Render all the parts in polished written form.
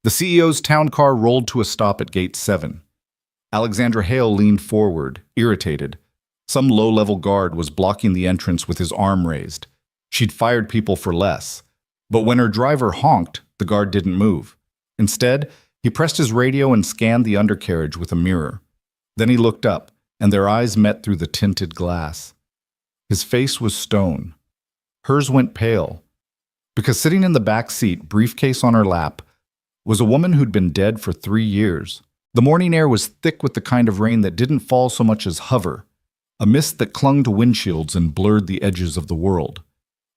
The CEO's town car rolled to a stop at Gate 7. Alexandra Hale leaned forward, irritated. Some low-level guard was blocking the entrance with his arm raised. She'd fired people for less. But when her driver honked, the guard didn't move. Instead, he pressed his radio and scanned the undercarriage with a mirror. Then he looked up, and their eyes met through the tinted glass. His face was stone. Hers went pale, because sitting in the back seat, briefcase on her lap, was a woman who'd been dead for 3 years. The morning air was thick with the kind of rain that didn't fall so much as hover, a mist that clung to windshields and blurred the edges of the world.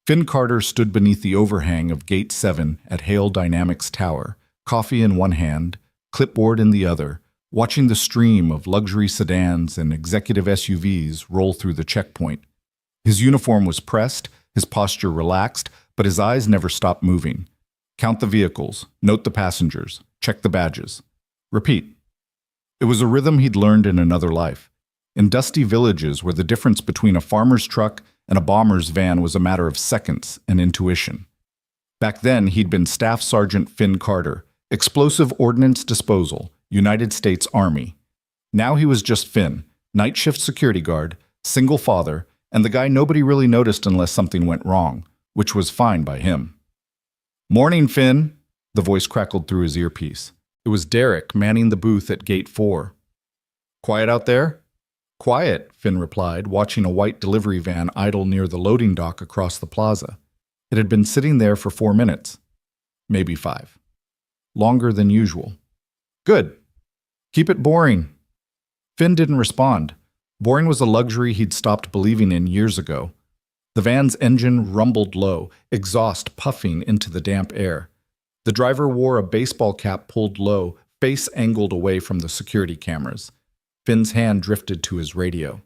Finn Carter stood beneath the overhang of Gate 7 at Hale Dynamics Tower, coffee in one hand, clipboard in the other, watching the stream of luxury sedans and executive SUVs roll through the checkpoint. His uniform was pressed, his posture relaxed, but his eyes never stopped moving. Count the vehicles, note the passengers, check the badges. Repeat. It was a rhythm he'd learned in another life. In dusty villages where the difference between a farmer's truck and a bomber's van was a matter of seconds and intuition. Back then, he'd been Staff Sergeant Finn Carter, Explosive Ordnance Disposal, United States Army. Now he was just Finn, night shift security guard, single father, and the guy nobody really noticed unless something went wrong, which was fine by him. "Morning, Finn," the voice crackled through his earpiece. It was Derek manning the booth at Gate 4. "Quiet out there?" "Quiet," Finn replied, watching a white delivery van idle near the loading dock across the plaza. It had been sitting there for 4 minutes. Maybe 5. Longer than usual. "Good. Keep it boring." Finn didn't respond. Boring was a luxury he'd stopped believing in years ago. The van's engine rumbled low, exhaust puffing into the damp air. The driver wore a baseball cap pulled low, face angled away from the security cameras. Finn's hand drifted to his radio.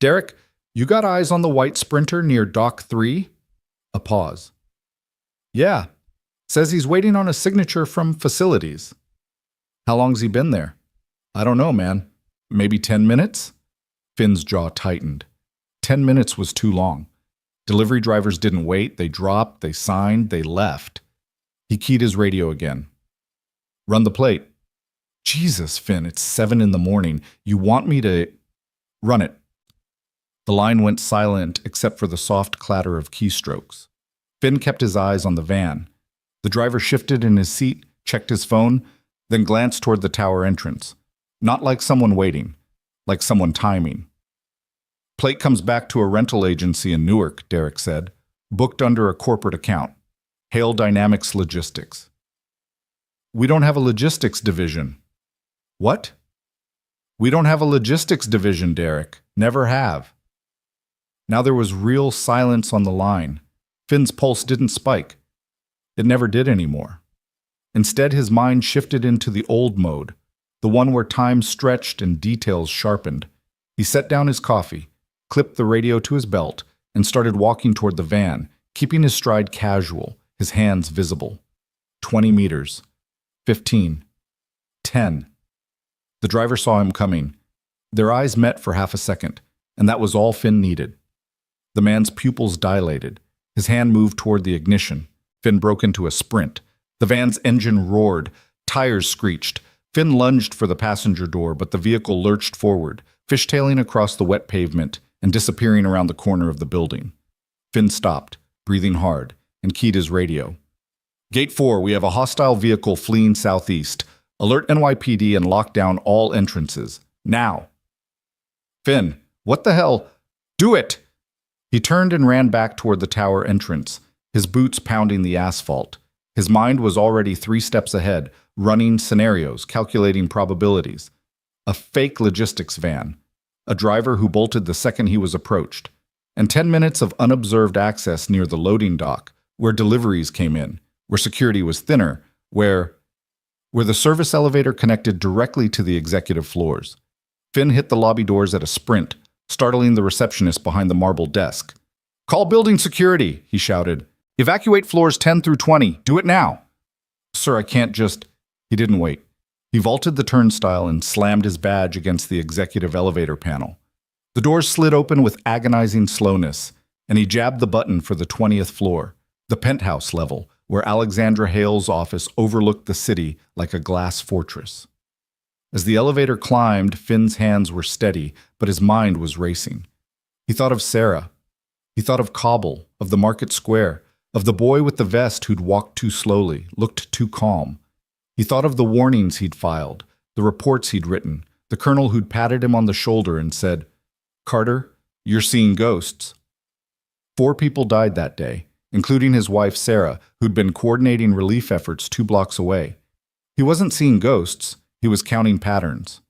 "Derek, you got eyes on the white Sprinter near Dock 3? A pause. "Yeah. Says he's waiting on a signature from facilities." "How long's he been there?" "I don't know, man. Maybe 10 minutes? Finn's jaw tightened. 10 minutes was too long. Delivery drivers didn't wait. They dropped, they signed, they left. He keyed his radio again. "Run the plate." "Jesus, Finn, it's 7 in the morning. You want me to—" "Run it." The line went silent except for the soft clatter of keystrokes. Finn kept his eyes on the van. The driver shifted in his seat, checked his phone, then glanced toward the tower entrance. Not like someone waiting, like someone timing. "Plate comes back to a rental agency in Newark," Derek said. "Booked under a corporate account. Hale Dynamics Logistics." "We don't have a logistics division." "What?" "We don't have a logistics division, Derek. Never have." Now there was real silence on the line. Finn's pulse didn't spike. It never did anymore. Instead, his mind shifted into the old mode, the one where time stretched and details sharpened. He set down his coffee, clipped the radio to his belt, and started walking toward the van, keeping his stride casual, his hands visible. 20 meters. 15. 10. The driver saw him coming. Their eyes met for half a second, and that was all Finn needed. The man's pupils dilated. His hand moved toward the ignition. Finn broke into a sprint. The van's engine roared. Tires screeched. Finn lunged for the passenger door, but the vehicle lurched forward, fishtailing across the wet pavement and disappearing around the corner of the building. Finn stopped, breathing hard, and keyed his radio. "Gate 4, we have a hostile vehicle fleeing southeast. Alert NYPD and lock down all entrances. Now." "Finn, what the hell? Do it!" He turned and ran back toward the tower entrance, his boots pounding the asphalt. His mind was already 3 steps ahead, running scenarios, calculating probabilities. A fake logistics van, a driver who bolted the second he was approached, and 10 minutes of unobserved access near the loading dock, where deliveries came in, where security was thinner, where the service elevator connected directly to the executive floors. Finn hit the lobby doors at a sprint, startling the receptionist behind the marble desk. "Call building security," he shouted. "Evacuate floors 10 through 20. Do it now." "Sir, I can't just—" He didn't wait. He vaulted the turnstile and slammed his badge against the executive elevator panel. The doors slid open with agonizing slowness, and he jabbed the button for the 20th floor, the penthouse level, where Alexandra Hale's office overlooked the city like a glass fortress. As the elevator climbed, Finn's hands were steady, but his mind was racing. He thought of Sarah. He thought of Cobble, of the market square, of the boy with the vest who'd walked too slowly, looked too calm. He thought of the warnings he'd filed, the reports he'd written, the colonel who'd patted him on the shoulder and said, "Carter, you're seeing ghosts." 4 people died that day, including his wife Sarah, who'd been coordinating relief efforts 2 blocks away. He wasn't seeing ghosts, he was counting patterns.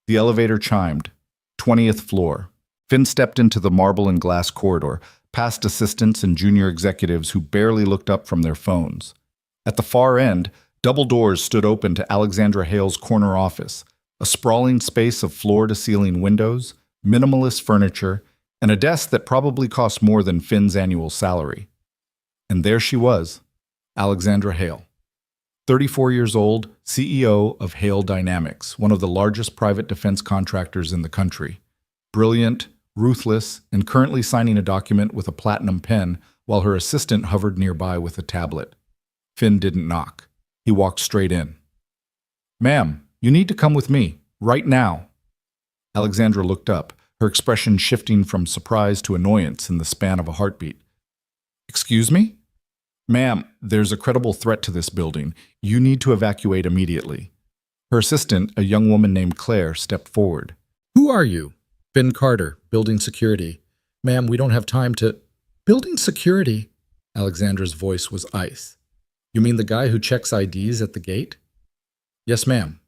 The elevator chimed. 20th floor. Finn stepped into the marble and glass corridor, past assistants and junior executives who barely looked up from their phones. At the far end, double doors stood open to Alexandra Hale's corner office, a sprawling space of floor-to-ceiling windows, minimalist furniture, and a desk that probably cost more than Finn's annual salary. And there she was, Alexandra Hale. 34 years old, CEO of Hale Dynamics, one of the largest private defense contractors in the country. Brilliant, ruthless, and currently signing a document with a platinum pen while her assistant hovered nearby with a tablet. Finn didn't knock. He walked straight in. "Ma'am, you need to come with me, right now." Alexandra looked up, her expression shifting from surprise to annoyance in the span of a heartbeat. "Excuse me?" "Ma'am, there's a credible threat to this building. You need to evacuate immediately." Her assistant, a young woman named Claire, stepped forward. "Who are you?" "Finn Carter, building security." "Ma'am, we don't have time to—" "Building security?" Alexandra's voice was ice. "You mean the guy who checks IDs at the gate?" "Yes, ma'am."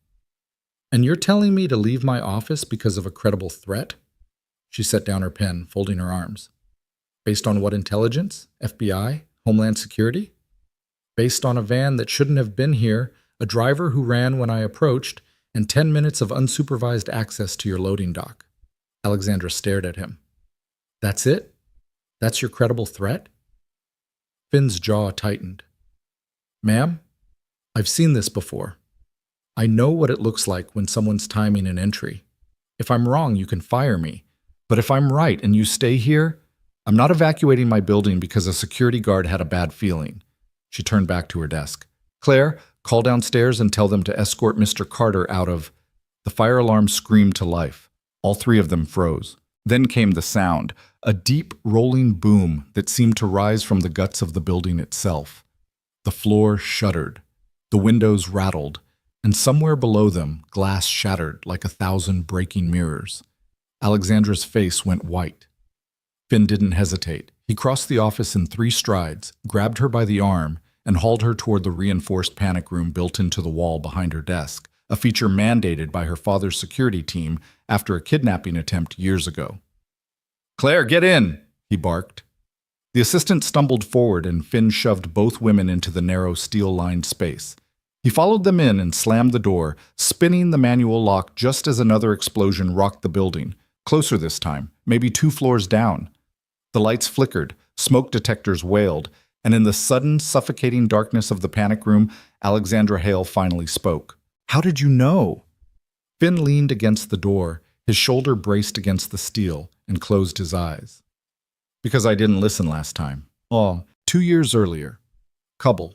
"And you're telling me to leave my office because of a credible threat?" She set down her pen, folding her arms. "Based on what intelligence? FBI? Homeland Security?" "Based on a van that shouldn't have been here, a driver who ran when I approached, and 10 minutes of unsupervised access to your loading dock." Alexandra stared at him. "That's it? That's your credible threat?" Finn's jaw tightened. "Ma'am, I've seen this before. I know what it looks like when someone's timing an entry. If I'm wrong, you can fire me. But if I'm right and you stay here, I'm not evacuating my building because a security guard had a bad feeling." She turned back to her desk. "Claire, call downstairs and tell them to escort Mr. Carter out of—" The fire alarm screamed to life. All 3 of them froze. Then came the sound, a deep, rolling boom that seemed to rise from the guts of the building itself. The floor shuddered. The windows rattled, and somewhere below them, glass shattered like 1,000 breaking mirrors. Alexandra's face went white. Finn didn't hesitate. He crossed the office in 3 strides, grabbed her by the arm, and hauled her toward the reinforced panic room built into the wall behind her desk, a feature mandated by her father's security team after a kidnapping attempt years ago. "Claire, get in!" he barked. The assistant stumbled forward and Finn shoved both women into the narrow steel-lined space. He followed them in and slammed the door, spinning the manual lock just as another explosion rocked the building, closer this time, maybe 2 floors down. The lights flickered, smoke detectors wailed, and in the sudden, suffocating darkness of the panic room, Alexandra Hale finally spoke. "How did you know?" Finn leaned against the door, his shoulder braced against the steel, and closed his eyes. "Because I didn't listen last time. 2 years earlier. Kabul."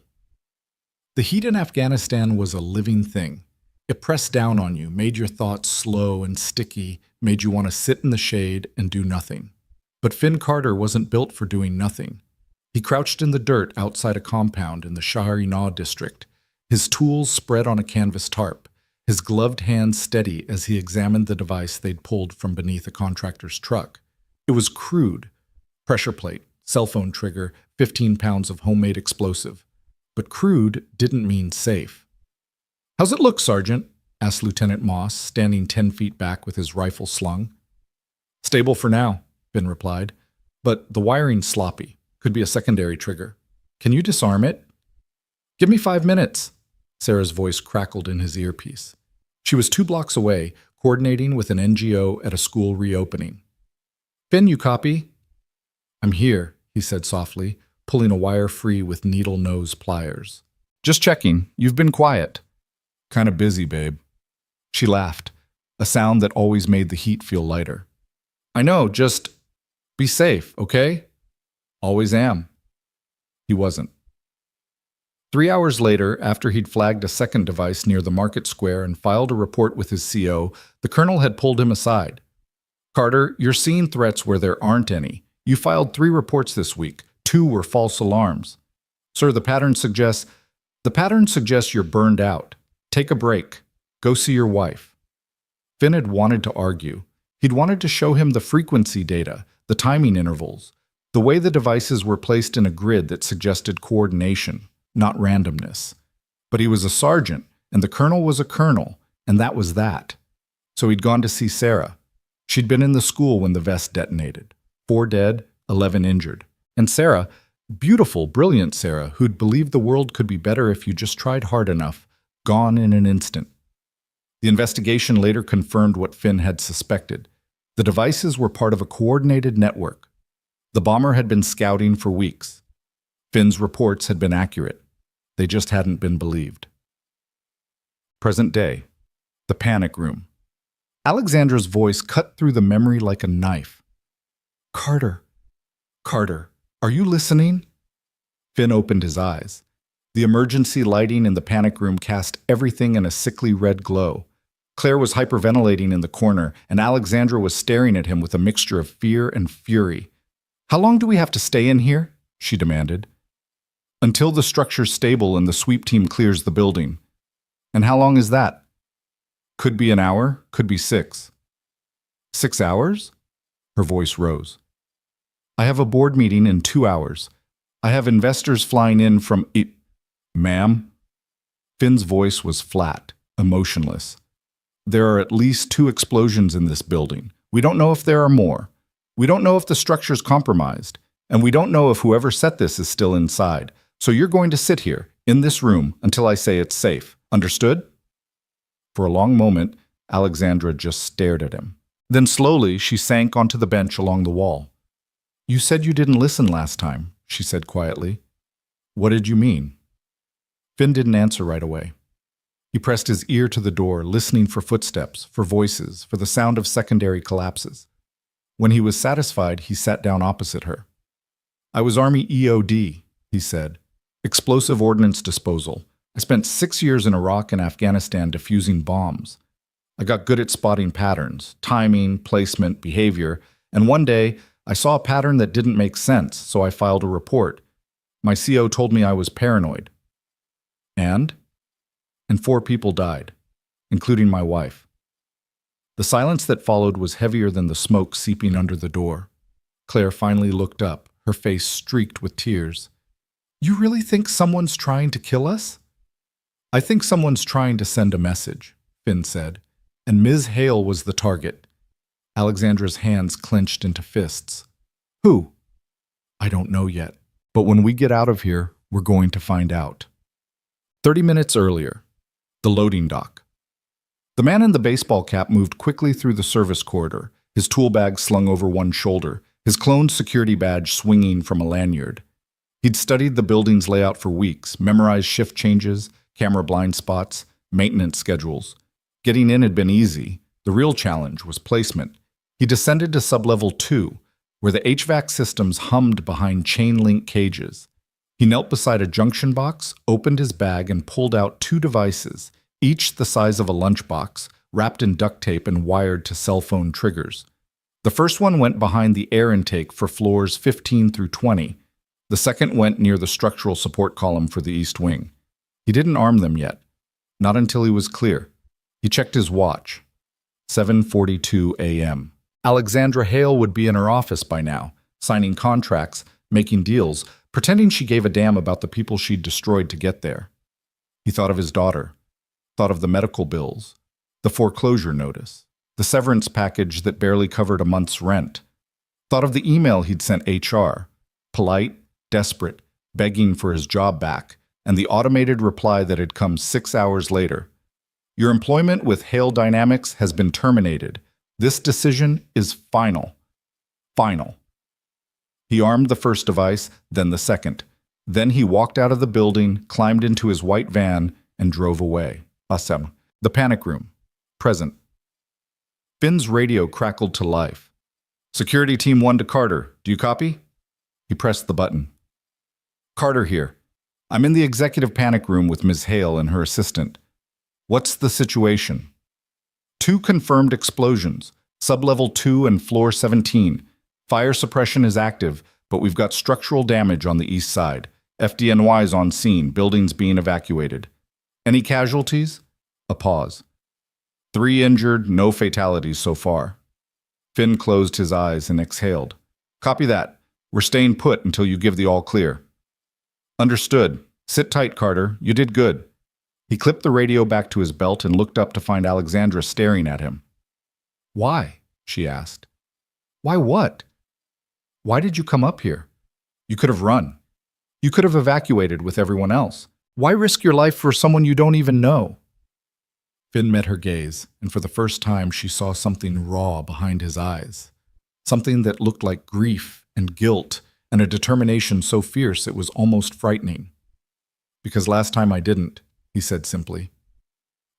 The heat in Afghanistan was a living thing. It pressed down on you, made your thoughts slow and sticky, made you want to sit in the shade and do nothing. But Finn Carter wasn't built for doing nothing. He crouched in the dirt outside a compound in the Shahri-Naw district, his tools spread on a canvas tarp, his gloved hands steady as he examined the device they'd pulled from beneath a contractor's truck. It was crude. Pressure plate, cell phone trigger, 15 pounds of homemade explosive. But crude didn't mean safe. "How's it look, Sergeant?" asked Lieutenant Moss, standing 10 feet back with his rifle slung. "Stable for now," Finn replied. "But the wiring's sloppy. Could be a secondary trigger. Can you disarm it?" "Give me 5 minutes." Sarah's voice crackled in his earpiece. She was 2 blocks away, coordinating with an NGO at a school reopening. "Finn, you copy?" "I'm here," he said softly, pulling a wire free with needle-nose pliers. "Just checking. You've been quiet." "Kinda busy, babe." She laughed, a sound that always made the heat feel lighter. "I know, just be safe, okay?" "Always am." He wasn't. 3 hours later, after he'd flagged a second device near the market square and filed a report with his CO, the colonel had pulled him aside. "Carter, you're seeing threats where there aren't any. You filed 3 reports this week. 2 were false alarms. Sir, the pattern suggests you're burned out. Take a break. Go see your wife." Finn had wanted to argue. He'd wanted to show him the frequency data, the timing intervals, the way the devices were placed in a grid that suggested coordination, not randomness. But he was a sergeant, and the colonel was a colonel, and that was that. So he'd gone to see Sarah. She'd been in the school when the vest detonated. 4 dead, 11 injured. And Sarah, beautiful, brilliant Sarah, who'd believed the world could be better if you just tried hard enough, gone in an instant. The investigation later confirmed what Finn had suspected. The devices were part of a coordinated network. The bomber had been scouting for weeks. Finn's reports had been accurate. They just hadn't been believed. Present day. The panic room. Alexandra's voice cut through the memory like a knife. "Carter, are you listening?" Finn opened his eyes. The emergency lighting in the panic room cast everything in a sickly red glow. Claire was hyperventilating in the corner, and Alexandra was staring at him with a mixture of fear and fury. "How long do we have to stay in here?" she demanded. "Until the structure's stable and the sweep team clears the building." "And how long is that?" "Could be an hour, could be 6. 6 hours?" Her voice rose. "I have a board meeting in 2 hours. I have investors flying in from it." "Ma'am?" Finn's voice was flat, emotionless. "There are at least 2 explosions in this building. We don't know if there are more. We don't know if the structure's compromised. And we don't know if whoever set this is still inside. So you're going to sit here, in this room, until I say it's safe. Understood?" For a long moment, Alexandra just stared at him. Then slowly, she sank onto the bench along the wall. "You said you didn't listen last time," she said quietly. "What did you mean?" Finn didn't answer right away. He pressed his ear to the door, listening for footsteps, for voices, for the sound of secondary collapses. When he was satisfied, he sat down opposite her. "I was Army EOD," he said. "Explosive Ordnance Disposal. I spent 6 years in Iraq and Afghanistan defusing bombs. I got good at spotting patterns, timing, placement, behavior, and one day I saw a pattern that didn't make sense, so I filed a report. My CO told me I was paranoid. And 4 people died, including my wife." The silence that followed was heavier than the smoke seeping under the door. Claire finally looked up, her face streaked with tears. "You really think someone's trying to kill us?" "I think someone's trying to send a message," Finn said, "and Ms. Hale was the target." Alexandra's hands clenched into fists. "Who?" "I don't know yet, but when we get out of here, we're going to find out." 30 minutes earlier. The loading dock. The man in the baseball cap moved quickly through the service corridor, his tool bag slung over one shoulder, his cloned security badge swinging from a lanyard. He'd studied the building's layout for weeks, memorized shift changes, camera blind spots, maintenance schedules. Getting in had been easy. The real challenge was placement. He descended to sublevel 2, where the HVAC systems hummed behind chain-link cages. He knelt beside a junction box, opened his bag, and pulled out 2 devices, each the size of a lunchbox, wrapped in duct tape and wired to cell phone triggers. The first one went behind the air intake for floors 15 through 20. The second went near the structural support column for the east wing. He didn't arm them yet. Not until he was clear. He checked his watch. 7:42 a.m. Alexandra Hale would be in her office by now, signing contracts, making deals, pretending she gave a damn about the people she'd destroyed to get there. He thought of his daughter, thought of the medical bills, the foreclosure notice, the severance package that barely covered a month's rent, thought of the email he'd sent HR, polite, desperate, begging for his job back, and the automated reply that had come 6 hours later. "Your employment with Hale Dynamics has been terminated. This decision is final. Final." He armed the first device, then the second. Then he walked out of the building, climbed into his white van, and drove away. Awesome. The panic room. Present. Finn's radio crackled to life. "Security Team 1 to Carter. Do you copy?" He pressed the button. "Carter here. I'm in the executive panic room with Ms. Hale and her assistant. What's the situation? 2 confirmed explosions, sublevel 2 and floor 17. Fire suppression is active, but we've got structural damage on the east side. FDNY's on scene, buildings being evacuated. Any casualties? A pause. 3 injured, no fatalities so far. Finn closed his eyes and exhaled. Copy that. We're staying put until you give the all clear. Understood. Sit tight, Carter. You did good. He clipped the radio back to his belt and looked up to find Alexandra staring at him. Why? She asked. Why what? Why did you come up here? You could have run. You could have evacuated with everyone else. Why risk your life for someone you don't even know? Finn met her gaze, and for the first time she saw something raw behind his eyes. Something that looked like grief and guilt and a determination so fierce it was almost frightening. Because last time I didn't, he said simply.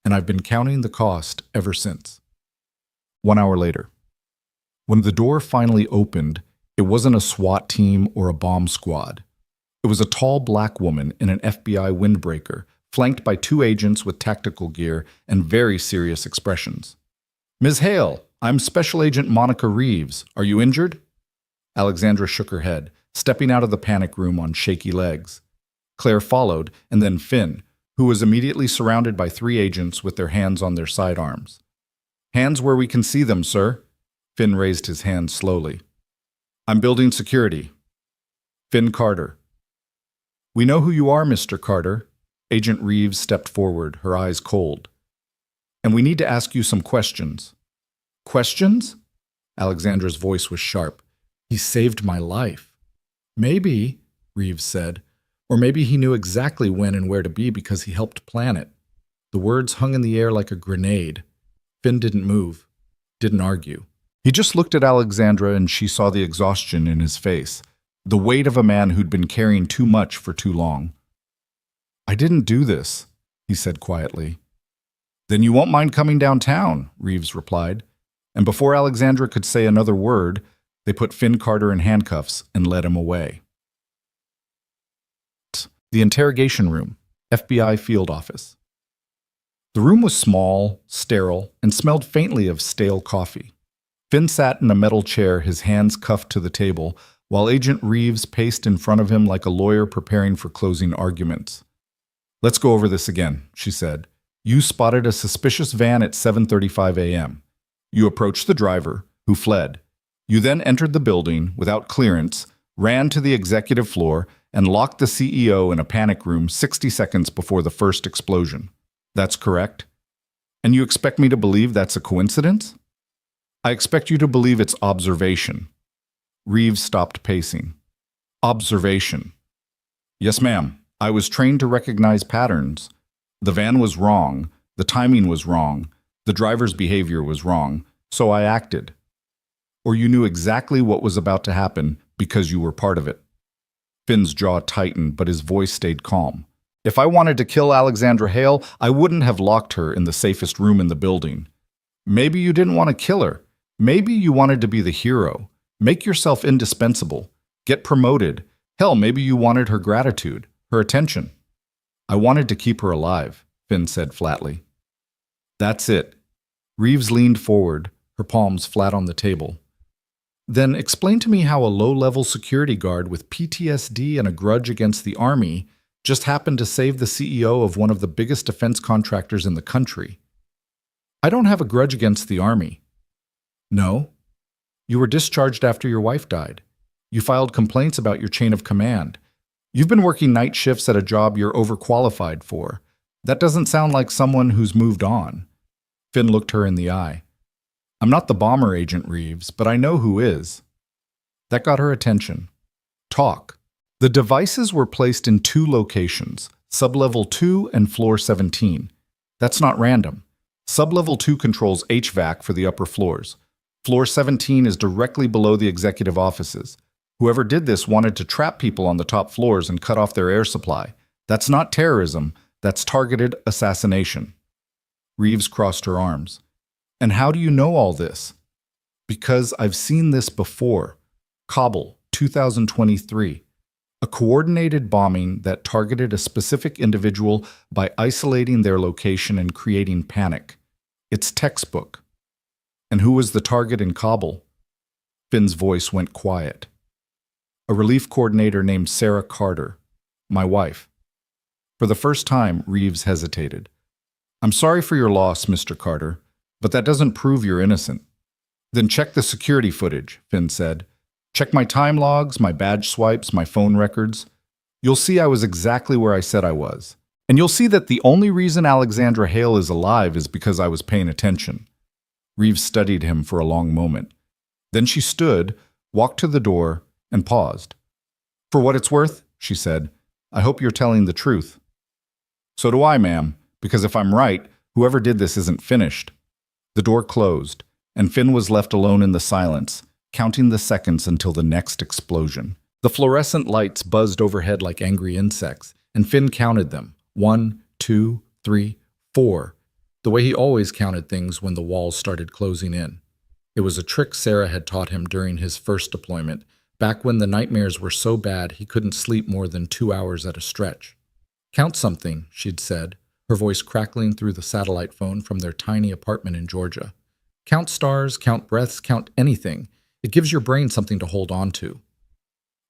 And I've been counting the cost ever since. 1 hour later. When the door finally opened, it wasn't a SWAT team or a bomb squad. It was a tall black woman in an FBI windbreaker, flanked by 2 agents with tactical gear and very serious expressions. Ms. Hale, I'm Special Agent Monica Reeves. Are you injured? Alexandra shook her head, stepping out of the panic room on shaky legs. Claire followed, and then Finn, who was immediately surrounded by 3 agents with their hands on their sidearms. Hands where we can see them, sir. Finn raised his hand slowly. I'm building security. Finn Carter. We know who you are, Mr. Carter. Agent Reeves stepped forward, her eyes cold. And we need to ask you some questions. Questions? Alexandra's voice was sharp. He saved my life. Maybe, Reeves said, or maybe he knew exactly when and where to be because he helped plan it. The words hung in the air like a grenade. Finn didn't move, didn't argue. He just looked at Alexandra and she saw the exhaustion in his face, the weight of a man who'd been carrying too much for too long. I didn't do this, he said quietly. Then you won't mind coming downtown, Reeves replied. And before Alexandra could say another word, they put Finn Carter in handcuffs and led him away. The interrogation room, FBI field office. The room was small, sterile, and smelled faintly of stale coffee. Finn sat in a metal chair, his hands cuffed to the table, while Agent Reeves paced in front of him like a lawyer preparing for closing arguments. Let's go over this again, she said. You spotted a suspicious van at 7:35 a.m. You approached the driver, who fled. You then entered the building without clearance, ran to the executive floor, and locked the CEO in a panic room 60 seconds before the first explosion. That's correct? And you expect me to believe that's a coincidence? I expect you to believe it's observation. Reeves stopped pacing. Observation. Yes, ma'am. I was trained to recognize patterns. The van was wrong. The timing was wrong. The driver's behavior was wrong. So I acted. Or you knew exactly what was about to happen because you were part of it. Finn's jaw tightened, but his voice stayed calm. If I wanted to kill Alexandra Hale, I wouldn't have locked her in the safest room in the building. Maybe you didn't want to kill her. Maybe you wanted to be the hero. Make yourself indispensable. Get promoted. Hell, maybe you wanted her gratitude, her attention. I wanted to keep her alive, Finn said flatly. That's it. Reeves leaned forward, her palms flat on the table. Then explain to me how a low-level security guard with PTSD and a grudge against the Army just happened to save the CEO of one of the biggest defense contractors in the country. I don't have a grudge against the Army. No. You were discharged after your wife died. You filed complaints about your chain of command. You've been working night shifts at a job you're overqualified for. That doesn't sound like someone who's moved on. Finn looked her in the eye. I'm not the bomber, Agent Reeves, but I know who is. That got her attention. Talk. The devices were placed in 2 locations, sublevel 2 and floor 17. That's not random. Sublevel 2 controls HVAC for the upper floors. Floor 17 is directly below the executive offices. Whoever did this wanted to trap people on the top floors and cut off their air supply. That's not terrorism, that's targeted assassination. Reeves crossed her arms. And how do you know all this? Because I've seen this before. Kabul, 2023. A coordinated bombing that targeted a specific individual by isolating their location and creating panic. It's textbook. And who was the target in Kabul? Finn's voice went quiet. A relief coordinator named Sarah Carter, my wife. For the first time, Reeves hesitated. I'm sorry for your loss, Mr. Carter, but that doesn't prove you're innocent. Then check the security footage, Finn said. Check my time logs, my badge swipes, my phone records. You'll see I was exactly where I said I was. And you'll see that the only reason Alexandra Hale is alive is because I was paying attention. Reeves studied him for a long moment. Then she stood, walked to the door, and paused. For what it's worth, she said, I hope you're telling the truth. So do I, ma'am, because if I'm right, whoever did this isn't finished. The door closed, and Finn was left alone in the silence, counting the seconds until the next explosion. The fluorescent lights buzzed overhead like angry insects, and Finn counted them. 1, 2, 3, 4, the way he always counted things when the walls started closing in. It was a trick Sarah had taught him during his first deployment, back when the nightmares were so bad he couldn't sleep more than 2 hours at a stretch. Count something, she'd said, her voice crackling through the satellite phone from their tiny apartment in Georgia. Count stars, count breaths, count anything. It gives your brain something to hold on to.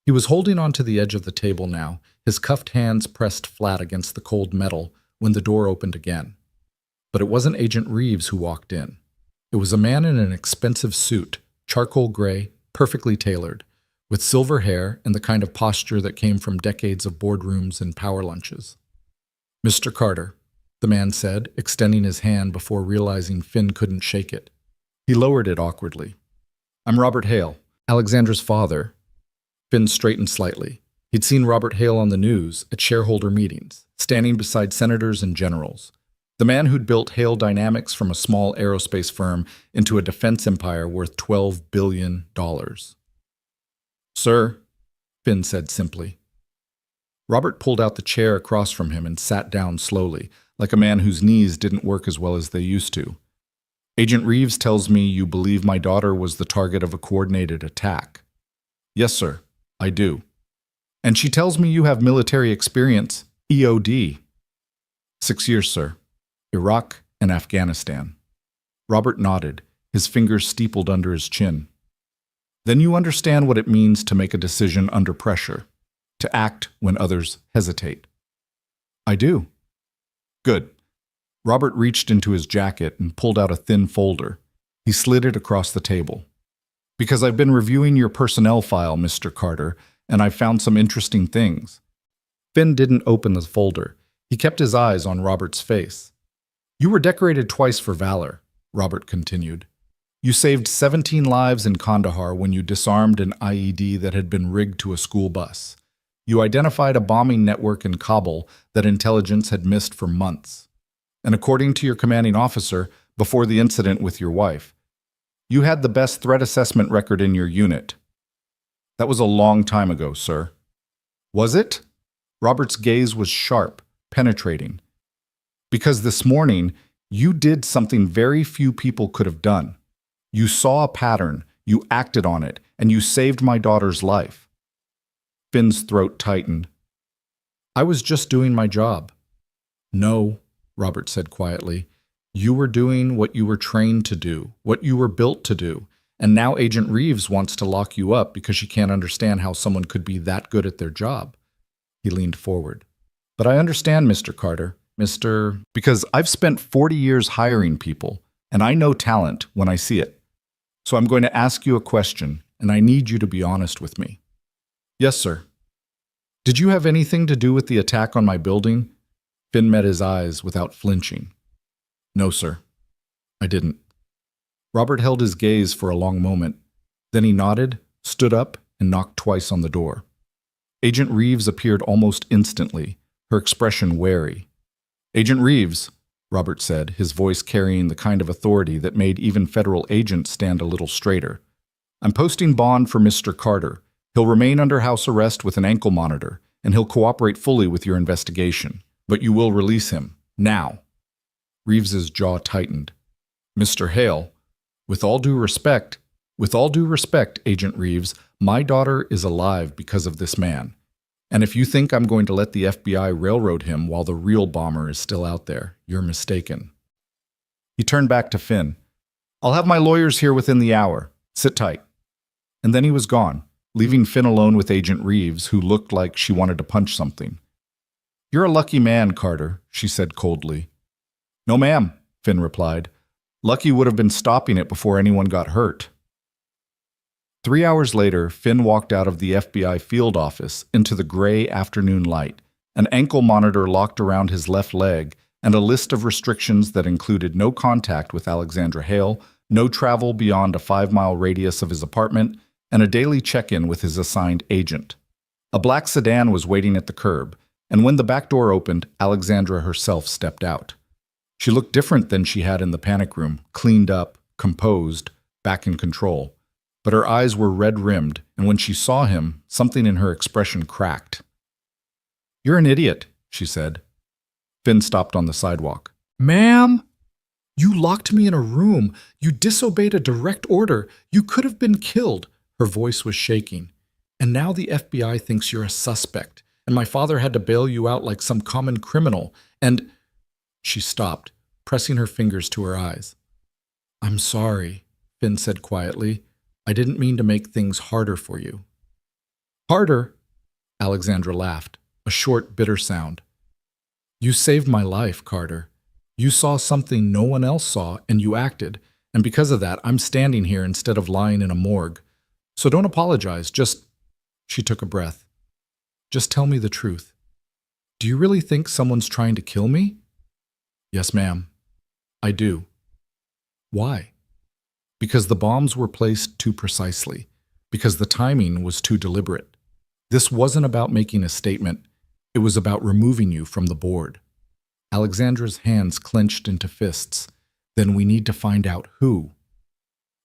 He was holding on to the edge of the table now, his cuffed hands pressed flat against the cold metal, when the door opened again. But it wasn't Agent Reeves who walked in. It was a man in an expensive suit, charcoal gray, perfectly tailored, with silver hair and the kind of posture that came from decades of boardrooms and power lunches. Mr. Carter, the man said, extending his hand before realizing Finn couldn't shake it. He lowered it awkwardly. I'm Robert Hale, Alexandra's father. Finn straightened slightly. He'd seen Robert Hale on the news at shareholder meetings, standing beside senators and generals. The man who'd built Hale Dynamics from a small aerospace firm into a defense empire worth $12 billion. Sir, Finn said simply. Robert pulled out the chair across from him and sat down slowly, like a man whose knees didn't work as well as they used to. Agent Reeves tells me you believe my daughter was the target of a coordinated attack. Yes, sir, I do. And she tells me you have military experience, EOD. 6 years, sir. Iraq and Afghanistan. Robert nodded, his fingers steepled under his chin. Then you understand what it means to make a decision under pressure, to act when others hesitate. I do. Good. Robert reached into his jacket and pulled out a thin folder. He slid it across the table. Because I've been reviewing your personnel file, Mr. Carter, and I've found some interesting things. Finn didn't open the folder. He kept his eyes on Robert's face. You were decorated twice for valor, Robert continued. You saved 17 lives in Kandahar when you disarmed an IED that had been rigged to a school bus. You identified a bombing network in Kabul that intelligence had missed for months. And according to your commanding officer, before the incident with your wife, you had the best threat assessment record in your unit. That was a long time ago, sir. Was it? Robert's gaze was sharp, penetrating. Because this morning, you did something very few people could have done. You saw a pattern, you acted on it, and you saved my daughter's life. Finn's throat tightened. I was just doing my job. No, Robert said quietly. You were doing what you were trained to do, what you were built to do, and now Agent Reeves wants to lock you up because she can't understand how someone could be that good at their job. He leaned forward. But I understand, Mr. Carter, because I've spent 40 years hiring people, and I know talent when I see it. So I'm going to ask you a question, and I need you to be honest with me. Yes, sir. Did you have anything to do with the attack on my building? Finn met his eyes without flinching. No, sir. I didn't. Robert held his gaze for a long moment. Then he nodded, stood up, and knocked twice on the door. Agent Reeves appeared almost instantly, her expression wary. Agent Reeves, Robert said, his voice carrying the kind of authority that made even federal agents stand a little straighter. I'm posting bond for Mr. Carter. He'll remain under house arrest with an ankle monitor, and he'll cooperate fully with your investigation. But you will release him, now. Reeves's jaw tightened. Mr. Hale, with all due respect, Agent Reeves, my daughter is alive because of this man. And if you think I'm going to let the FBI railroad him while the real bomber is still out there, you're mistaken. He turned back to Finn. I'll have my lawyers here within the hour. Sit tight. And then he was gone, leaving Finn alone with Agent Reeves, who looked like she wanted to punch something. You're a lucky man, Carter, she said coldly. No, ma'am, Finn replied. Lucky would have been stopping it before anyone got hurt. 3 hours later, Finn walked out of the FBI field office into the gray afternoon light, an ankle monitor locked around his left leg, and a list of restrictions that included no contact with Alexandra Hale, no travel beyond a 5-mile radius of his apartment, and a daily check-in with his assigned agent. A black sedan was waiting at the curb, and when the back door opened, Alexandra herself stepped out. She looked different than she had in the panic room, cleaned up, composed, back in control. But her eyes were red-rimmed, and when she saw him, something in her expression cracked. You're an idiot, she said. Finn stopped on the sidewalk. Ma'am? You locked me in a room. You disobeyed a direct order. You could have been killed. Her voice was shaking. And now the FBI thinks you're a suspect, and my father had to bail you out like some common criminal, and… She stopped, pressing her fingers to her eyes. I'm sorry, Finn said quietly. I didn't mean to make things harder for you. Harder? Alexandra laughed, a short, bitter sound. You saved my life, Carter. You saw something no one else saw, and you acted, and because of that, I'm standing here instead of lying in a morgue. So don't apologize, just… She took a breath. Just tell me the truth. Do you really think someone's trying to kill me? Yes, ma'am. I do. Why? Because the bombs were placed too precisely. Because the timing was too deliberate. This wasn't about making a statement. It was about removing you from the board. Alexandra's hands clenched into fists. Then we need to find out who.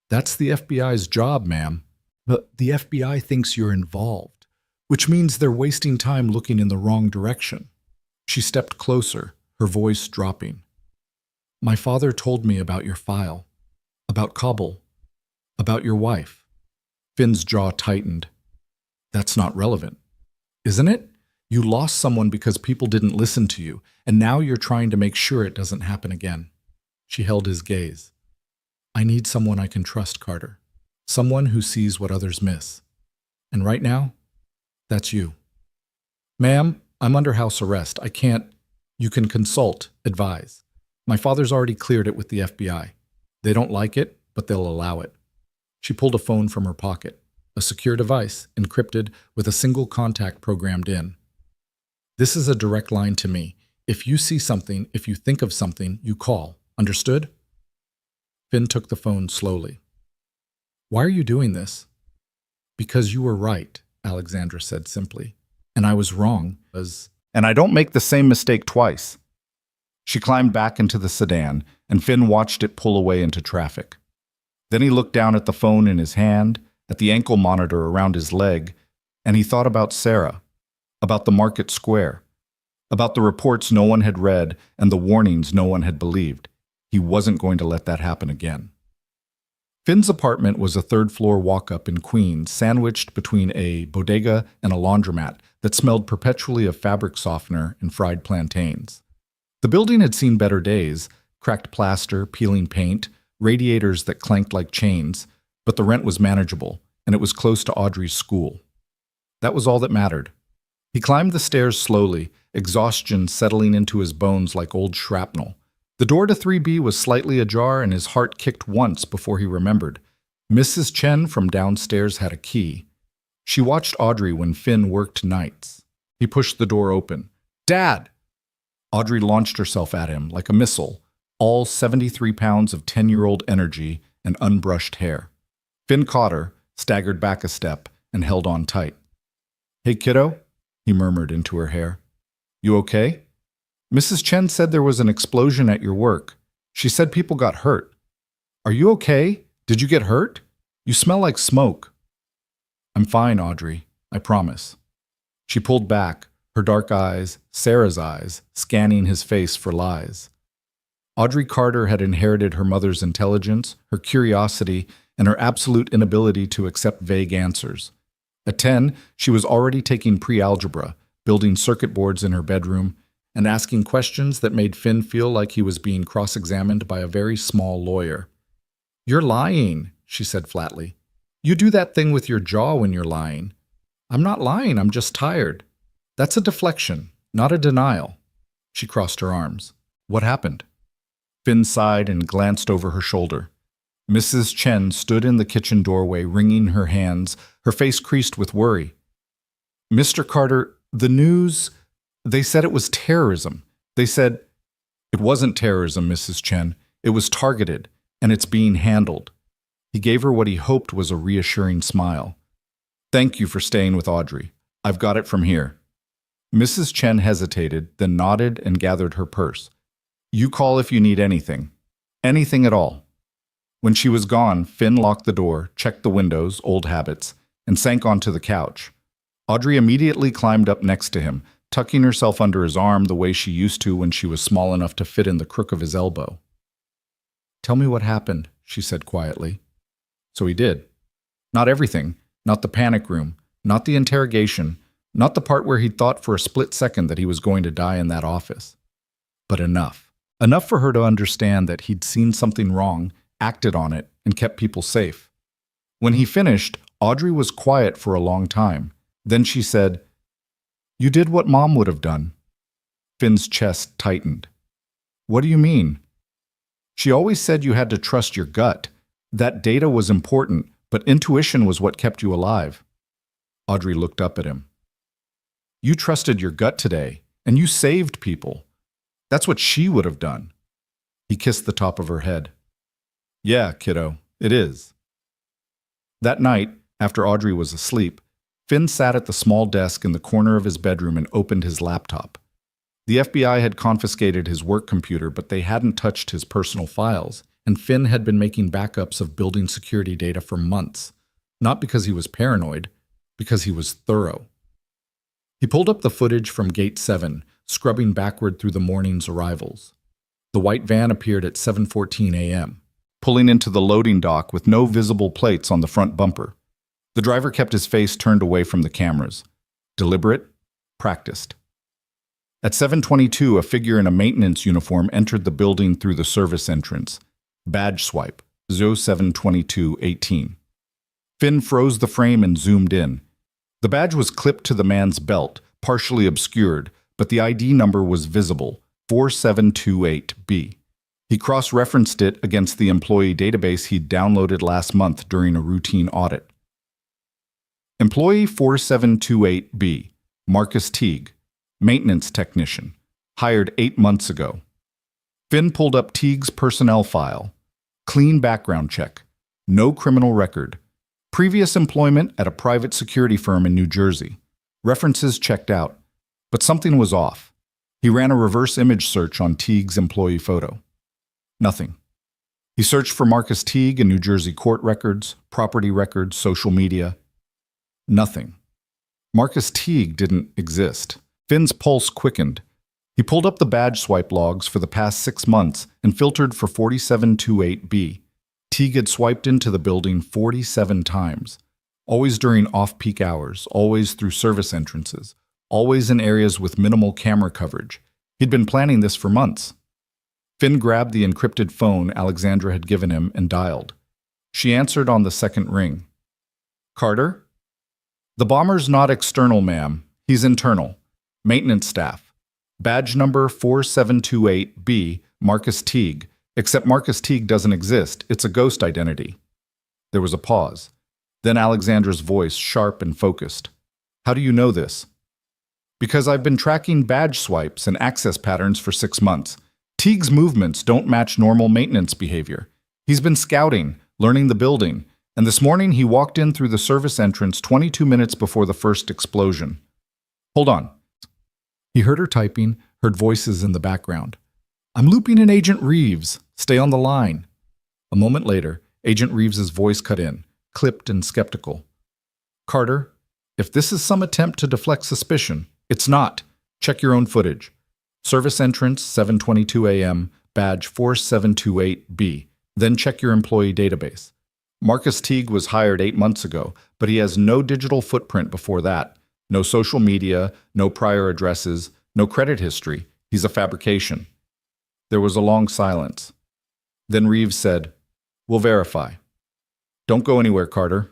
That's the FBI's job, ma'am. But the FBI thinks you're involved, which means they're wasting time looking in the wrong direction. She stepped closer, her voice dropping. My father told me about your file, about Kabul, about your wife. Finn's jaw tightened. That's not relevant, isn't it? You lost someone because people didn't listen to you, and now you're trying to make sure it doesn't happen again. She held his gaze. I need someone I can trust, Carter. Someone who sees what others miss. And right now, that's you. Ma'am, I'm under house arrest. I can't… You can consult, advise. My father's already cleared it with the FBI. They don't like it, but they'll allow it. She pulled a phone from her pocket, a secure device, encrypted with a single contact programmed in. This is a direct line to me. If you see something, if you think of something, you call. Understood? Finn took the phone slowly. Why are you doing this? Because you were right, Alexandra said simply. And I was wrong, And I don't make the same mistake twice. She climbed back into the sedan, and Finn watched it pull away into traffic. Then he looked down at the phone in his hand, at the ankle monitor around his leg, and he thought about Sarah, about the market square, about the reports no one had read and the warnings no one had believed. He wasn't going to let that happen again. Finn's apartment was a third-floor walk-up in Queens, sandwiched between a bodega and a laundromat that smelled perpetually of fabric softener and fried plantains. The building had seen better days, cracked plaster, peeling paint, radiators that clanked like chains, but the rent was manageable, and it was close to Audrey's school. That was all that mattered. He climbed the stairs slowly, exhaustion settling into his bones like old shrapnel. The door to 3B was slightly ajar, and his heart kicked once before he remembered. Mrs. Chen from downstairs had a key. She watched Audrey when Finn worked nights. He pushed the door open. Dad! Audrey launched herself at him like a missile, all 73 pounds of 10-year-old energy and unbrushed hair. Finn caught her, staggered back a step, and held on tight. Hey, kiddo, he murmured into her hair. You okay? Mrs. Chen said there was an explosion at your work. She said people got hurt. Are you okay? Did you get hurt? You smell like smoke. I'm fine, Audrey. I promise. She pulled back, her dark eyes, Sarah's eyes, scanning his face for lies. Audrey Carter had inherited her mother's intelligence, her curiosity, and her absolute inability to accept vague answers. At 10, she was already taking pre-algebra, building circuit boards in her bedroom, and asking questions that made Finn feel like he was being cross-examined by a very small lawyer. "You're lying," she said flatly. "You do that thing with your jaw when you're lying." "I'm not lying, I'm just tired." "That's a deflection, not a denial." She crossed her arms. "What happened?" Finn sighed and glanced over her shoulder. Mrs. Chen stood in the kitchen doorway, wringing her hands, her face creased with worry. "Mr. Carter, the news, they said it was terrorism. They said—" "It wasn't terrorism, Mrs. Chen. It was targeted, and it's being handled." He gave her what he hoped was a reassuring smile. "Thank you for staying with Audrey. I've got it from here." Mrs. Chen hesitated, then nodded and gathered her purse. "You call if you need anything. Anything at all." When she was gone, Finn locked the door, checked the windows, old habits, and sank onto the couch. Audrey immediately climbed up next to him, tucking herself under his arm the way she used to when she was small enough to fit in the crook of his elbow. "Tell me what happened," she said quietly. So he did. Not everything, not the panic room, not the interrogation, not the part where he'd thought for a split second that he was going to die in that office. But enough. Enough for her to understand that he'd seen something wrong, acted on it, and kept people safe. When he finished, Audrey was quiet for a long time. Then she said, "You did what Mom would have done." Finn's chest tightened. "What do you mean?" "She always said you had to trust your gut. That data was important, but intuition was what kept you alive." Audrey looked up at him. "You trusted your gut today, and you saved people. That's what she would have done." He kissed the top of her head. "Yeah, kiddo, it is." That night, after Audrey was asleep, Finn sat at the small desk in the corner of his bedroom and opened his laptop. The FBI had confiscated his work computer, but they hadn't touched his personal files, and Finn had been making backups of building security data for months, not because he was paranoid, because he was thorough. He pulled up the footage from Gate 7, scrubbing backward through the morning's arrivals. The white van appeared at 7:14 a.m., pulling into the loading dock with no visible plates on the front bumper. The driver kept his face turned away from the cameras. Deliberate, practiced. At 7:22, a figure in a maintenance uniform entered the building through the service entrance. Badge swipe, 072218. Finn froze the frame and zoomed in. The badge was clipped to the man's belt, partially obscured, but the ID number was visible, 4728B. He cross-referenced it against the employee database he'd downloaded last month during a routine audit. Employee 4728B, Marcus Teague, maintenance technician, hired 8 months ago. Finn pulled up Teague's personnel file. Clean background check. No criminal record. Previous employment at a private security firm in New Jersey. References checked out. But something was off. He ran a reverse image search on Teague's employee photo. Nothing. He searched for Marcus Teague in New Jersey court records, property records, social media. Nothing. Marcus Teague didn't exist. Finn's pulse quickened. He pulled up the badge swipe logs for the past 6 months and filtered for 4728B. Teague had swiped into the building 47 times. Always during off-peak hours, always through service entrances, always in areas with minimal camera coverage. He'd been planning this for months. Finn grabbed the encrypted phone Alexandra had given him and dialed. She answered on the second ring. "Carter?" "The bomber's not external, ma'am. He's internal. Maintenance staff. Badge number 4728B, Marcus Teague. Except Marcus Teague doesn't exist. It's a ghost identity." There was a pause. Then Alexandra's voice, sharp and focused. "How do you know this?" "Because I've been tracking badge swipes and access patterns for 6 months. Teague's movements don't match normal maintenance behavior. He's been scouting, learning the building, and this morning he walked in through the service entrance 22 minutes before the first explosion." "Hold on." He heard her typing, heard voices in the background. "I'm looping in Agent Reeves. Stay on the line." A moment later, Agent Reeves's voice cut in, clipped and skeptical. "Carter, if this is some attempt to deflect suspicion, it's not. Check your own footage. Service entrance, 7:22 a.m., badge 4728B. Then check your employee database. Marcus Teague was hired 8 months ago, but he has no digital footprint before that. No social media, no prior addresses, no credit history. He's a fabrication. There was a long silence. Then Reeves said, "We'll verify. Don't go anywhere, Carter."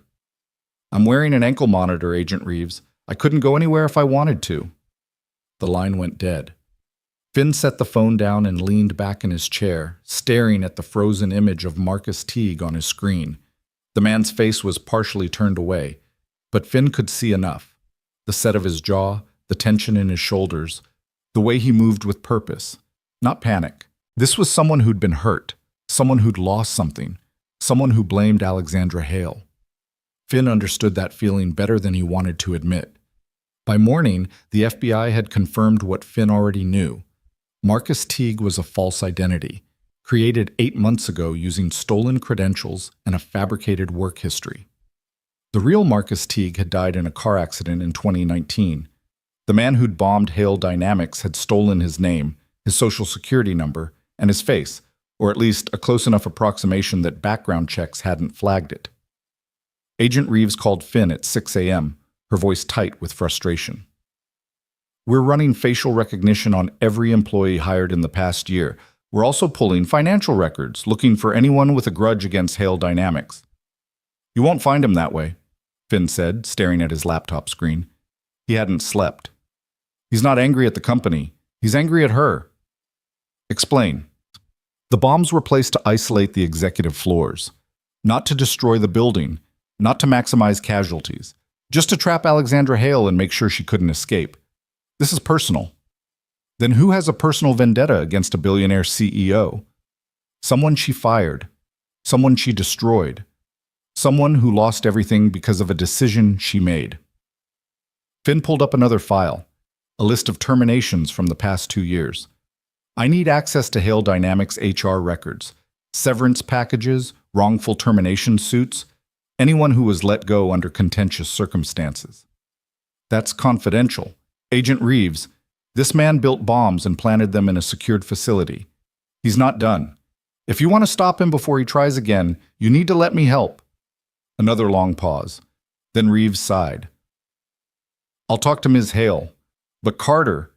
"I'm wearing an ankle monitor, Agent Reeves. I couldn't go anywhere if I wanted to." The line went dead. Finn set the phone down and leaned back in his chair, staring at the frozen image of Marcus Teague on his screen. The man's face was partially turned away, but Finn could see enough. The set of his jaw, the tension in his shoulders, the way he moved with purpose, not panic. This was someone who'd been hurt, someone who'd lost something, someone who blamed Alexandra Hale. Finn understood that feeling better than he wanted to admit. By morning, the FBI had confirmed what Finn already knew. Marcus Teague was a false identity, created 8 months ago using stolen credentials and a fabricated work history. The real Marcus Teague had died in a car accident in 2019. The man who'd bombed Hale Dynamics had stolen his name, his social security number, and his face, or at least a close enough approximation that background checks hadn't flagged it. Agent Reeves called Finn at 6 a.m., her voice tight with frustration. "We're running facial recognition on every employee hired in the past year. We're also pulling financial records, looking for anyone with a grudge against Hale Dynamics." "You won't find him that way," Finn said, staring at his laptop screen. He hadn't slept. "He's not angry at the company. He's angry at her." "Explain." "The bombs were placed to isolate the executive floors, not to destroy the building, not to maximize casualties, just to trap Alexandra Hale and make sure she couldn't escape. This is personal." "Then who has a personal vendetta against a billionaire CEO? Someone she fired, someone she destroyed, someone who lost everything because of a decision she made." Finn pulled up another file, a list of terminations from the past 2 years. "I need access to Hale Dynamics HR records, severance packages, wrongful termination suits, anyone who was let go under contentious circumstances." "That's confidential. Agent Reeves, this man built bombs and planted them in a secured facility. He's not done. If you want to stop him before he tries again, you need to let me help." Another long pause. Then Reeves sighed. "I'll talk to Ms. Hale. But Carter,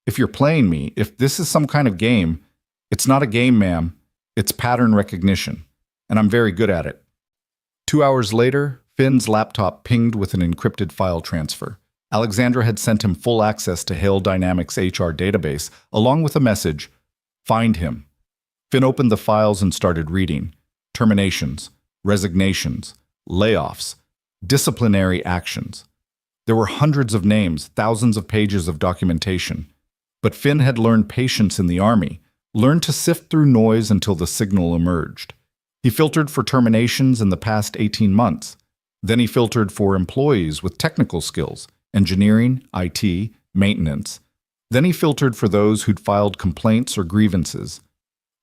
if you're playing me, if this is some kind of game, it's not a game, ma'am. It's pattern recognition. And I'm very good at it." 2 hours later, Finn's laptop pinged with an encrypted file transfer. Alexandra had sent him full access to Hale Dynamics' HR database, along with a message, "Find him." Finn opened the files and started reading. Terminations, resignations, layoffs, disciplinary actions. There were hundreds of names, thousands of pages of documentation. But Finn had learned patience in the Army, learned to sift through noise until the signal emerged. He filtered for terminations in the past 18 months. Then he filtered for employees with technical skills, engineering, IT, maintenance. Then he filtered for those who'd filed complaints or grievances.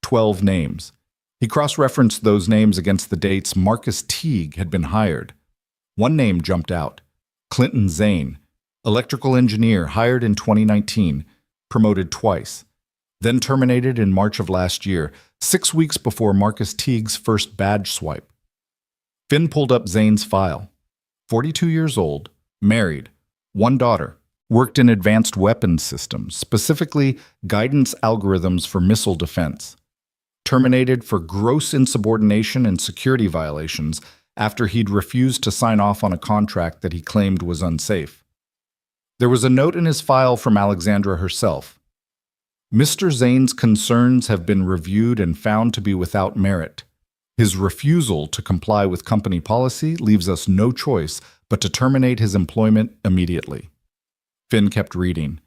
12 names. He cross-referenced those names against the dates Marcus Teague had been hired. One name jumped out. Clinton Zane, electrical engineer hired in 2019, promoted twice. Then terminated in March of last year, 6 weeks before Marcus Teague's first badge swipe. Finn pulled up Zane's file. 42 years old, married, 1 daughter, worked in advanced weapons systems, specifically guidance algorithms for missile defense. Terminated for gross insubordination and security violations after he'd refused to sign off on a contract that he claimed was unsafe. There was a note in his file from Alexandra herself. "Mr. Zane's concerns have been reviewed and found to be without merit. His refusal to comply with company policy leaves us no choice but to terminate his employment immediately." Finn kept reading.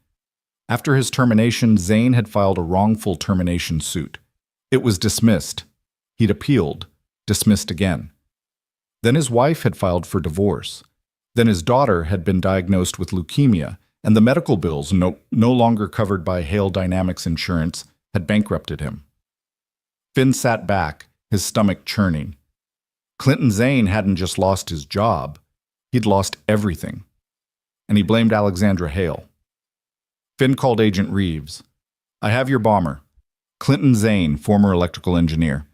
After his termination, Zane had filed a wrongful termination suit. It was dismissed. He'd appealed, dismissed again. Then his wife had filed for divorce. Then his daughter had been diagnosed with leukemia, and the medical bills, no longer covered by Hale Dynamics insurance, had bankrupted him. Finn sat back, his stomach churning. Clinton Zane hadn't just lost his job, he'd lost everything. And he blamed Alexandra Hale. Finn called Agent Reeves. "I have your bomber. Clinton Zane, former electrical engineer.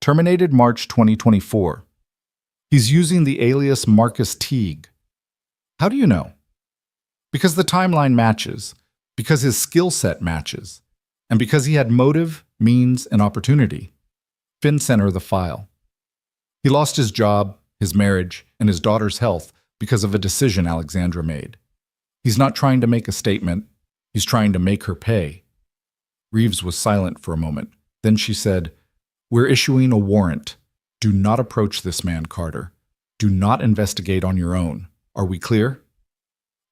Terminated March 2024. He's using the alias Marcus Teague. How do you know? Because the timeline matches, because his skill set matches, and because he had motive, means, and opportunity. Finn sent her the file. He lost his job, his marriage, and his daughter's health because of a decision Alexandra made. He's not trying to make a statement, he's trying to make her pay. Reeves was silent for a moment. Then she said, "We're issuing a warrant. Do not approach this man, Carter. Do not investigate on your own. Are we clear?"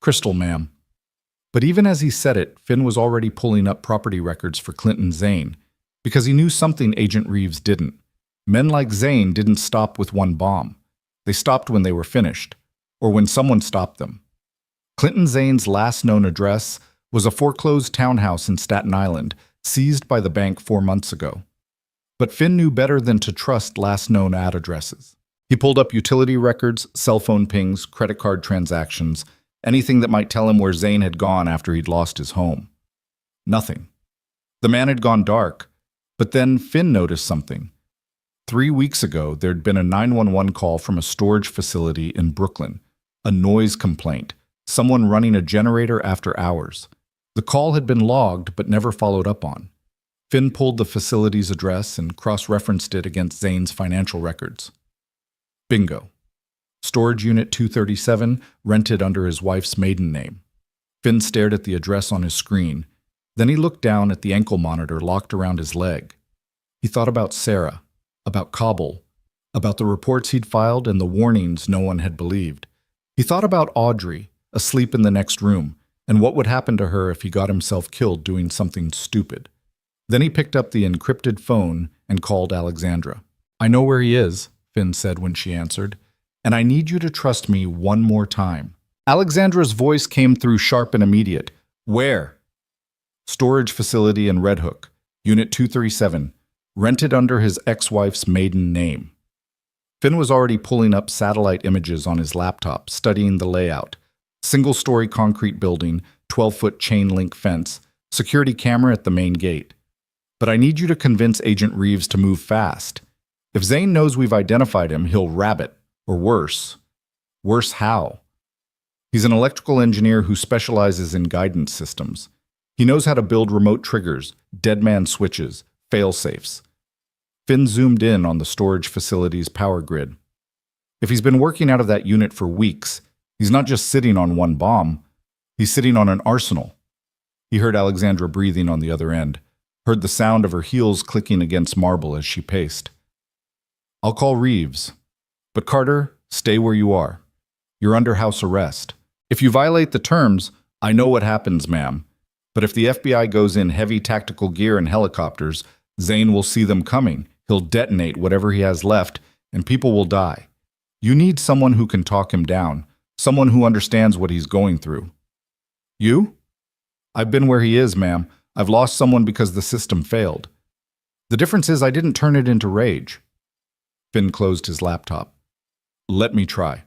"Crystal, ma'am." But even as he said it, Finn was already pulling up property records for Clinton Zane, because he knew something Agent Reeves didn't. Men like Zane didn't stop with one bomb. They stopped when they were finished, or when someone stopped them. Clinton Zane's last known address was a foreclosed townhouse in Staten Island, seized by the bank 4 months ago. But Finn knew better than to trust last known addresses. He pulled up utility records, cell phone pings, credit card transactions, anything that might tell him where Zane had gone after he'd lost his home. Nothing. The man had gone dark, but then Finn noticed something. 3 weeks ago, there'd been a 911 call from a storage facility in Brooklyn, a noise complaint, someone running a generator after hours. The call had been logged but never followed up on. Finn pulled the facility's address and cross-referenced it against Zane's financial records. Bingo. Storage Unit 237, rented under his wife's maiden name. Finn stared at the address on his screen. Then he looked down at the ankle monitor locked around his leg. He thought about Sarah, about Kabul, about the reports he'd filed and the warnings no one had believed. He thought about Audrey, asleep in the next room, and what would happen to her if he got himself killed doing something stupid. Then he picked up the encrypted phone and called Alexandra. "I know where he is," Finn said when she answered, "and I need you to trust me one more time." Alexandra's voice came through sharp and immediate. "Where?" "Storage facility in Red Hook, Unit 237, rented under his ex-wife's maiden name." Finn was already pulling up satellite images on his laptop, studying the layout. Single-story concrete building, 12-foot chain-link fence, security camera at the main gate. "But I need you to convince Agent Reeves to move fast. If Zane knows we've identified him, he'll rabbit, or worse. Worse how? He's an electrical engineer who specializes in guidance systems. He knows how to build remote triggers, deadman switches, fail-safes." Finn zoomed in on the storage facility's power grid. If he's been working out of that unit for weeks, he's not just sitting on one bomb, he's sitting on an arsenal. He heard Alexandra breathing on the other end, heard the sound of her heels clicking against marble as she paced. "I'll call Reeves. But Carter, stay where you are. You're under house arrest. If you violate the terms, I know what happens, ma'am. But if the FBI goes in heavy tactical gear and helicopters, Zane will see them coming. He'll detonate whatever he has left, and people will die. You need someone who can talk him down, someone who understands what he's going through." "You?" "I've been where he is, ma'am. I've lost someone because the system failed. The difference is I didn't turn it into rage." Finn closed his laptop. "Let me try."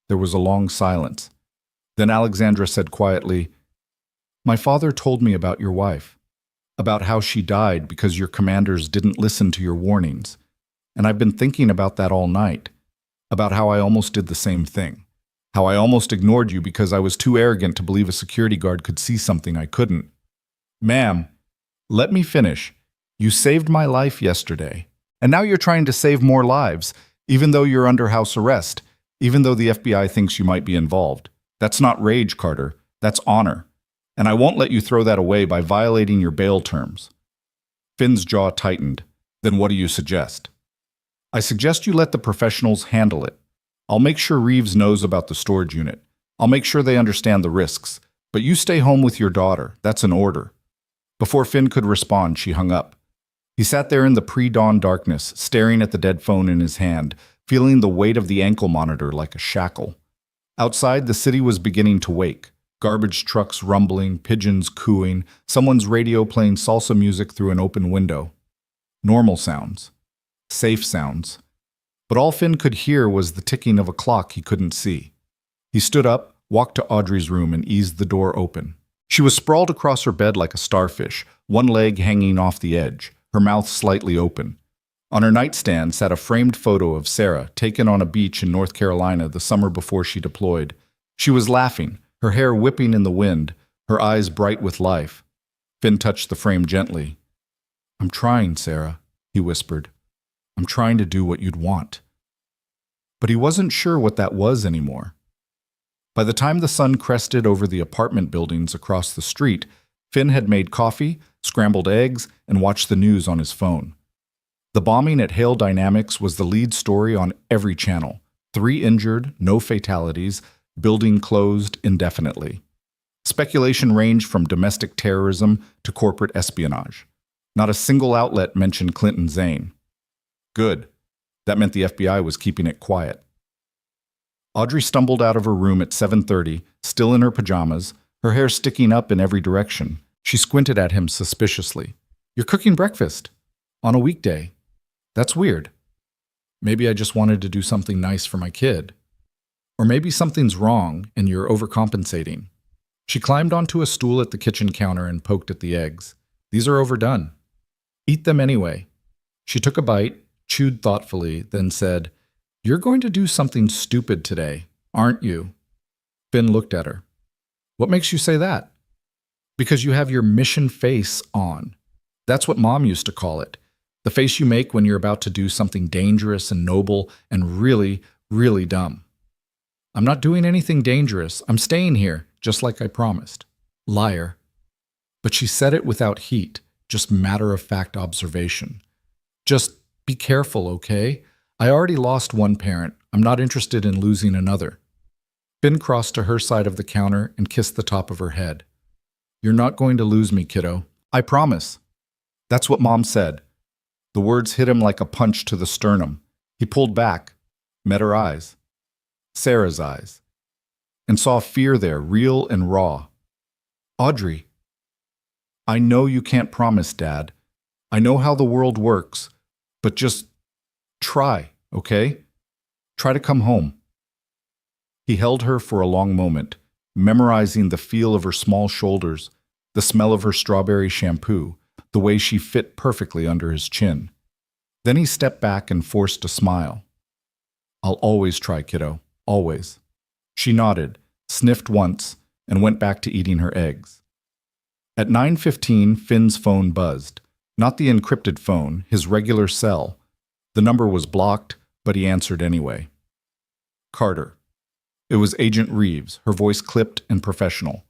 There was a long silence. Then Alexandra said quietly, "My father told me about your wife, about how she died because your commanders didn't listen to your warnings. And I've been thinking about that all night, about how I almost did the same thing, how I almost ignored you because I was too arrogant to believe a security guard could see something I couldn't. Ma'am, let me finish. You saved my life yesterday, and now you're trying to save more lives, even though you're under house arrest, even though the FBI thinks you might be involved. That's not rage, Carter. That's honor. And I won't let you throw that away by violating your bail terms." Finn's jaw tightened. "Then what do you suggest?" "I suggest you let the professionals handle it. I'll make sure Reeves knows about the storage unit. I'll make sure they understand the risks. But you stay home with your daughter. That's an order." Before Finn could respond, she hung up. He sat there in the pre-dawn darkness, staring at the dead phone in his hand, feeling the weight of the ankle monitor like a shackle. Outside, the city was beginning to wake. Garbage trucks rumbling, pigeons cooing, someone's radio playing salsa music through an open window. Normal sounds. Safe sounds. But all Finn could hear was the ticking of a clock he couldn't see. He stood up, walked to Audrey's room, and eased the door open. She was sprawled across her bed like a starfish, one leg hanging off the edge, her mouth slightly open. On her nightstand sat a framed photo of Sarah, taken on a beach in North Carolina the summer before she deployed. She was laughing, her hair whipping in the wind, her eyes bright with life. Finn touched the frame gently. "I'm trying, Sarah," he whispered. "I'm trying to do what you'd want." But he wasn't sure what that was anymore. By the time the sun crested over the apartment buildings across the street, Finn had made coffee, scrambled eggs, and watched the news on his phone. The bombing at Hale Dynamics was the lead story on every channel. 3 injured, no fatalities, building closed indefinitely. Speculation ranged from domestic terrorism to corporate espionage. Not a single outlet mentioned Clinton Zane. Good. That meant the FBI was keeping it quiet. Audrey stumbled out of her room at 7:30, still in her pajamas, her hair sticking up in every direction. She squinted at him suspiciously. "You're cooking breakfast? On a weekday? That's weird. Maybe I just wanted to do something nice for my kid. Or maybe something's wrong and you're overcompensating." She climbed onto a stool at the kitchen counter and poked at the eggs. "These are overdone. Eat them anyway." She took a bite, chewed thoughtfully, then said, "You're going to do something stupid today, aren't you?" Finn looked at her. "What makes you say that?" "Because you have your mission face on. That's what Mom used to call it. The face you make when you're about to do something dangerous and noble and really, really dumb." "I'm not doing anything dangerous. I'm staying here, just like I promised." Liar. But she said it without heat, just matter-of-fact observation. "Just be careful, okay? I already lost one parent. I'm not interested in losing another." Finn crossed to her side of the counter and kissed the top of her head. "You're not going to lose me, kiddo. I promise." "That's what Mom said." The words hit him like a punch to the sternum. He pulled back, met her eyes. Sarah's eyes. And saw fear there, real and raw. "Audrey." "I know you can't promise, Dad. I know how the world works. But just try, okay? Try to come home." He held her for a long moment, memorizing the feel of her small shoulders, the smell of her strawberry shampoo, the way she fit perfectly under his chin. Then he stepped back and forced a smile. "I'll always try, kiddo, always." She nodded, sniffed once, and went back to eating her eggs. At 9:15, Finn's phone buzzed. Not the encrypted phone, his regular cell. The number was blocked, but he answered anyway. Carter. It was Agent Reeves, her voice clipped and professional.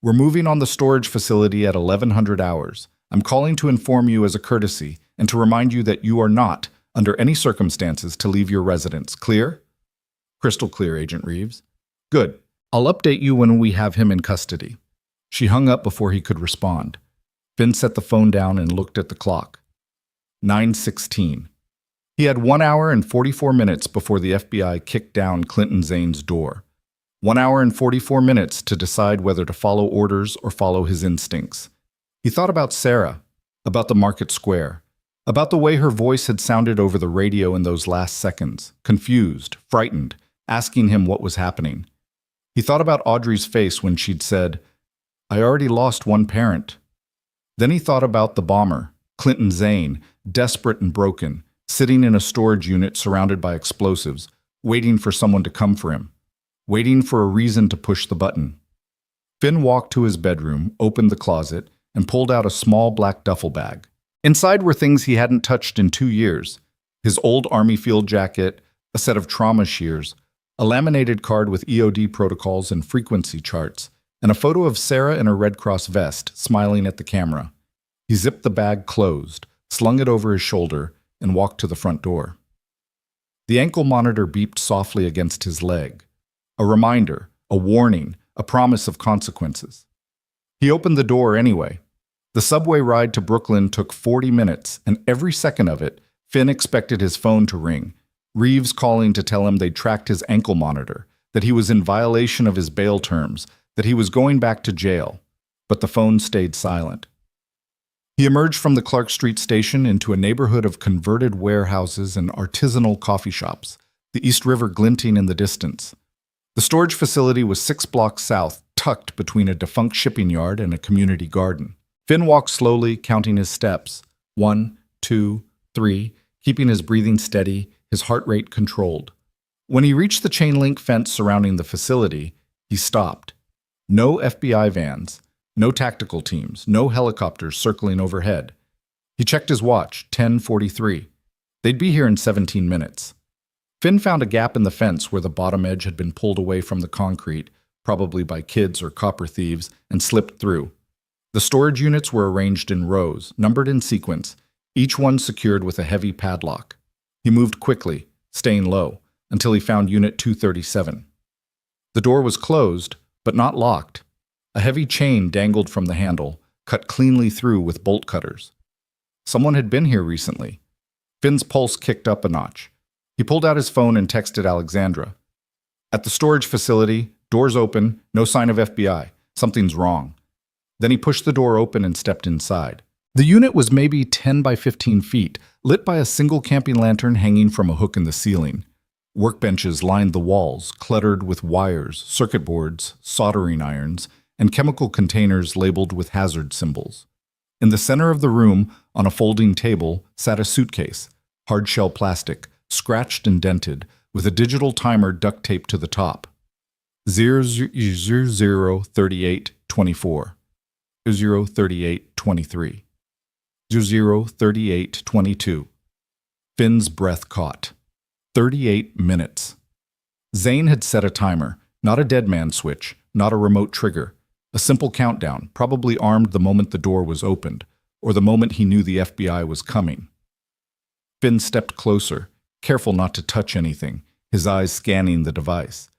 "We're moving on the storage facility at 1100 hours. I'm calling to inform you as a courtesy and to remind you that you are not, under any circumstances, to leave your residence. Clear?" "Crystal clear, Agent Reeves." "Good. I'll update you when we have him in custody." She hung up before he could respond. Finn set the phone down and looked at the clock. 9:16. He had 1 hour and 44 minutes before the FBI kicked down Clinton Zane's door. 1 hour and 44 minutes to decide whether to follow orders or follow his instincts. He thought about Sarah, about the market square, about the way her voice had sounded over the radio in those last seconds, confused, frightened, asking him what was happening. He thought about Audrey's face when she'd said, "I already lost one parent." Then he thought about the bomber, Clinton Zane, desperate and broken, sitting in a storage unit surrounded by explosives, waiting for someone to come for him, waiting for a reason to push the button. Finn walked to his bedroom, opened the closet, and pulled out a small black duffel bag. Inside were things he hadn't touched in 2 years. His old Army field jacket, a set of trauma shears, a laminated card with EOD protocols and frequency charts, and a photo of Sarah in a Red Cross vest, smiling at the camera. He zipped the bag closed, slung it over his shoulder, and walked to the front door. The ankle monitor beeped softly against his leg. A reminder, a warning, a promise of consequences. He opened the door anyway. The subway ride to Brooklyn took 40 minutes, and every second of it, Finn expected his phone to ring, Reeves calling to tell him they'd tracked his ankle monitor, that he was in violation of his bail terms, that he was going back to jail. But the phone stayed silent. He emerged from the Clark Street station into a neighborhood of converted warehouses and artisanal coffee shops, the East River glinting in the distance. The storage facility was 6 blocks south, tucked between a defunct shipping yard and a community garden. Finn walked slowly, counting his steps. 1, 2, 3. keeping his breathing steady, his heart rate controlled. When he reached the chain-link fence surrounding the facility, he stopped. No FBI vans, no tactical teams, no helicopters circling overhead. He checked his watch, 10:43. They'd be here in 17 minutes. Finn found a gap in the fence where the bottom edge had been pulled away from the concrete, probably by kids or copper thieves, and slipped through. The storage units were arranged in rows, numbered in sequence, each one secured with a heavy padlock. He moved quickly, staying low, until he found Unit 237. The door was closed, but not locked. A heavy chain dangled from the handle, cut cleanly through with bolt cutters. Someone had been here recently. Finn's pulse kicked up a notch. He pulled out his phone and texted Alexandra. At the storage facility, doors open, no sign of FBI. Something's wrong. Then he pushed the door open and stepped inside. The unit was maybe 10 by 15 feet, lit by a single camping lantern hanging from a hook in the ceiling. Workbenches lined the walls, cluttered with wires, circuit boards, soldering irons, and chemical containers labeled with hazard symbols. In the center of the room, on a folding table, sat a suitcase, hard-shell plastic, scratched and dented, with a digital timer duct taped to the top. 003824, 003823, 003822. Finn's breath caught. 38 minutes. Zane had set a timer, not a dead man switch, not a remote trigger. A simple countdown, probably armed the moment the door was opened, or the moment he knew the FBI was coming. Finn stepped closer, careful not to touch anything, his eyes scanning the device.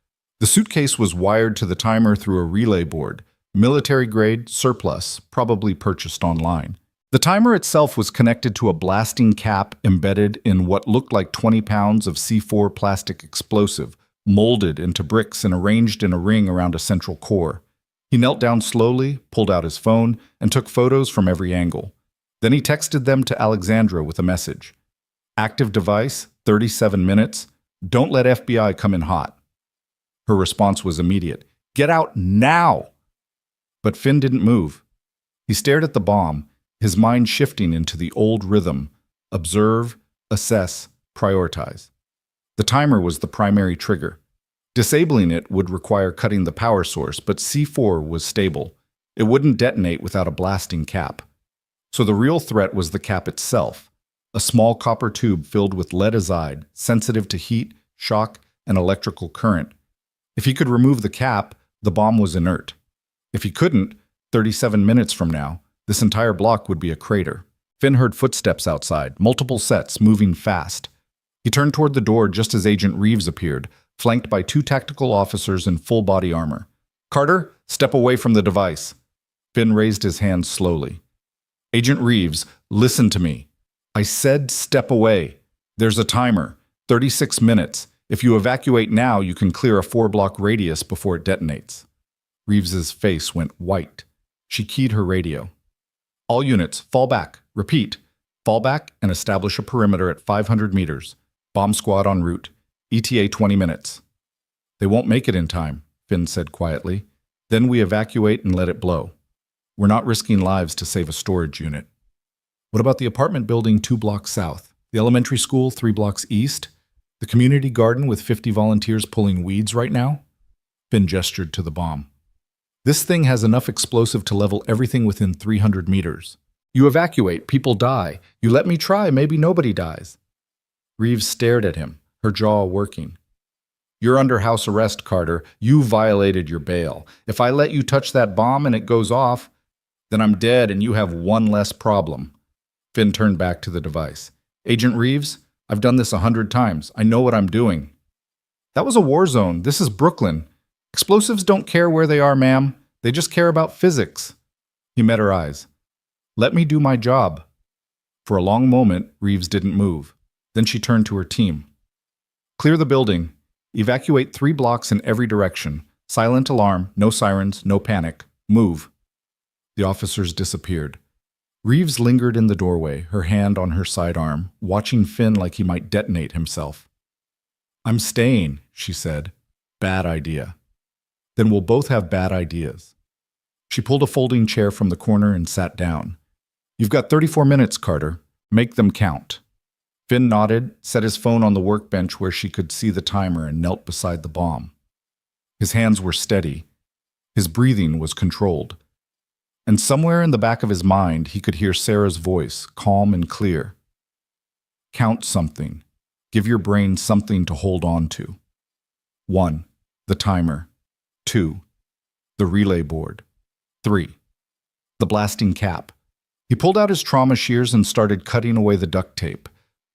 The suitcase was wired to the timer through a relay board, military-grade, surplus, probably purchased online. The timer itself was connected to a blasting cap embedded in what looked like 20 pounds of C4 plastic explosive, molded into bricks and arranged in a ring around a central core. He knelt down slowly, pulled out his phone, and took photos from every angle. Then he texted them to Alexandra with a message. Active device, 37 minutes. Don't let FBI come in hot. Her response was immediate. Get out now! But Finn didn't move. He stared at the bomb, his mind shifting into the old rhythm. Observe, assess, prioritize. The timer was the primary trigger. Disabling it would require cutting the power source, but C4 was stable. It wouldn't detonate without a blasting cap. So the real threat was the cap itself, a small copper tube filled with lead azide, sensitive to heat, shock, and electrical current. If he could remove the cap, the bomb was inert. If he couldn't, 37 minutes from now, this entire block would be a crater. Finn heard footsteps outside, multiple sets, moving fast. He turned toward the door just as Agent Reeves appeared, flanked by 2 tactical officers in full body armor. Carter, step away from the device. Finn raised his hand slowly. Agent Reeves, listen to me. I said step away. There's a timer, 36 minutes. If you evacuate now, you can clear a 4-block radius before it detonates. Reeves's face went white. She keyed her radio. All units, fall back. Repeat. Fall back and establish a perimeter at 500 meters. Bomb squad en route. ETA 20 minutes. They won't make it in time, Finn said quietly. Then we evacuate and let it blow. We're not risking lives to save a storage unit. What about the apartment building 2 blocks south? The elementary school 3 blocks east? The community garden with 50 volunteers pulling weeds right now? Finn gestured to the bomb. This thing has enough explosive to level everything within 300 meters. You evacuate, people die. You let me try, maybe nobody dies. Reeves stared at him, her jaw working. You're under house arrest, Carter. You violated your bail. If I let you touch that bomb and it goes off, then I'm dead and you have one less problem. Finn turned back to the device. Agent Reeves, I've done this 100 times. I know what I'm doing. That was a war zone. This is Brooklyn. Explosives don't care where they are, ma'am. They just care about physics. He met her eyes. Let me do my job. For a long moment, Reeves didn't move. Then she turned to her team. Clear the building. Evacuate 3 blocks in every direction. Silent alarm, no sirens, no panic. Move. The officers disappeared. Reeves lingered in the doorway, her hand on her sidearm, watching Finn like he might detonate himself. I'm staying, she said. Bad idea. Then we'll both have bad ideas. She pulled a folding chair from the corner and sat down. You've got 34 minutes, Carter. Make them count. Finn nodded, set his phone on the workbench where she could see the timer, and knelt beside the bomb. His hands were steady. His breathing was controlled. And somewhere in the back of his mind, he could hear Sarah's voice, calm and clear. Count something. Give your brain something to hold on to. 1. The timer. 2. The relay board. 3. The blasting cap. He pulled out his trauma shears and started cutting away the duct tape.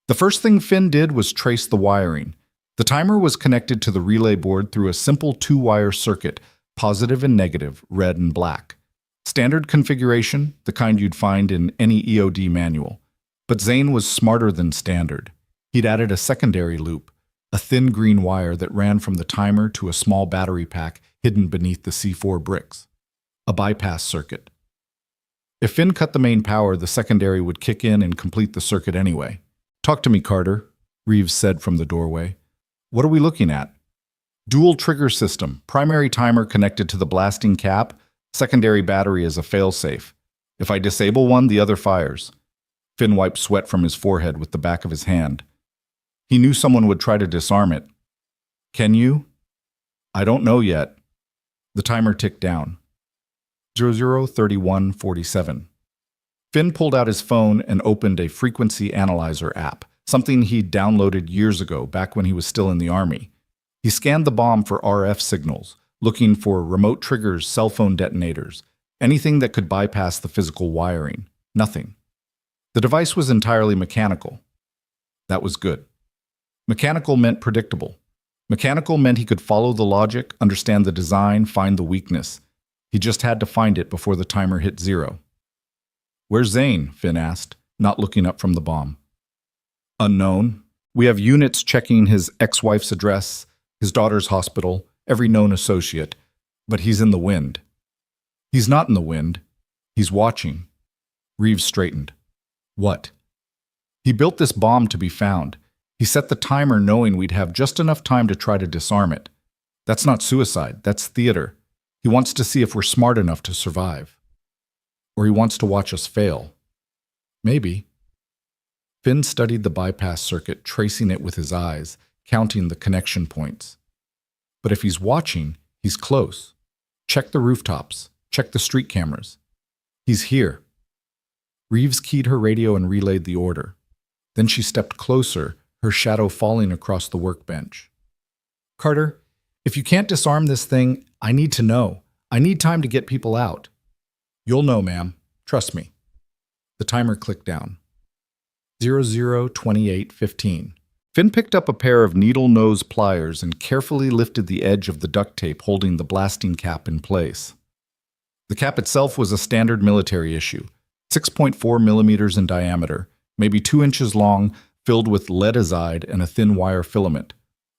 The first thing Finn did was trace the wiring. The timer was connected to the relay board through a simple 2-wire circuit, positive and negative, red and black. Standard configuration, the kind you'd find in any EOD manual. But Zane was smarter than standard. He'd added a secondary loop, a thin green wire that ran from the timer to a small battery pack hidden beneath the C4 bricks. A bypass circuit. If Finn cut the main power, the secondary would kick in and complete the circuit anyway. "Talk to me, Carter," Reeves said from the doorway. "What are we looking at?" "Dual trigger system, primary timer connected to the blasting cap, secondary battery as a failsafe. If I disable one, the other fires." Finn wiped sweat from his forehead with the back of his hand. He knew someone would try to disarm it. "Can you?" "I don't know yet." The timer ticked down. 00:31:47. Finn pulled out his phone and opened a frequency analyzer app, something he'd downloaded years ago, back when he was still in the Army. He scanned the bomb for RF signals, looking for remote triggers, cell phone detonators, anything that could bypass the physical wiring. Nothing. The device was entirely mechanical. That was good. Mechanical meant predictable. Mechanical meant he could follow the logic, understand the design, find the weakness. He just had to find it before the timer hit 0. "Where's Zane?" Finn asked, not looking up from the bomb. "Unknown. We have units checking his ex-wife's address, his daughter's hospital, every known associate, but he's in the wind." "He's not in the wind. He's watching." Reeves straightened. "What?" "He built this bomb to be found. He set the timer knowing we'd have just enough time to try to disarm it. That's not suicide, that's theater. He wants to see if we're smart enough to survive. Or he wants to watch us fail. Maybe." Finn studied the bypass circuit, tracing it with his eyes, counting the connection points. But if he's watching, he's close. Check the rooftops. Check the street cameras. He's here. Reeves keyed her radio and relayed the order. Then she stepped closer, her shadow falling across the workbench. "Carter, if you can't disarm this thing, I need to know. I need time to get people out." "You'll know, ma'am. Trust me." The timer clicked down. 00:28:15. Finn picked up a pair of needle-nose pliers and carefully lifted the edge of the duct tape holding the blasting cap in place. The cap itself was a standard military issue, 6.4 millimeters in diameter, maybe 2 inches long, filled with lead-azide and a thin wire filament.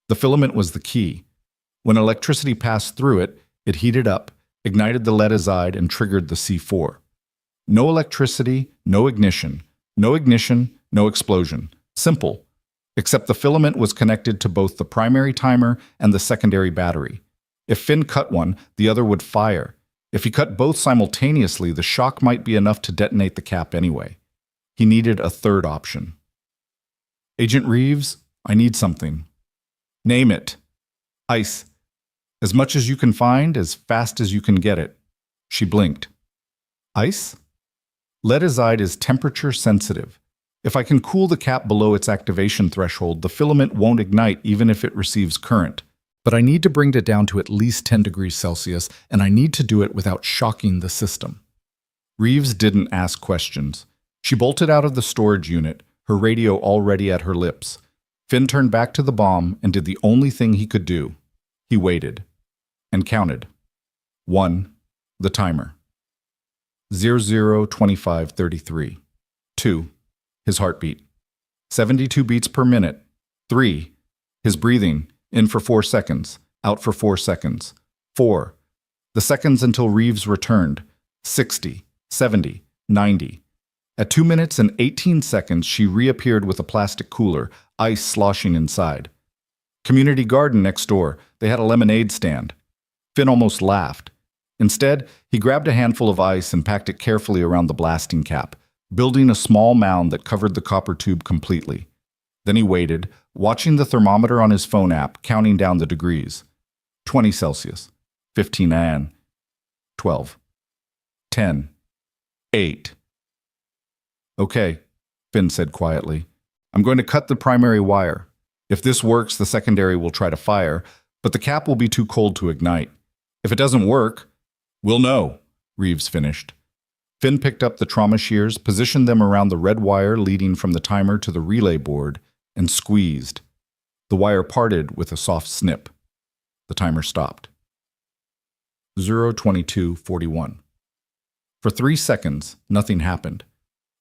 The filament was the key. When electricity passed through it, it heated up, ignited the lead-azide, and triggered the C4. No electricity, no ignition. No ignition, no explosion. Simple. Except the filament was connected to both the primary timer and the secondary battery. If Finn cut one, the other would fire. If he cut both simultaneously, the shock might be enough to detonate the cap anyway. He needed a third option. "Agent Reeves, I need something." "Name it." "Ice. As much as you can find, as fast as you can get it." She blinked. "Ice?" "Lead-azide is temperature sensitive. If I can cool the cap below its activation threshold, the filament won't ignite even if it receives current. But I need to bring it down to at least 10 degrees Celsius, and I need to do it without shocking the system." Reeves didn't ask questions. She bolted out of the storage unit, her radio already at her lips. Finn turned back to the bomb and did the only thing he could do. He waited. And counted. 1. The timer. 00:25:33. 2. His heartbeat. 72 beats per minute. 3. His breathing. In for 4 seconds. Out for 4 seconds. 4. The seconds until Reeves returned. 60. 70. 90. At 2 minutes and 18 seconds, she reappeared with a plastic cooler, ice sloshing inside. Community garden next door. They had a lemonade stand. Finn almost laughed. Instead, he grabbed a handful of ice and packed it carefully around the blasting cap, building a small mound that covered the copper tube completely. Then he waited, watching the thermometer on his phone app, counting down the degrees. 20 Celsius, 15 and 12, 10, 8. Okay, Finn said quietly. I'm going to cut the primary wire. If this works, the secondary will try to fire, but the cap will be too cold to ignite. If it doesn't work, we'll know, Reeves finished. Finn picked up the trauma shears, positioned them around the red wire leading from the timer to the relay board, and squeezed. The wire parted with a soft snip. The timer stopped. 0:22:41. For 3 seconds, nothing happened.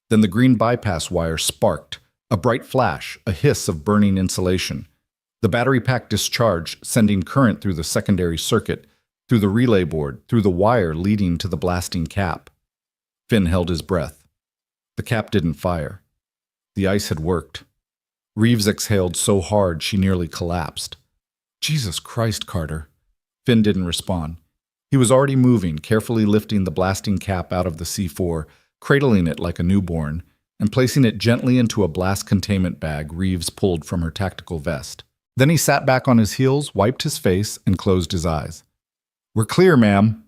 Then the green bypass wire sparked, a bright flash, a hiss of burning insulation. The battery pack discharged, sending current through the secondary circuit, through the relay board, through the wire leading to the blasting cap. Finn held his breath. The cap didn't fire. The ice had worked. Reeves exhaled so hard she nearly collapsed. Jesus Christ, Carter. Finn didn't respond. He was already moving, carefully lifting the blasting cap out of the C4, cradling it like a newborn, and placing it gently into a blast containment bag Reeves pulled from her tactical vest. Then he sat back on his heels, wiped his face, and closed his eyes. We're clear, ma'am.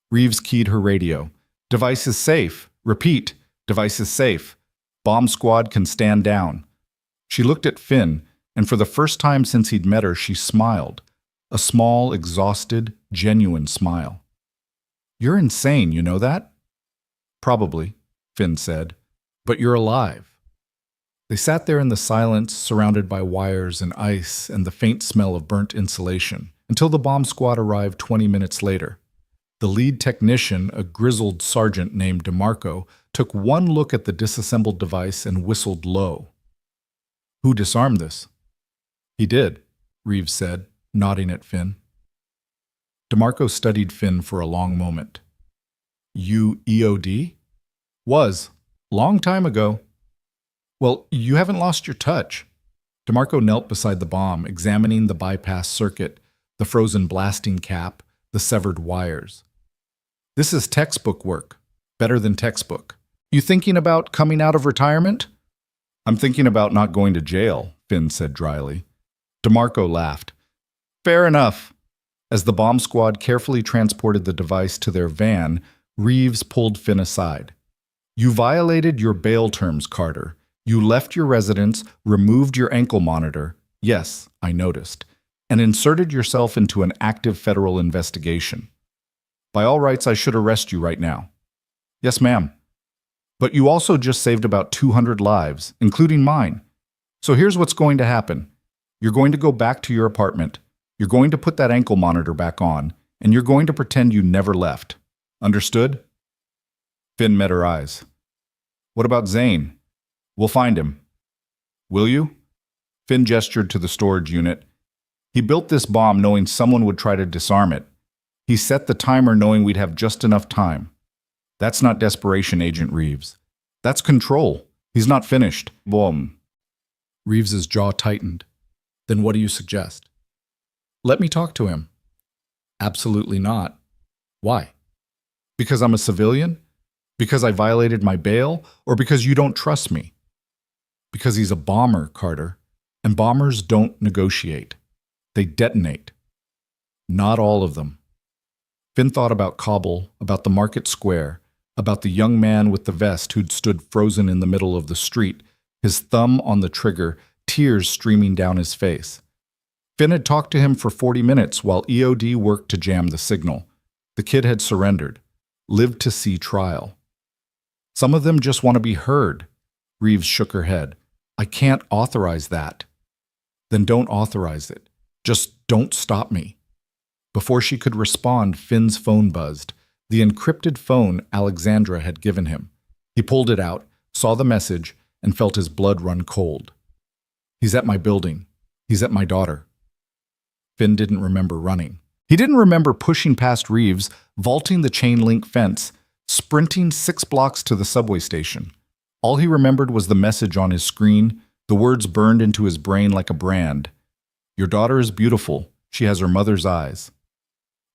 Reeves keyed her radio. Device is safe. Repeat, device is safe. Bomb squad can stand down. She looked at Finn, and for the first time since he'd met her, she smiled. A small, exhausted, genuine smile. You're insane, you know that? Probably, Finn said, but you're alive. They sat there in the silence, surrounded by wires and ice and the faint smell of burnt insulation, until the bomb squad arrived 20 minutes later. The lead technician, a grizzled sergeant named DeMarco, took one look at the disassembled device and whistled low. Who disarmed this? He did, Reeves said, nodding at Finn. DeMarco studied Finn for a long moment. You EOD? Was. Long time ago. Well, you haven't lost your touch. DeMarco knelt beside the bomb, examining the bypass circuit, the frozen blasting cap, the severed wires. This is textbook work. Better than textbook. You thinking about coming out of retirement? I'm thinking about not going to jail, Finn said dryly. DeMarco laughed. Fair enough. As the bomb squad carefully transported the device to their van, Reeves pulled Finn aside. You violated your bail terms, Carter. You left your residence, removed your ankle monitor, yes, I noticed, and inserted yourself into an active federal investigation. By all rights, I should arrest you right now. Yes, ma'am. But you also just saved about 200 lives, including mine. So here's what's going to happen. You're going to go back to your apartment. You're going to put that ankle monitor back on, and you're going to pretend you never left. Understood? Finn met her eyes. What about Zane? We'll find him. Will you? Finn gestured to the storage unit. He built this bomb knowing someone would try to disarm it. He set the timer knowing we'd have just enough time. That's not desperation, Agent Reeves. That's control. He's not finished. Boom. Reeves's jaw tightened. Then what do you suggest? Let me talk to him. Absolutely not. Why? Because I'm a civilian? Because I violated my bail? Or because you don't trust me? Because he's a bomber, Carter. And bombers don't negotiate. They detonate. Not all of them. Finn thought about Kabul, about the market square, about the young man with the vest who'd stood frozen in the middle of the street, his thumb on the trigger, tears streaming down his face. Finn had talked to him for 40 minutes while EOD worked to jam the signal. The kid had surrendered, lived to see trial. Some of them just want to be heard. Reeves shook her head. I can't authorize that. Then don't authorize it. Just don't stop me. Before she could respond, Finn's phone buzzed. The encrypted phone Alexandra had given him. He pulled it out, saw the message, and felt his blood run cold. He's at my building. He's at my daughter. Finn didn't remember running. He didn't remember pushing past Reeves, vaulting the chain-link fence, sprinting 6 blocks to the subway station. All he remembered was the message on his screen, the words burned into his brain like a brand. Your daughter is beautiful. She has her mother's eyes.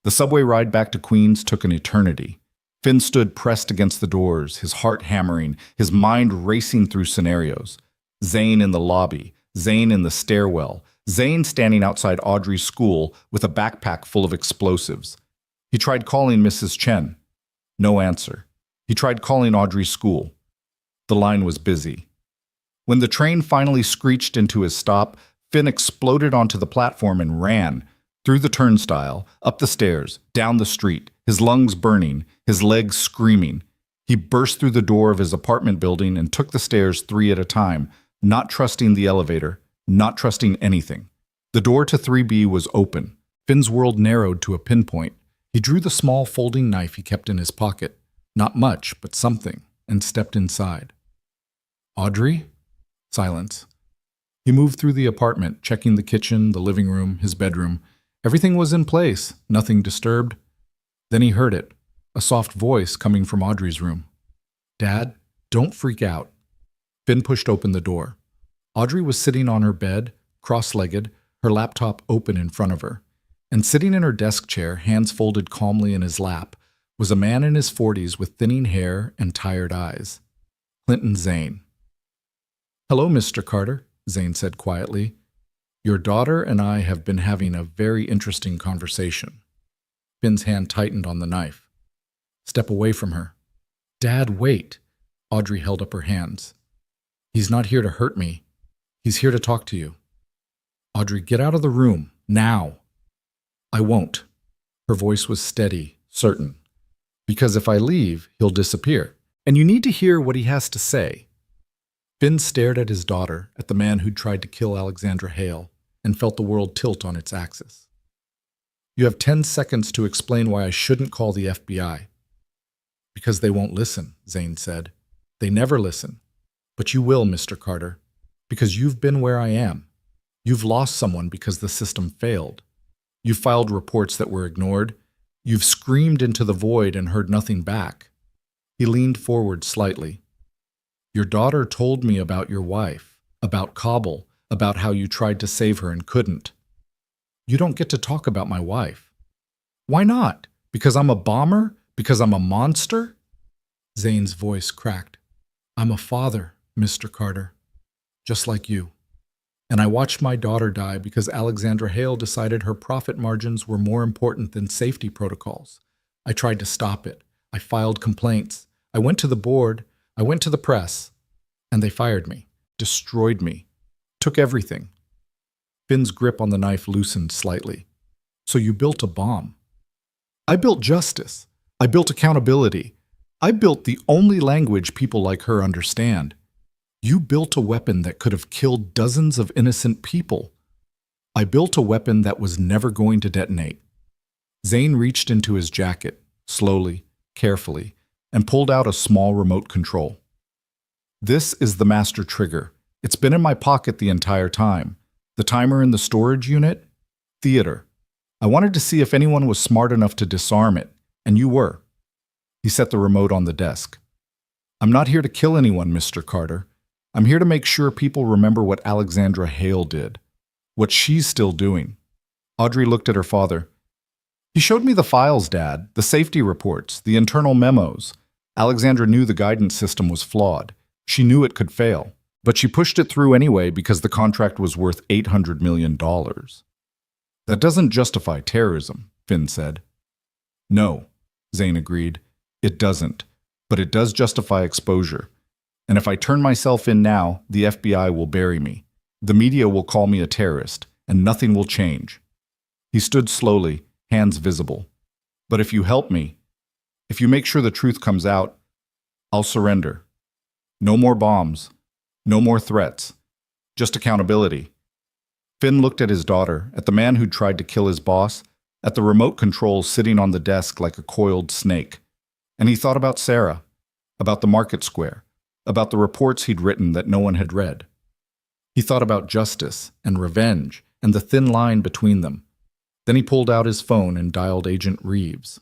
The subway ride back to Queens took an eternity. Finn stood pressed against the doors, his heart hammering, his mind racing through scenarios. Zane in the lobby, Zane in the stairwell, Zane standing outside Audrey's school with a backpack full of explosives. He tried calling Mrs. Chen. No answer. He tried calling Audrey's school. The line was busy. When the train finally screeched into his stop, Finn exploded onto the platform and ran, through the turnstile, up the stairs, down the street, his lungs burning, his legs screaming. He burst through the door of his apartment building and took the stairs 3 at a time, not trusting the elevator, not trusting anything. The door to 3B was open. Finn's world narrowed to a pinpoint. He drew the small folding knife he kept in his pocket. Not much, but something, and stepped inside. Audrey? Silence. He moved through the apartment, checking the kitchen, the living room, his bedroom. Everything was in place, nothing disturbed. Then he heard it, a soft voice coming from Audrey's room. Dad, don't freak out. Finn pushed open the door. Audrey was sitting on her bed, cross-legged, her laptop open in front of her. And sitting in her desk chair, hands folded calmly in his lap, was a man in his 40s with thinning hair and tired eyes. Clinton Zane. Hello, Mr. Carter, Zane said quietly. Your daughter and I have been having a very interesting conversation. Finn's hand tightened on the knife. Step away from her. Dad, wait. Audrey held up her hands. He's not here to hurt me. He's here to talk to you. Audrey, get out of the room, now. I won't. Her voice was steady, certain. Because if I leave, he'll disappear. And you need to hear what he has to say. Finn stared at his daughter, at the man who'd tried to kill Alexandra Hale, and felt the world tilt on its axis. You have 10 seconds to explain why I shouldn't call the FBI. Because they won't listen, Zane said. They never listen. But you will, Mr. Carter. Because you've been where I am. You've lost someone because the system failed. You've filed reports that were ignored. You've screamed into the void and heard nothing back. He leaned forward slightly. Your daughter told me about your wife, about Kabul, about how you tried to save her and couldn't. You don't get to talk about my wife. Why not? Because I'm a bomber? Because I'm a monster? Zane's voice cracked. I'm a father, Mr. Carter, just like you. And I watched my daughter die because Alexandra Hale decided her profit margins were more important than safety protocols. I tried to stop it. I filed complaints. I went to the board. I went to the press. And they fired me, destroyed me, took everything. Finn's grip on the knife loosened slightly. So you built a bomb. I built justice. I built accountability. I built the only language people like her understand. You built a weapon that could have killed dozens of innocent people. I built a weapon that was never going to detonate. Zane reached into his jacket, slowly, carefully, and pulled out a small remote control. This is the master trigger. It's been in my pocket the entire time. The timer in the storage unit? Theater. I wanted to see if anyone was smart enough to disarm it, and you were. He set the remote on the desk. I'm not here to kill anyone, Mr. Carter. I'm here to make sure people remember what Alexandra Hale did, what she's still doing. Audrey looked at her father. He showed me the files, Dad, the safety reports, the internal memos. Alexandra knew the guidance system was flawed. She knew it could fail, but she pushed it through anyway because the contract was worth $800 million. That doesn't justify terrorism, Finn said. No, Zane agreed. It doesn't, but it does justify exposure. And if I turn myself in now, the FBI will bury me. The media will call me a terrorist, and nothing will change. He stood slowly, hands visible. But if you help me, if you make sure the truth comes out, I'll surrender. No more bombs. No more threats. Just accountability. Finn looked at his daughter, at the man who'd tried to kill his boss, at the remote controls sitting on the desk like a coiled snake. And he thought about Sarah, about the market square, about the reports he'd written that no one had read. He thought about justice and revenge and the thin line between them. Then he pulled out his phone and dialed Agent Reeves.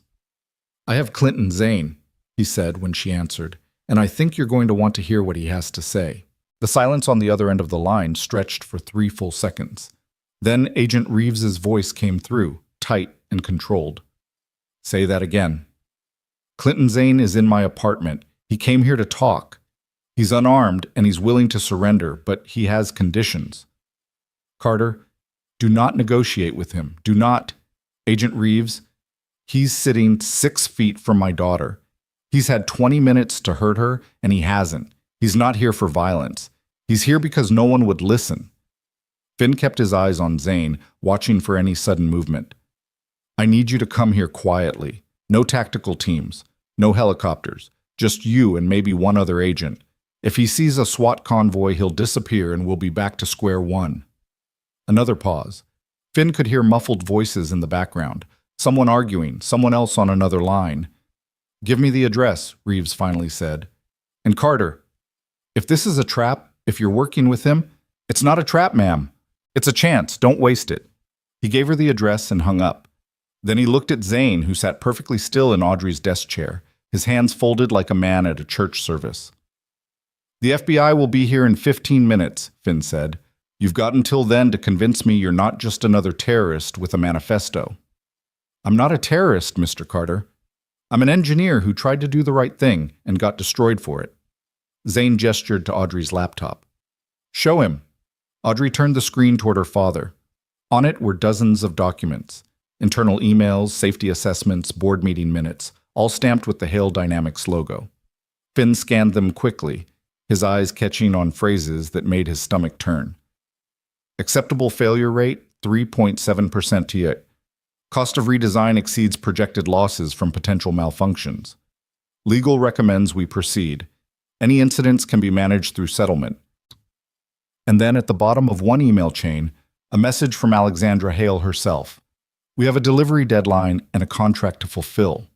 I have Clinton Zane, he said when she answered, and I think you're going to want to hear what he has to say. The silence on the other end of the line stretched for 3 full seconds. Then Agent Reeves's voice came through, tight and controlled. Say that again. Clinton Zane is in my apartment. He came here to talk. He's unarmed and he's willing to surrender, but he has conditions. Carter, do not negotiate with him. Do not. Agent Reeves, he's sitting 6 feet from my daughter. He's had 20 minutes to hurt her, and he hasn't. He's not here for violence. He's here because no one would listen. Finn kept his eyes on Zane, watching for any sudden movement. I need you to come here quietly. No tactical teams. No helicopters. Just you and maybe one other agent. If he sees a SWAT convoy, he'll disappear and we'll be back to square one. Another pause. Finn could hear muffled voices in the background. Someone arguing, someone else on another line. Give me the address, Reeves finally said. And Carter, if this is a trap, if you're working with him, it's not a trap, ma'am. It's a chance. Don't waste it. He gave her the address and hung up. Then he looked at Zane, who sat perfectly still in Audrey's desk chair, his hands folded like a man at a church service. The FBI will be here in 15 minutes, Finn said. You've got until then to convince me you're not just another terrorist with a manifesto. I'm not a terrorist, Mr. Carter. I'm an engineer who tried to do the right thing and got destroyed for it. Zane gestured to Audrey's laptop. Show him. Audrey turned the screen toward her father. On it were dozens of documents. Internal emails, safety assessments, board meeting minutes, all stamped with the Hale Dynamics logo. Finn scanned them quickly, his eyes catching on phrases that made his stomach turn. Acceptable failure rate, 3.7% TI. Cost of redesign exceeds projected losses from potential malfunctions. Legal recommends we proceed. Any incidents can be managed through settlement. And then at the bottom of one email chain, a message from Alexandra Hale herself. We have a delivery deadline and a contract to fulfill.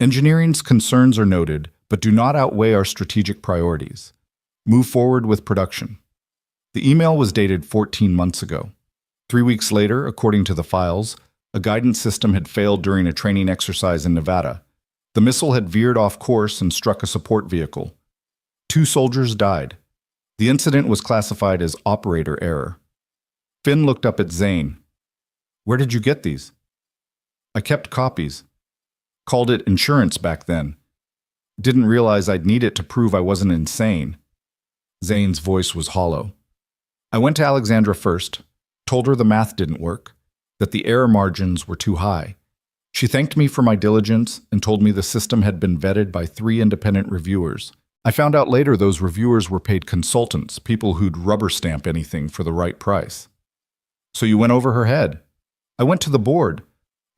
Engineering's concerns are noted, but do not outweigh our strategic priorities. Move forward with production. The email was dated 14 months ago. 3 weeks later, according to the files, a guidance system had failed during a training exercise in Nevada. The missile had veered off course and struck a support vehicle. 2 soldiers died. The incident was classified as operator error. Finn looked up at Zane. Where did you get these? I kept copies. Called it insurance back then. Didn't realize I'd need it to prove I wasn't insane. Zane's voice was hollow. I went to Alexandra first, told her the math didn't work, that the error margins were too high. She thanked me for my diligence and told me the system had been vetted by 3 independent reviewers. I found out later those reviewers were paid consultants, people who'd rubber stamp anything for the right price. So you went over her head. I went to the board.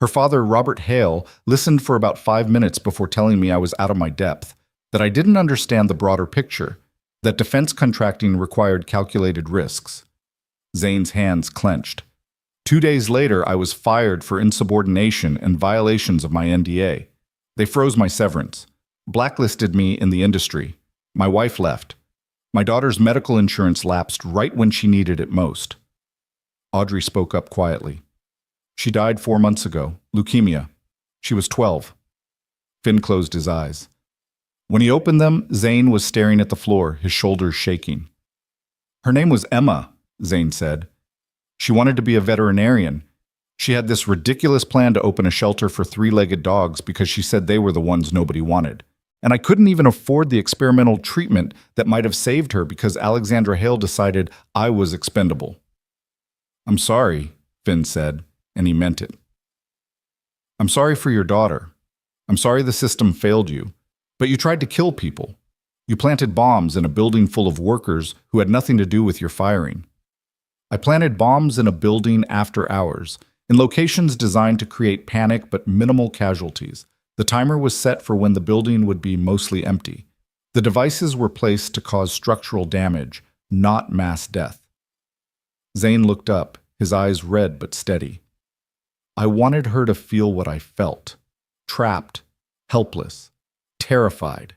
Her father, Robert Hale, listened for about 5 minutes before telling me I was out of my depth, that I didn't understand the broader picture, that defense contracting required calculated risks. Zane's hands clenched. 2 days later, I was fired for insubordination and violations of my NDA. They froze my severance, blacklisted me in the industry. My wife left. My daughter's medical insurance lapsed right when she needed it most. Audrey spoke up quietly. She died 4 months ago, leukemia. She was 12. Finn closed his eyes. When he opened them, Zane was staring at the floor, his shoulders shaking. Her name was Emma, Zane said. She wanted to be a veterinarian. She had this ridiculous plan to open a shelter for 3-legged dogs because she said they were the ones nobody wanted. And I couldn't even afford the experimental treatment that might have saved her because Alexandra Hale decided I was expendable. I'm sorry, Finn said, and he meant it. I'm sorry for your daughter. I'm sorry the system failed you. But you tried to kill people. You planted bombs in a building full of workers who had nothing to do with your firing. I planted bombs in a building after hours, in locations designed to create panic but minimal casualties. The timer was set for when the building would be mostly empty. The devices were placed to cause structural damage, not mass death. Zane looked up, his eyes red but steady. I wanted her to feel what I felt. Trapped, helpless, terrified.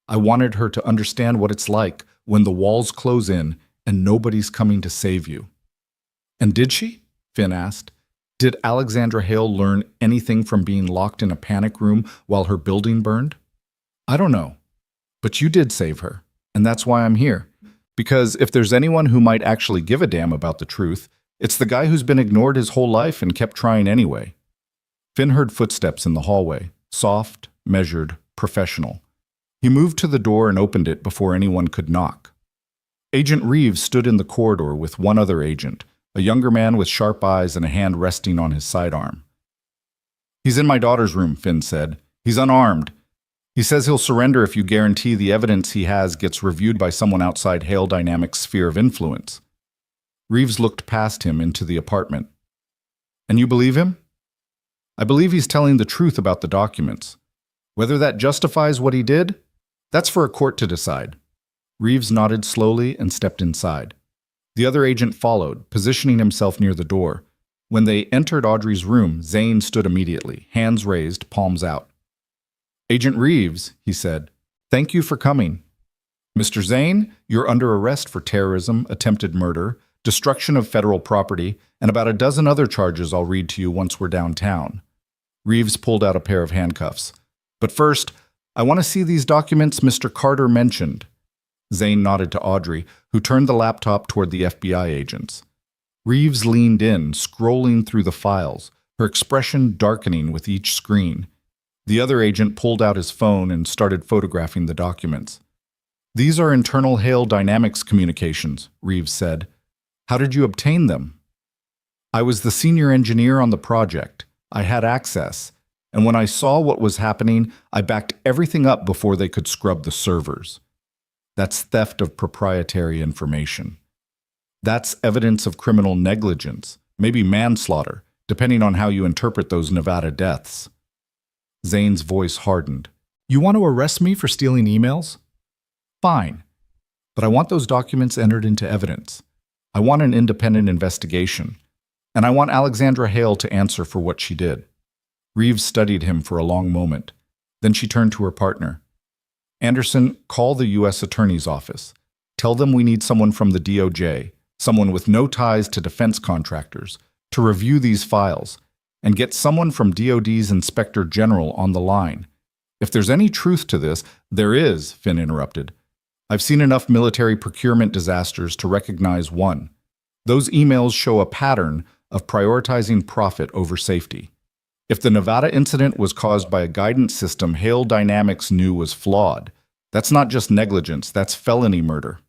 I wanted her to understand what it's like when the walls close in and nobody's coming to save you. And did she? Finn asked. Did Alexandra Hale learn anything from being locked in a panic room while her building burned? I don't know. But you did save her, and that's why I'm here. Because if there's anyone who might actually give a damn about the truth, it's the guy who's been ignored his whole life and kept trying anyway. Finn heard footsteps in the hallway, soft, measured, professional. He moved to the door and opened it before anyone could knock. Agent Reeves stood in the corridor with one other agent, a younger man with sharp eyes and a hand resting on his sidearm. "He's in my daughter's room," Finn said. "He's unarmed. He says he'll surrender if you guarantee the evidence he has gets reviewed by someone outside Hale Dynamics' sphere of influence." Reeves looked past him into the apartment. "And you believe him?" "I believe he's telling the truth about the documents. Whether that justifies what he did, that's for a court to decide." Reeves nodded slowly and stepped inside. The other agent followed, positioning himself near the door. When they entered Audrey's room, Zane stood immediately, hands raised, palms out. "Agent Reeves," he said, "thank you for coming. Mr. Zane, you're under arrest for terrorism, attempted murder, destruction of federal property, and about a dozen other charges I'll read to you once we're downtown." Reeves pulled out a pair of handcuffs. "But first, I want to see these documents Mr. Carter mentioned." Zane nodded to Audrey, who turned the laptop toward the FBI agents. Reeves leaned in, scrolling through the files, her expression darkening with each screen. The other agent pulled out his phone and started photographing the documents. "These are internal Hale Dynamics communications," Reeves said. "How did you obtain them?" "I was the senior engineer on the project. I had access. And when I saw what was happening, I backed everything up before they could scrub the servers. That's theft of proprietary information. That's evidence of criminal negligence, maybe manslaughter, depending on how you interpret those Nevada deaths." Zane's voice hardened. "You want to arrest me for stealing emails? Fine. But I want those documents entered into evidence. I want an independent investigation. And I want Alexandra Hale to answer for what she did." Reeves studied him for a long moment. Then she turned to her partner. "Anderson, call the U.S. Attorney's Office. Tell them we need someone from the DOJ, someone with no ties to defense contractors, to review these files, and get someone from DOD's Inspector General on the line. If there's any truth to this—" "There is," Finn interrupted. "I've seen enough military procurement disasters to recognize one. Those emails show a pattern of prioritizing profit over safety. If the Nevada incident was caused by a guidance system Hale Dynamics knew was flawed, that's not just negligence, that's felony murder."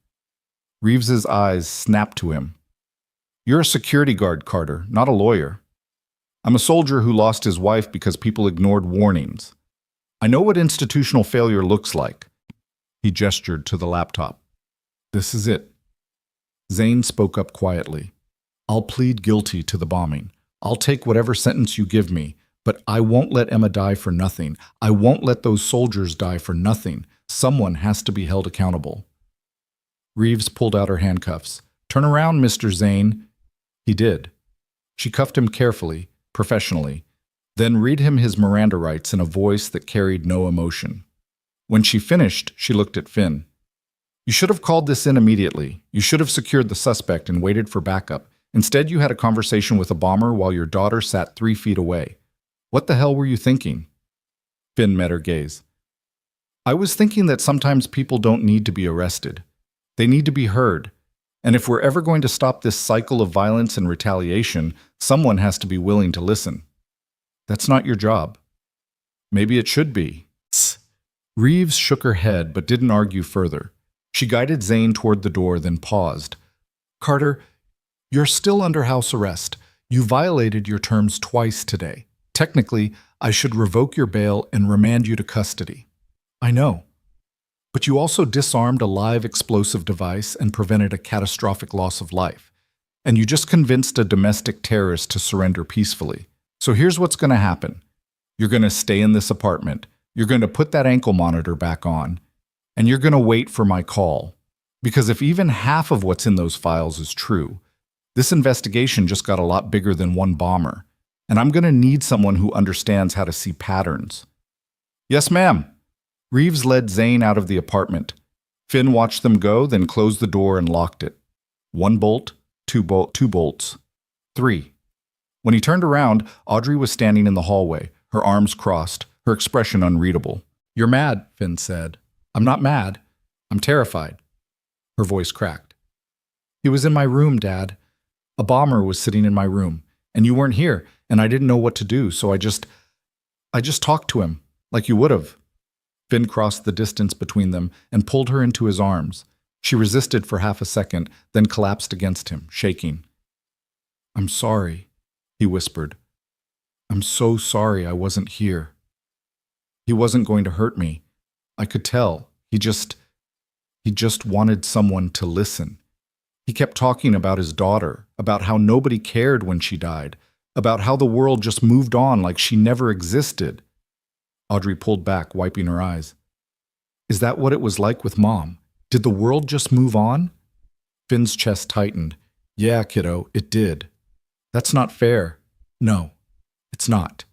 Reeves's eyes snapped to him. "You're a security guard, Carter, not a lawyer. I'm a soldier who lost his wife because people ignored warnings. I know what institutional failure looks like." He gestured to the laptop. "This is it." Zane spoke up quietly. "I'll plead guilty to the bombing. I'll take whatever sentence you give me. But I won't let Emma die for nothing. I won't let those soldiers die for nothing. Someone has to be held accountable." Reeves pulled out her handcuffs. "Turn around, Mr. Zane." He did. She cuffed him carefully, professionally, then read him his Miranda rights in a voice that carried no emotion. When she finished, she looked at Finn. "You should have called this in immediately. You should have secured the suspect and waited for backup. Instead, you had a conversation with a bomber while your daughter sat 3 feet away. What the hell were you thinking?" Finn met her gaze. "I was thinking that sometimes people don't need to be arrested. They need to be heard. And if we're ever going to stop this cycle of violence and retaliation, someone has to be willing to listen. That's not your job." "Maybe it should be." Tss. Reeves shook her head but didn't argue further. She guided Zane toward the door, then paused. "Carter, you're still under house arrest. You violated your terms twice today. Technically, I should revoke your bail and remand you to custody." "I know. But you also disarmed a live explosive device and prevented a catastrophic loss of life. And you just convinced a domestic terrorist to surrender peacefully. So here's what's going to happen. You're going to stay in this apartment. You're going to put that ankle monitor back on. And you're going to wait for my call. Because if even half of what's in those files is true, this investigation just got a lot bigger than one bomber. And I'm going to need someone who understands how to see patterns." "Yes, ma'am." Reeves led Zane out of the apartment. Finn watched them go, then closed the door and locked it. 1 bolt, 2 bolts, 3. When he turned around, Audrey was standing in the hallway, her arms crossed, her expression unreadable. "You're mad," Finn said. "I'm not mad. I'm terrified." Her voice cracked. "He was in my room, Dad. A bomber was sitting in my room, and you weren't here. And I didn't know what to do, so I just talked to him, like you would have." Finn crossed the distance between them and pulled her into his arms. She resisted for half a second, then collapsed against him, shaking. I'm sorry, he whispered. I'm so sorry I wasn't here. He wasn't going to hurt me. I could tell. He just wanted someone to listen. He kept talking about his daughter, about how nobody cared when she died, about how the world just moved on like she never existed. Audrey pulled back, wiping her eyes. Is that what it was like with Mom? Did the world just move on? Finn's chest tightened. Yeah, kiddo, it did. That's not fair. No, it's not.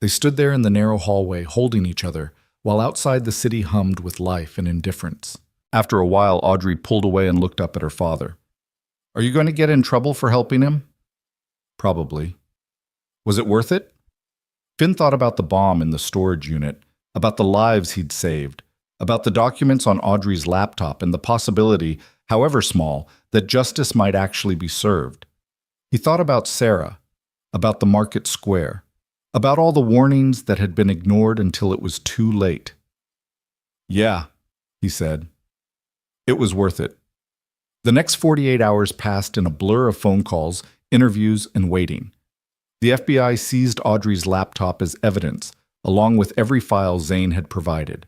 They stood there in the narrow hallway, holding each other, while outside the city hummed with life and indifference. After a while, Audrey pulled away and looked up at her father. Are you going to get in trouble for helping him? Probably. Was it worth it? Finn thought about the bomb in the storage unit, about the lives he'd saved, about the documents on Audrey's laptop and the possibility, however small, that justice might actually be served. He thought about Sarah, about the market square, about all the warnings that had been ignored until it was too late. Yeah, he said. It was worth it. The next 48 hours passed in a blur of phone calls, interviews, and waiting. The FBI seized Audrey's laptop as evidence, along with every file Zane had provided.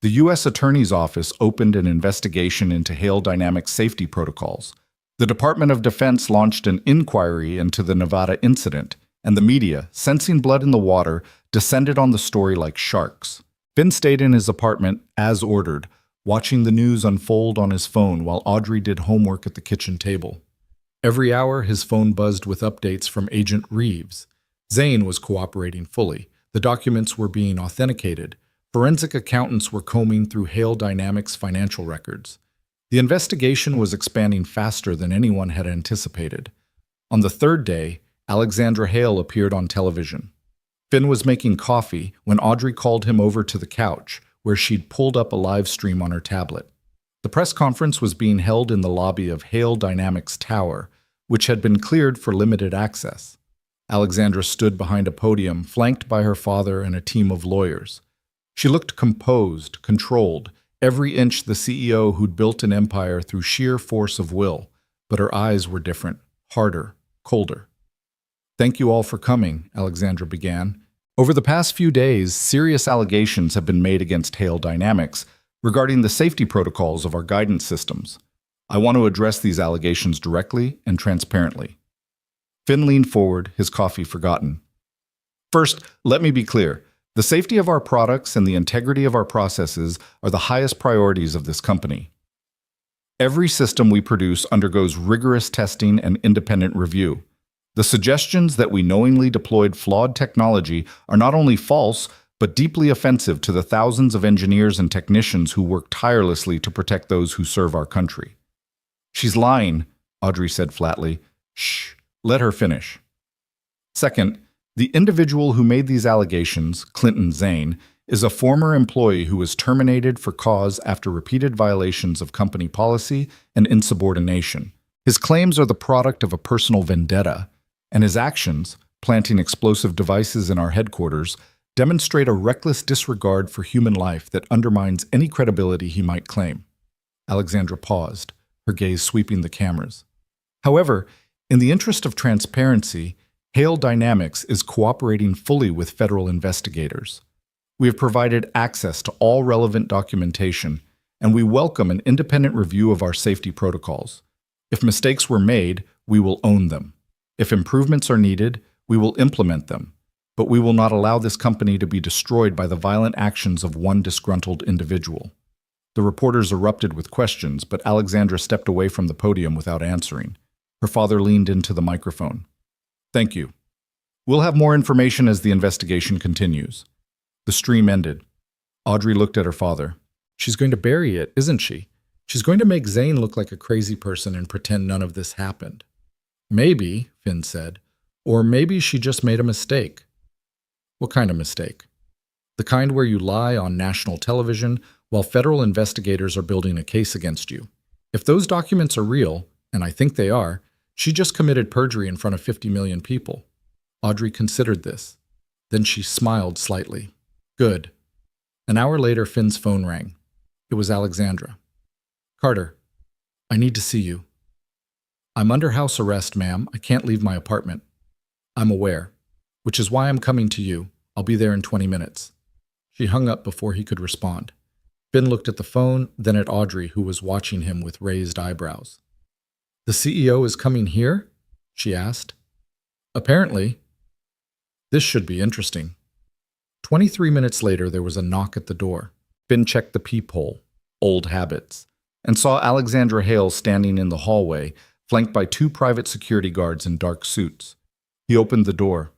The U.S. Attorney's Office opened an investigation into Hale Dynamics safety protocols. The Department of Defense launched an inquiry into the Nevada incident, and the media, sensing blood in the water, descended on the story like sharks. Finn stayed in his apartment, as ordered, watching the news unfold on his phone while Audrey did homework at the kitchen table. Every hour, his phone buzzed with updates from Agent Reeves. Zane was cooperating fully. The documents were being authenticated. Forensic accountants were combing through Hale Dynamics' financial records. The investigation was expanding faster than anyone had anticipated. On the third day, Alexandra Hale appeared on television. Finn was making coffee when Audrey called him over to the couch, where she'd pulled up a live stream on her tablet. The press conference was being held in the lobby of Hale Dynamics Tower, which had been cleared for limited access. Alexandra stood behind a podium, flanked by her father and a team of lawyers. She looked composed, controlled, every inch the CEO who'd built an empire through sheer force of will, but her eyes were different, harder, colder. Thank you all for coming, Alexandra began. Over the past few days, serious allegations have been made against Hale Dynamics regarding the safety protocols of our guidance systems. I want to address these allegations directly and transparently. Finn leaned forward, his coffee forgotten. First, let me be clear. The safety of our products and the integrity of our processes are the highest priorities of this company. Every system we produce undergoes rigorous testing and independent review. The suggestions that we knowingly deployed flawed technology are not only false, but deeply offensive to the thousands of engineers and technicians who work tirelessly to protect those who serve our country. She's lying, Audrey said flatly. Shh, let her finish. Second, the individual who made these allegations, Clinton Zane, is a former employee who was terminated for cause after repeated violations of company policy and insubordination. His claims are the product of a personal vendetta, and his actions, planting explosive devices in our headquarters, demonstrate a reckless disregard for human life that undermines any credibility he might claim. Alexandra paused, her gaze sweeping the cameras. However, in the interest of transparency, Hale Dynamics is cooperating fully with federal investigators. We have provided access to all relevant documentation, and we welcome an independent review of our safety protocols. If mistakes were made, we will own them. If improvements are needed, we will implement them. But we will not allow this company to be destroyed by the violent actions of one disgruntled individual. The reporters erupted with questions, but Alexandra stepped away from the podium without answering. Her father leaned into the microphone. Thank you. We'll have more information as the investigation continues. The stream ended. Audrey looked at her father. She's going to bury it, isn't she? She's going to make Zane look like a crazy person and pretend none of this happened. Maybe, Finn said, or maybe she just made a mistake. What kind of mistake? The kind where you lie on national television while federal investigators are building a case against you. If those documents are real, and I think they are, she just committed perjury in front of 50 million people. Audrey considered this. Then she smiled slightly. Good. An hour later, Finn's phone rang. It was Alexandra. Carter, I need to see you. I'm under house arrest, ma'am. I can't leave my apartment. I'm aware, which is why I'm coming to you. I'll be there in 20 minutes. She hung up before he could respond. Finn looked at the phone, then at Audrey, who was watching him with raised eyebrows. The CEO is coming here? She asked. Apparently. This should be interesting. 23 minutes later, there was a knock at the door. Finn checked the peephole, old habits, and saw Alexandra Hale standing in the hallway, flanked by 2 private security guards in dark suits. He opened the door.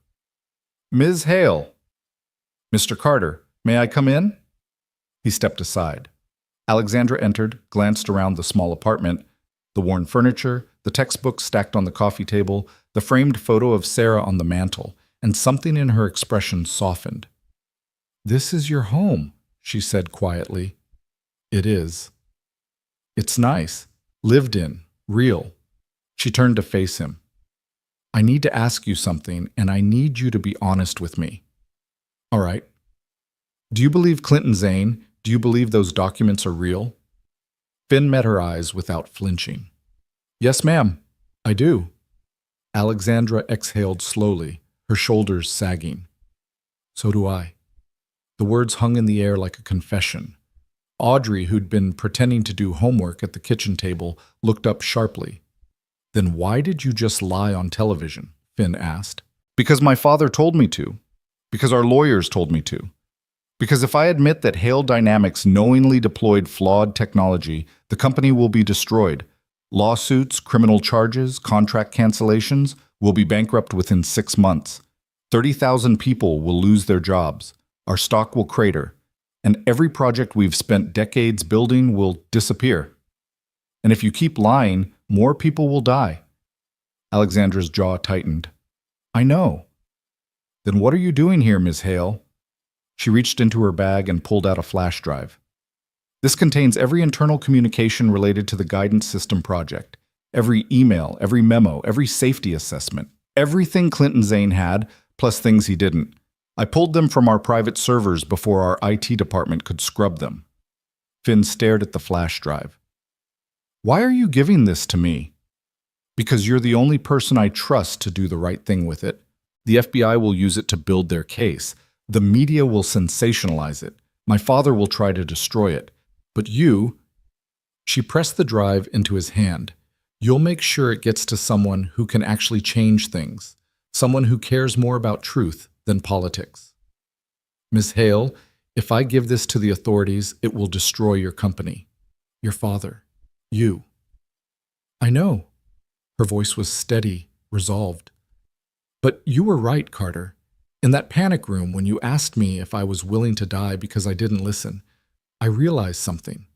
Ms. Hale. Mr. Carter, may I come in? He stepped aside. Alexandra entered, glanced around the small apartment, the worn furniture, the textbooks stacked on the coffee table, the framed photo of Sarah on the mantel, and something in her expression softened. This is your home, she said quietly. It is. It's nice. Lived in. Real. She turned to face him. I need to ask you something, and I need you to be honest with me. All right. Do you believe Clinton Zane? Do you believe those documents are real? Finn met her eyes without flinching. Yes, ma'am. I do. Alexandra exhaled slowly, her shoulders sagging. So do I. The words hung in the air like a confession. Audrey, who'd been pretending to do homework at the kitchen table, looked up sharply. Then why did you just lie on television? Finn asked. Because my father told me to. Because our lawyers told me to. Because if I admit that Hale Dynamics knowingly deployed flawed technology, the company will be destroyed. Lawsuits, criminal charges, contract cancellations will be bankrupt within 6 months. 30,000 people will lose their jobs. Our stock will crater. And every project we've spent decades building will disappear. And if you keep lying, more people will die. Alexandra's jaw tightened. I know. Then what are you doing here, Ms. Hale? She reached into her bag and pulled out a flash drive. This contains every internal communication related to the guidance system project, every email, every memo, every safety assessment, everything Clinton Zane had, plus things he didn't. I pulled them from our private servers before our IT department could scrub them. Finn stared at the flash drive. Why are you giving this to me? Because you're the only person I trust to do the right thing with it. The FBI will use it to build their case. The media will sensationalize it. My father will try to destroy it. But you... She pressed the drive into his hand. You'll make sure it gets to someone who can actually change things. Someone who cares more about truth than politics. Ms. Hale, if I give this to the authorities, it will destroy your company. Your father. You. I know. Her voice was steady, resolved. But you were right, Carter. In that panic room, when you asked me if I was willing to die because I didn't listen, I realized something.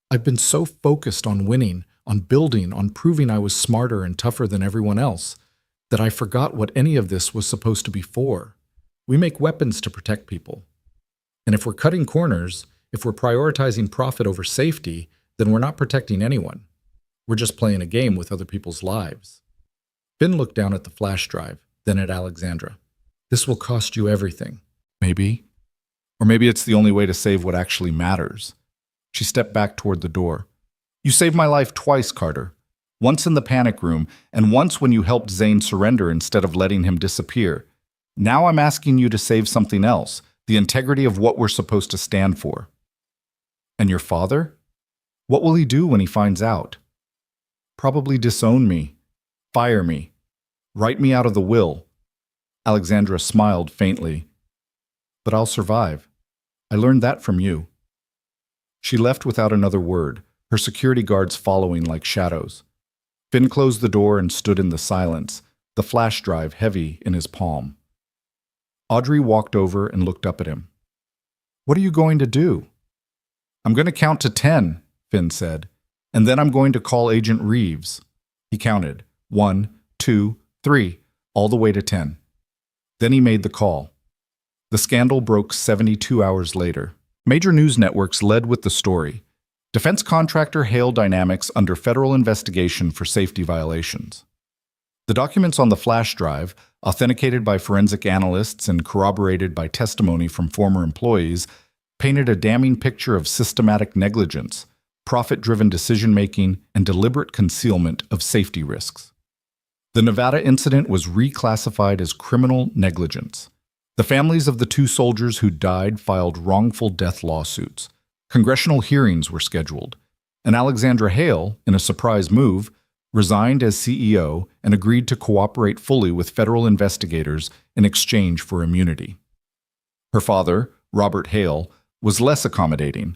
I've been so focused on winning, on building, on proving I was smarter and tougher than everyone else, that I forgot what any of this was supposed to be for. We make weapons to protect people. And if we're cutting corners, if we're prioritizing profit over safety, then we're not protecting anyone. We're just playing a game with other people's lives. Finn looked down at the flash drive, then at Alexandra. This will cost you everything. Maybe. Or maybe it's the only way to save what actually matters. She stepped back toward the door. You saved my life twice, Carter. Once in the panic room, and once when you helped Zane surrender instead of letting him disappear. Now I'm asking you to save something else, the integrity of what we're supposed to stand for. And your father? What will he do when he finds out? Probably disown me, fire me, write me out of the will. Alexandra smiled faintly. But I'll survive. I learned that from you. She left without another word, her security guards following like shadows. Finn closed the door and stood in the silence, the flash drive heavy in his palm. Audrey walked over and looked up at him. What are you going to do? I'm going to count to 10, Finn said, and then I'm going to call Agent Reeves. He counted 1, 2, 3, all the way to 10. Then he made the call. The scandal broke 72 hours later. Major news networks led with the story. Defense contractor Hale Dynamics under federal investigation for safety violations. The documents on the flash drive, authenticated by forensic analysts and corroborated by testimony from former employees, painted a damning picture of systematic negligence, profit-driven decision-making, and deliberate concealment of safety risks. The Nevada incident was reclassified as criminal negligence. The families of the two soldiers who died filed wrongful death lawsuits. Congressional hearings were scheduled, and Alexandra Hale, in a surprise move, resigned as CEO and agreed to cooperate fully with federal investigators in exchange for immunity. Her father, Robert Hale, was less accommodating.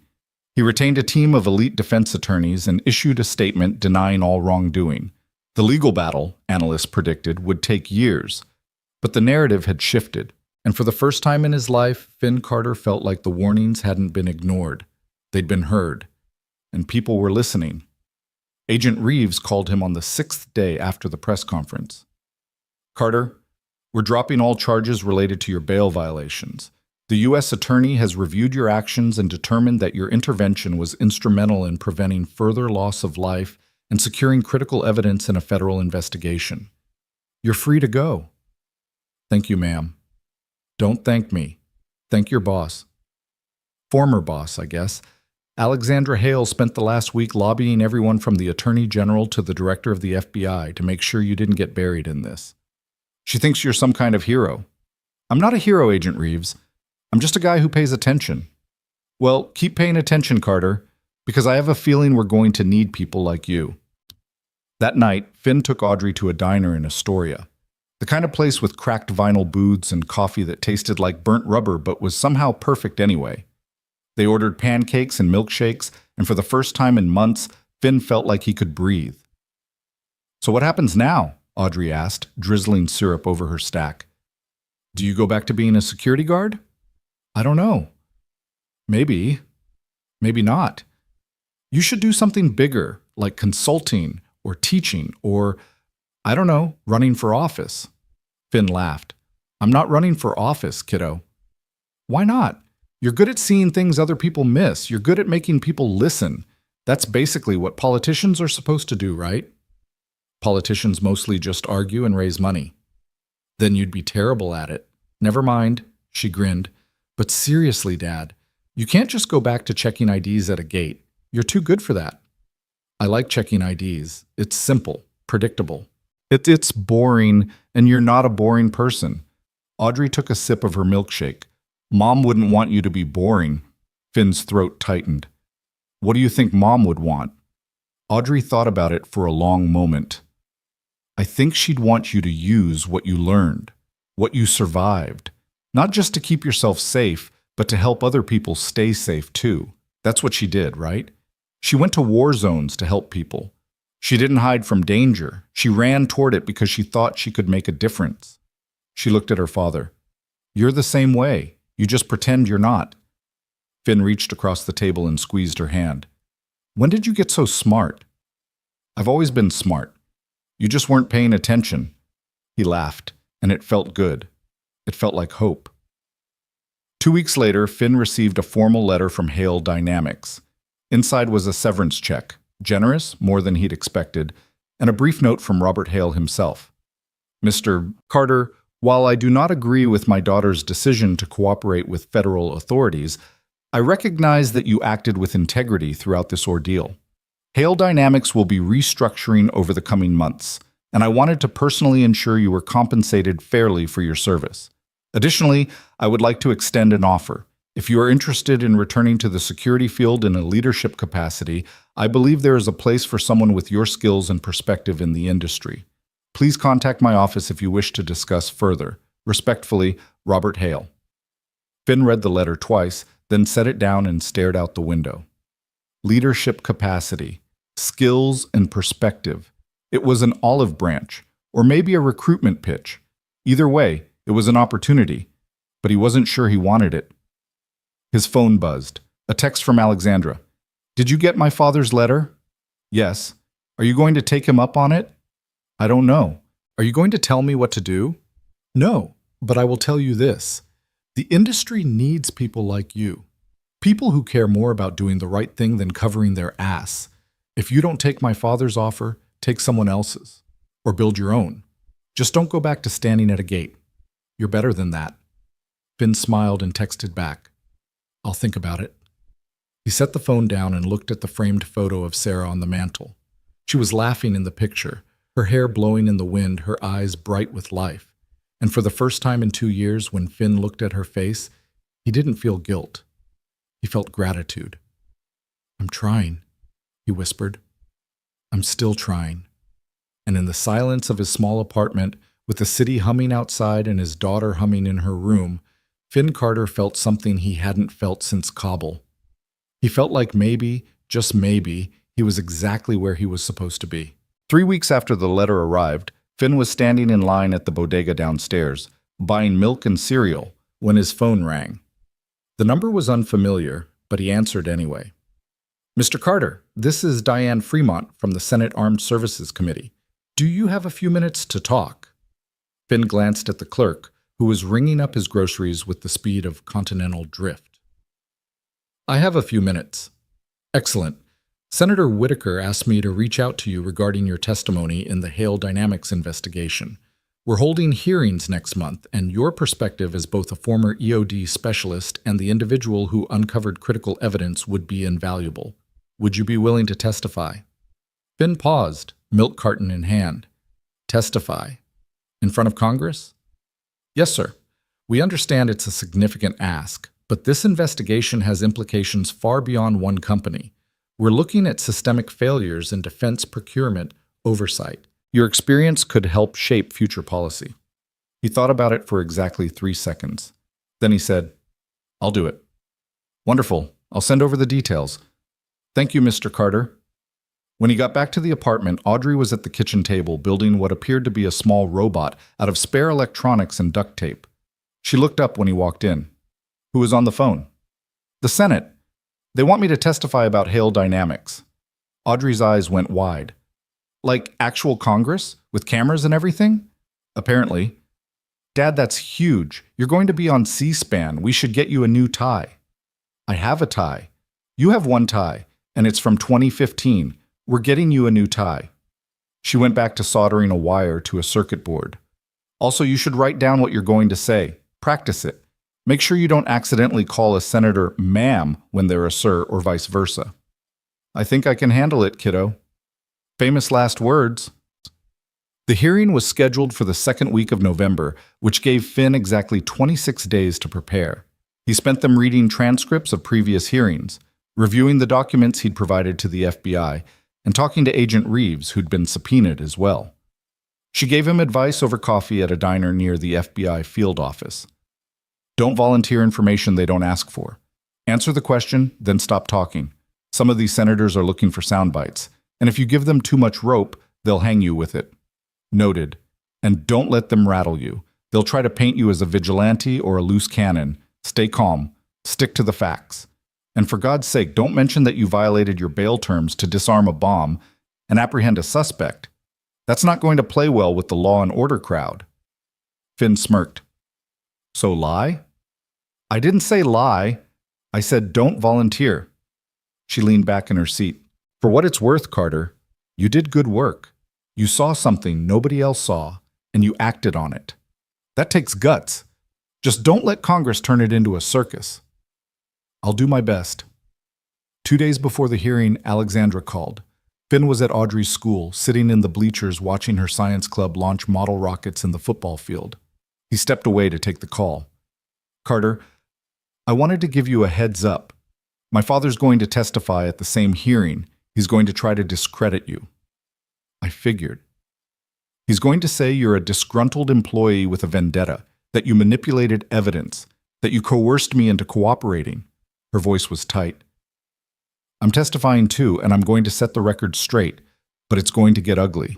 He retained a team of elite defense attorneys and issued a statement denying all wrongdoing. The legal battle, analysts predicted, would take years. But the narrative had shifted, and for the first time in his life, Finn Carter felt like the warnings hadn't been ignored. They'd been heard, and people were listening. Agent Reeves called him on the 6th day after the press conference. "Carter, we're dropping all charges related to your bail violations. The U.S. Attorney has reviewed your actions and determined that your intervention was instrumental in preventing further loss of life and securing critical evidence in a federal investigation. You're free to go." "Thank you, ma'am." "Don't thank me. Thank your boss." Former boss, I guess. Alexandra Hale spent the last week lobbying everyone from the Attorney General to the Director of the FBI to make sure you didn't get buried in this. She thinks you're some kind of hero. "I'm not a hero, Agent Reeves. I'm just a guy who pays attention." "Well, keep paying attention, Carter, because I have a feeling we're going to need people like you." That night, Finn took Audrey to a diner in Astoria, the kind of place with cracked vinyl booths and coffee that tasted like burnt rubber but was somehow perfect anyway. They ordered pancakes and milkshakes, and for the first time in months, Finn felt like he could breathe. "So what happens now?" Audrey asked, drizzling syrup over her stack. "Do you go back to being a security guard?" "I don't know. Maybe. Maybe not. You should do something bigger, like consulting or teaching or, I don't know, running for office." Finn laughed. "I'm not running for office, kiddo." "Why not? You're good at seeing things other people miss. You're good at making people listen. That's basically what politicians are supposed to do, right?" "Politicians mostly just argue and raise money." "Then you'd be terrible at it." "Never mind," she grinned. "But seriously, Dad, you can't just go back to checking IDs at a gate. You're too good for that." "I like checking IDs. It's simple, predictable." It's boring, and you're not a boring person." Audrey took a sip of her milkshake. "Mom wouldn't want you to be boring." Finn's throat tightened. "What do you think Mom would want?" Audrey thought about it for a long moment. "I think she'd want you to use what you learned, what you survived. Not just to keep yourself safe, but to help other people stay safe too. That's what she did, right? She went to war zones to help people. She didn't hide from danger. She ran toward it because she thought she could make a difference." She looked at her father. "You're the same way. You just pretend you're not." Finn reached across the table and squeezed her hand. "When did you get so smart?" "I've always been smart. You just weren't paying attention." He laughed, and it felt good. It felt like hope. 2 weeks later, Finn received a formal letter from Hale Dynamics. Inside was a severance check, generous, more than he'd expected, and a brief note from Robert Hale himself. "Mr. Carter, while I do not agree with my daughter's decision to cooperate with federal authorities, I recognize that you acted with integrity throughout this ordeal. Hale Dynamics will be restructuring over the coming months, and I wanted to personally ensure you were compensated fairly for your service. Additionally, I would like to extend an offer. If you are interested in returning to the security field in a leadership capacity, I believe there is a place for someone with your skills and perspective in the industry. Please contact my office if you wish to discuss further. Respectfully, Robert Hale." Finn read the letter twice, then set it down and stared out the window. Leadership capacity, skills, and perspective. It was an olive branch, or maybe a recruitment pitch. Either way, it was an opportunity, but he wasn't sure he wanted it. His phone buzzed. A text from Alexandra. "Did you get my father's letter?" "Yes. Are you going to take him up on it?" "I don't know. Are you going to tell me what to do?" "No, but I will tell you this. The industry needs people like you. People who care more about doing the right thing than covering their ass. If you don't take my father's offer, take someone else's. Or build your own. Just don't go back to standing at a gate. You're better than that." Finn smiled and texted back. "I'll think about it." He set the phone down and looked at the framed photo of Sarah on the mantel. She was laughing in the picture, her hair blowing in the wind, her eyes bright with life. And for the first time in 2 years, when Finn looked at her face, he didn't feel guilt. He felt gratitude. "I'm trying," he whispered. "I'm still trying." And in the silence of his small apartment, with the city humming outside and his daughter humming in her room, Finn Carter felt something he hadn't felt since Kabul. He felt like maybe, just maybe, he was exactly where he was supposed to be. 3 weeks after the letter arrived, Finn was standing in line at the bodega downstairs, buying milk and cereal, when his phone rang. The number was unfamiliar, but he answered anyway. "Mr. Carter, this is Diane Fremont from the Senate Armed Services Committee. Do you have a few minutes to talk?" Finn glanced at the clerk, who was ringing up his groceries with the speed of continental drift. "I have a few minutes." "Excellent. Senator Whitaker asked me to reach out to you regarding your testimony in the Hale Dynamics investigation. We're holding hearings next month, and your perspective as both a former EOD specialist and the individual who uncovered critical evidence would be invaluable. Would you be willing to testify?" Finn paused, milk carton in hand. "Testify? In front of Congress?" "Yes, sir. We understand it's a significant ask, but this investigation has implications far beyond one company. We're looking at systemic failures in defense procurement oversight. Your experience could help shape future policy." He thought about it for exactly 3 seconds. Then he said, "I'll do it." "Wonderful. I'll send over the details." "Thank you, Mr. Carter." When he got back to the apartment, Audrey was at the kitchen table building what appeared to be a small robot out of spare electronics and duct tape. She looked up when he walked in. "Who was on the phone?" "The Senate. They want me to testify about Hale Dynamics." Audrey's eyes went wide. "Like actual Congress? With cameras and everything?" "Apparently." "Dad, that's huge. You're going to be on C-SPAN. We should get you a new tie." "I have a tie. You have one tie, and it's from 2015. We're getting you a new tie." She went back to soldering a wire to a circuit board. "Also, you should write down what you're going to say. Practice it. Make sure you don't accidentally call a senator ma'am when they're a sir or vice versa." "I think I can handle it, kiddo." Famous last words. The hearing was scheduled for the second week of November, which gave Finn exactly 26 days to prepare. He spent them reading transcripts of previous hearings, reviewing the documents he'd provided to the FBI, and talking to Agent Reeves, who'd been subpoenaed as well. She gave him advice over coffee at a diner near the FBI field office. Don't volunteer information they don't ask for. Answer the question, then stop talking. Some of these senators are looking for sound bites, and if you give them too much rope, they'll hang you with it. Noted. And don't let them rattle you. They'll try to paint you as a vigilante or a loose cannon. Stay calm. Stick to the facts. And for God's sake, don't mention that you violated your bail terms to disarm a bomb and apprehend a suspect. That's not going to play well with the law and order crowd. Finn smirked. "So lie?" "I didn't say lie. I said don't volunteer." She leaned back in her seat. "For what it's worth, Carter, you did good work. You saw something nobody else saw, and you acted on it. That takes guts. Just don't let Congress turn it into a circus." "I'll do my best." 2 days before the hearing, Alexandra called. Finn was at Audrey's school, sitting in the bleachers watching her science club launch model rockets in the football field. He stepped away to take the call. "Carter, I wanted to give you a heads up. My father's going to testify at the same hearing. He's going to try to discredit you." "I figured." "He's going to say you're a disgruntled employee with a vendetta, that you manipulated evidence, that you coerced me into cooperating." Her voice was tight. "I'm testifying too, and I'm going to set the record straight, but it's going to get ugly."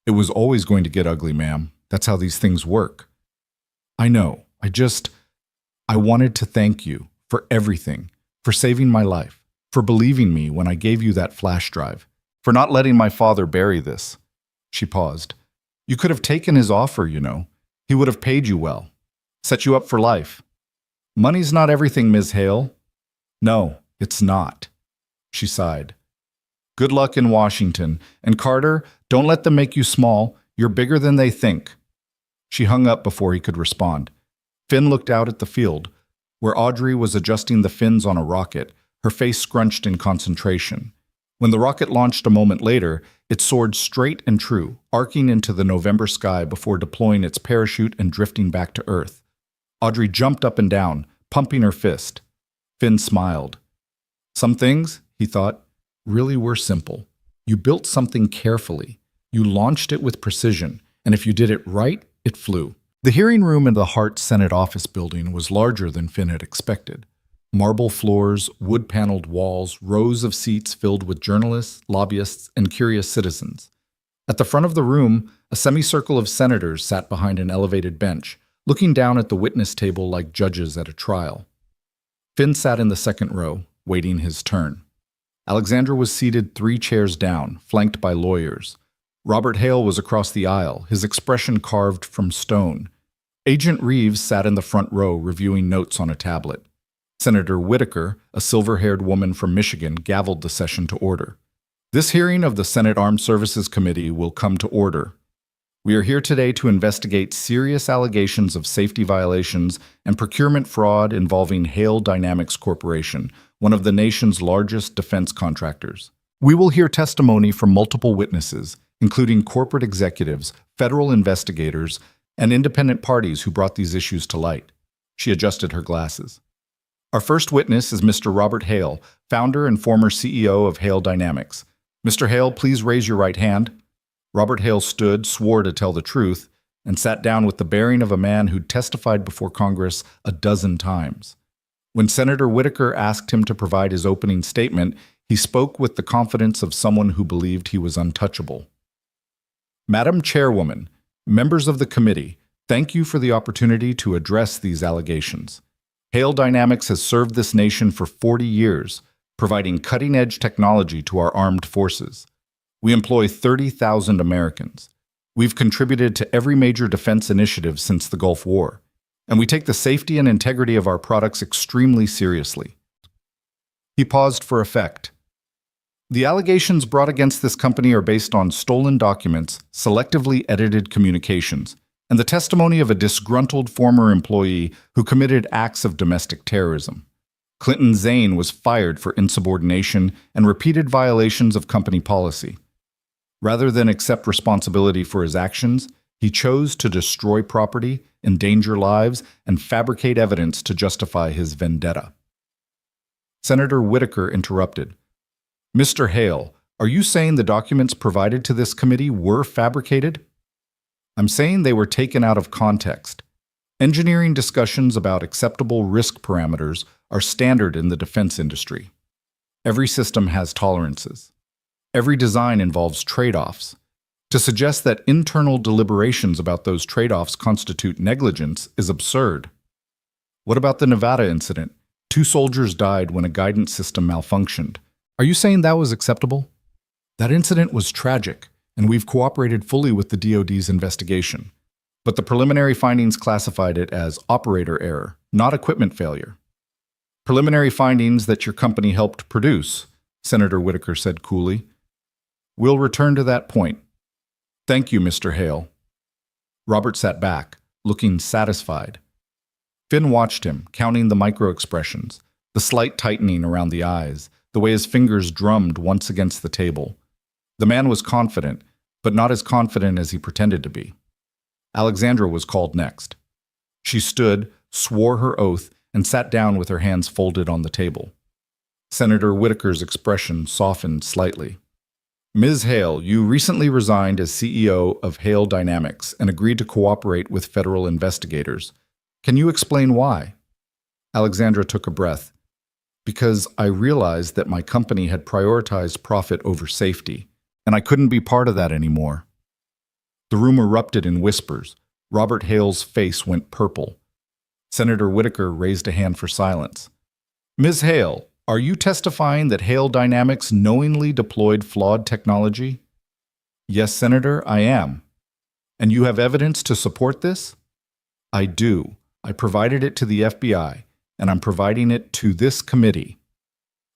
"It was always going to get ugly, ma'am. That's how these things work." "I know. I wanted to thank you for everything, for saving my life, for believing me when I gave you that flash drive, for not letting my father bury this." She paused. "You could have taken his offer, you know. He would have paid you well, set you up for life." "Money's not everything, Ms. Hale." "No, it's not." She sighed. "Good luck in Washington. And Carter, don't let them make you small. You're bigger than they think." She hung up before he could respond. Finn looked out at the field, where Audrey was adjusting the fins on a rocket, her face scrunched in concentration. When the rocket launched a moment later, it soared straight and true, arcing into the November sky before deploying its parachute and drifting back to Earth. Audrey jumped up and down, pumping her fist. Finn smiled. Some things, he thought, really were simple. You built something carefully. You launched it with precision, and if you did it right, it flew. The hearing room in the Hart Senate office building was larger than Finn had expected. Marble floors, wood-paneled walls, rows of seats filled with journalists, lobbyists, and curious citizens. At the front of the room, a semicircle of senators sat behind an elevated bench, looking down at the witness table like judges at a trial. Finn sat in the second row, waiting his turn. Alexandra was seated 3 chairs down, flanked by lawyers. Robert Hale was across the aisle, his expression carved from stone. Agent Reeves sat in the front row, reviewing notes on a tablet. Senator Whitaker, a silver-haired woman from Michigan, gavelled the session to order. This hearing of the Senate Armed Services Committee will come to order. We are here today to investigate serious allegations of safety violations and procurement fraud involving Hale Dynamics Corporation, one of the nation's largest defense contractors. We will hear testimony from multiple witnesses, including corporate executives, federal investigators, and independent parties who brought these issues to light. She adjusted her glasses. Our first witness is Mr. Robert Hale, founder and former CEO of Hale Dynamics. Mr. Hale, please raise your right hand. Robert Hale stood, swore to tell the truth, and sat down with the bearing of a man who'd testified before Congress a dozen times. When Senator Whitaker asked him to provide his opening statement, he spoke with the confidence of someone who believed he was untouchable. Madam Chairwoman, members of the committee, thank you for the opportunity to address these allegations. Hale Dynamics has served this nation for 40 years, providing cutting-edge technology to our armed forces. We employ 30,000 Americans. We've contributed to every major defense initiative since the Gulf War, and we take the safety and integrity of our products extremely seriously. He paused for effect. The allegations brought against this company are based on stolen documents, selectively edited communications, and the testimony of a disgruntled former employee who committed acts of domestic terrorism. Clinton Zane was fired for insubordination and repeated violations of company policy. Rather than accept responsibility for his actions, he chose to destroy property, endanger lives, and fabricate evidence to justify his vendetta. Senator Whitaker interrupted. Mr. Hale, are you saying the documents provided to this committee were fabricated? I'm saying they were taken out of context. Engineering discussions about acceptable risk parameters are standard in the defense industry. Every system has tolerances. Every design involves trade-offs. To suggest that internal deliberations about those trade-offs constitute negligence is absurd. What about the Nevada incident? 2 soldiers died when a guidance system malfunctioned. Are you saying that was acceptable? That incident was tragic, and we've cooperated fully with the DoD's investigation. But the preliminary findings classified it as operator error, not equipment failure. Preliminary findings that your company helped produce, Senator Whitaker said coolly. We'll return to that point. Thank you, Mr. Hale. Robert sat back, looking satisfied. Finn watched him, counting the micro-expressions, the slight tightening around the eyes, the way his fingers drummed once against the table. The man was confident, but not as confident as he pretended to be. Alexandra was called next. She stood, swore her oath, and sat down with her hands folded on the table. Senator Whitaker's expression softened slightly. Ms. Hale, you recently resigned as CEO of Hale Dynamics and agreed to cooperate with federal investigators. Can you explain why? Alexandra took a breath. Because I realized that my company had prioritized profit over safety, and I couldn't be part of that anymore. The room erupted in whispers. Robert Hale's face went purple. Senator Whitaker raised a hand for silence. Ms. Hale, are you testifying that Hale Dynamics knowingly deployed flawed technology? Yes, Senator, I am. And you have evidence to support this? I do. I provided it to the FBI, and I'm providing it to this committee.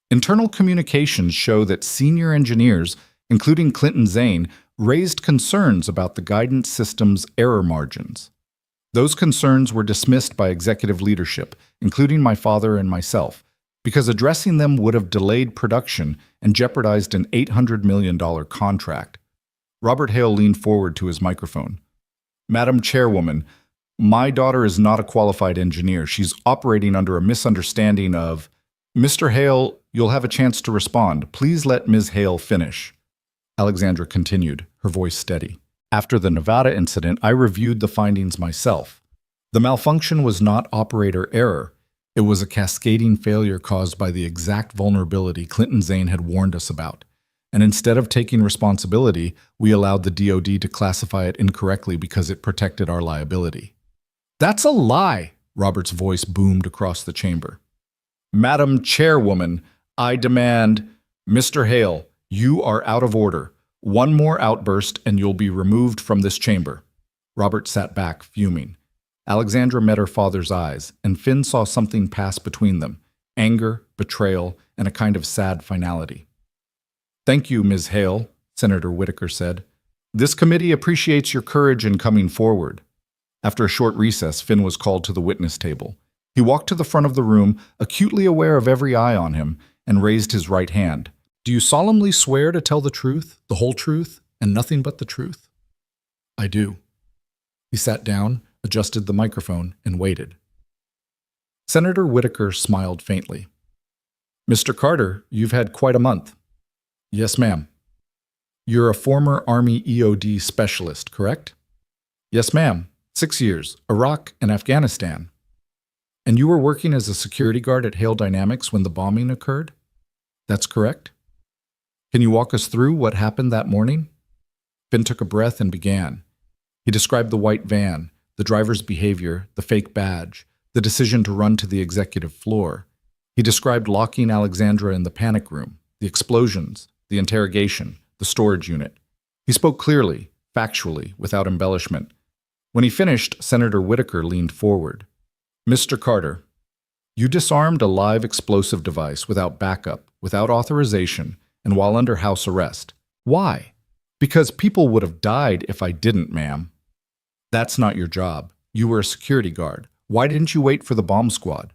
Internal communications show that senior engineers, including Clinton Zane, raised concerns about the guidance system's error margins. Those concerns were dismissed by executive leadership, including my father and myself, Because addressing them would have delayed production and jeopardized an $800 million contract. Robert Hale leaned forward to his microphone. Madam Chairwoman, my daughter is not a qualified engineer. She's operating under a misunderstanding of... Mr. Hale, you'll have a chance to respond. Please let Ms. Hale finish. Alexandra continued, her voice steady. After the Nevada incident, I reviewed the findings myself. The malfunction was not operator error. It was a cascading failure caused by the exact vulnerability Clinton Zane had warned us about. And instead of taking responsibility, we allowed the DoD to classify it incorrectly because it protected our liability. That's a lie, Robert's voice boomed across the chamber. Madam Chairwoman, I demand... Mr. Hale, you are out of order. One more outburst and you'll be removed from this chamber. Robert sat back, fuming. Alexandra met her father's eyes, and Finn saw something pass between them, anger, betrayal, and a kind of sad finality. Thank you, Ms. Hale, Senator Whitaker said. This committee appreciates your courage in coming forward. After a short recess, Finn was called to the witness table. He walked to the front of the room, acutely aware of every eye on him, and raised his right hand. Do you solemnly swear to tell the truth, the whole truth, and nothing but the truth? I do. He sat down, adjusted the microphone, and waited. Senator Whitaker smiled faintly. Mr. Carter, you've had quite a month. Yes, ma'am. You're a former Army EOD specialist, correct? Yes, ma'am. 6 years, Iraq and Afghanistan. And you were working as a security guard at Hale Dynamics when the bombing occurred? That's correct. Can you walk us through what happened that morning? Finn took a breath and began. He described the white van, the driver's behavior, the fake badge, the decision to run to the executive floor. He described locking Alexandra in the panic room, the explosions, the interrogation, the storage unit. He spoke clearly, factually, without embellishment. When he finished, Senator Whitaker leaned forward. Mr. Carter, you disarmed a live explosive device without backup, without authorization, and while under house arrest. Why? Because people would have died if I didn't, ma'am. That's not your job. You were a security guard. Why didn't you wait for the bomb squad?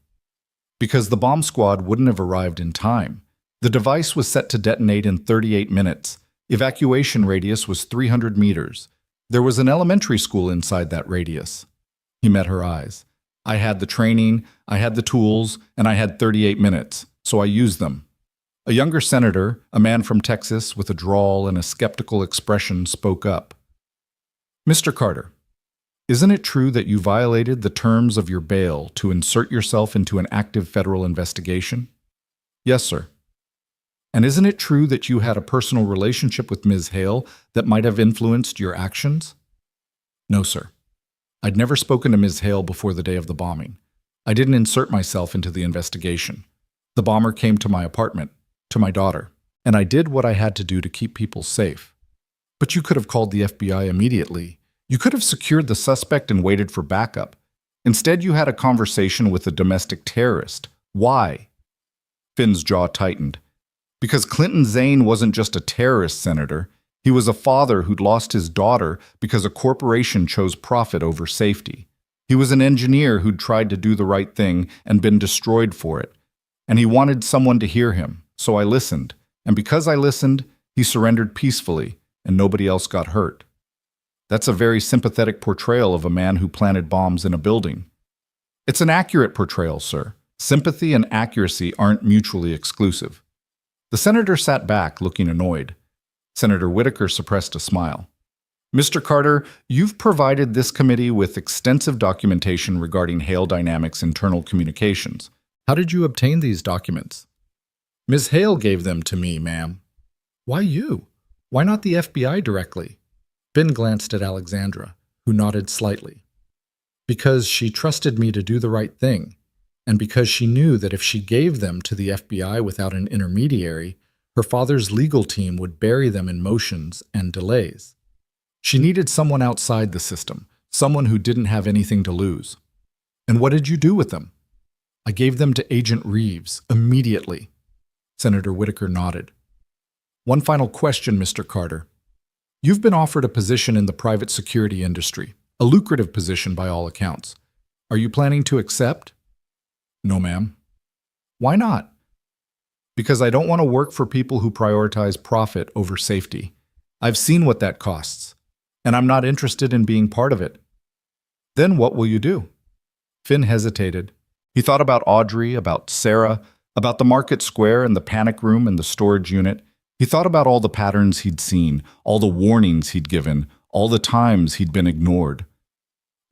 Because the bomb squad wouldn't have arrived in time. The device was set to detonate in 38 minutes. Evacuation radius was 300 meters. There was an elementary school inside that radius. He met her eyes. I had the training, I had the tools, and I had 38 minutes, so I used them. A younger senator, a man from Texas with a drawl and a skeptical expression, spoke up. Mr. Carter, isn't it true that you violated the terms of your bail to insert yourself into an active federal investigation? Yes, sir. And isn't it true that you had a personal relationship with Ms. Hale that might have influenced your actions? No, sir. I'd never spoken to Ms. Hale before the day of the bombing. I didn't insert myself into the investigation. The bomber came to my apartment, to my daughter, and I did what I had to do to keep people safe. But you could have called the FBI immediately. You could have secured the suspect and waited for backup. Instead, you had a conversation with a domestic terrorist. Why? Finn's jaw tightened. Because Clinton Zane wasn't just a terrorist, Senator. He was a father who'd lost his daughter because a corporation chose profit over safety. He was an engineer who'd tried to do the right thing and been destroyed for it. And he wanted someone to hear him, so I listened. And because I listened, he surrendered peacefully, and nobody else got hurt. That's a very sympathetic portrayal of a man who planted bombs in a building. It's an accurate portrayal, sir. Sympathy and accuracy aren't mutually exclusive. The senator sat back, looking annoyed. Senator Whitaker suppressed a smile. Mr. Carter, you've provided this committee with extensive documentation regarding Hale Dynamics' internal communications. How did you obtain these documents? Ms. Hale gave them to me, ma'am. Why you? Why not the FBI directly? Finn glanced at Alexandra, who nodded slightly. Because she trusted me to do the right thing, and because she knew that if she gave them to the FBI without an intermediary, her father's legal team would bury them in motions and delays. She needed someone outside the system, someone who didn't have anything to lose. And what did you do with them? I gave them to Agent Reeves immediately. Senator Whitaker nodded. One final question, Mr. Carter. You've been offered a position in the private security industry, a lucrative position by all accounts. Are you planning to accept? No, ma'am. Why not? Because I don't want to work for people who prioritize profit over safety. I've seen what that costs, and I'm not interested in being part of it. Then what will you do? Finn hesitated. He thought about Audrey, about Sarah, about the market square and the panic room and the storage unit. He thought about all the patterns he'd seen, all the warnings he'd given, all the times he'd been ignored.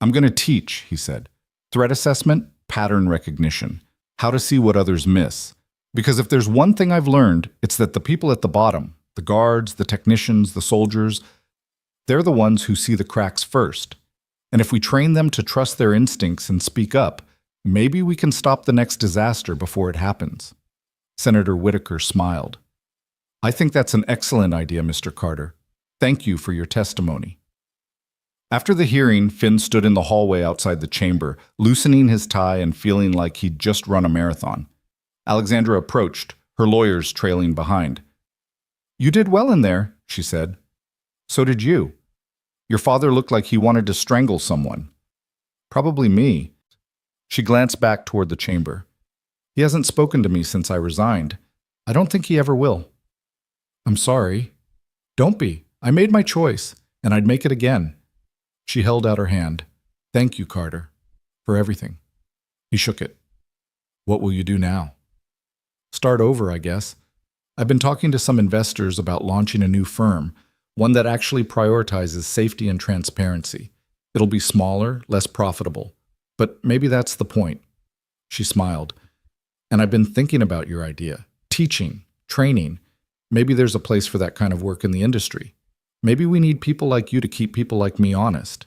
I'm going to teach, he said. Threat assessment, pattern recognition, how to see what others miss. Because if there's one thing I've learned, it's that the people at the bottom, the guards, the technicians, the soldiers, they're the ones who see the cracks first. And if we train them to trust their instincts and speak up, maybe we can stop the next disaster before it happens. Senator Whitaker smiled. I think that's an excellent idea, Mr. Carter. Thank you for your testimony. After the hearing, Finn stood in the hallway outside the chamber, loosening his tie and feeling like he'd just run a marathon. Alexandra approached, her lawyers trailing behind. You did well in there, she said. So did you. Your father looked like he wanted to strangle someone. Probably me. She glanced back toward the chamber. He hasn't spoken to me since I resigned. I don't think he ever will. I'm sorry. Don't be. I made my choice, and I'd make it again. She held out her hand. Thank you, Carter, for everything. He shook it. What will you do now? Start over, I guess. I've been talking to some investors about launching a new firm, one that actually prioritizes safety and transparency. It'll be smaller, less profitable. But maybe that's the point. She smiled. And I've been thinking about your idea. Teaching, training. Maybe there's a place for that kind of work in the industry. Maybe we need people like you to keep people like me honest.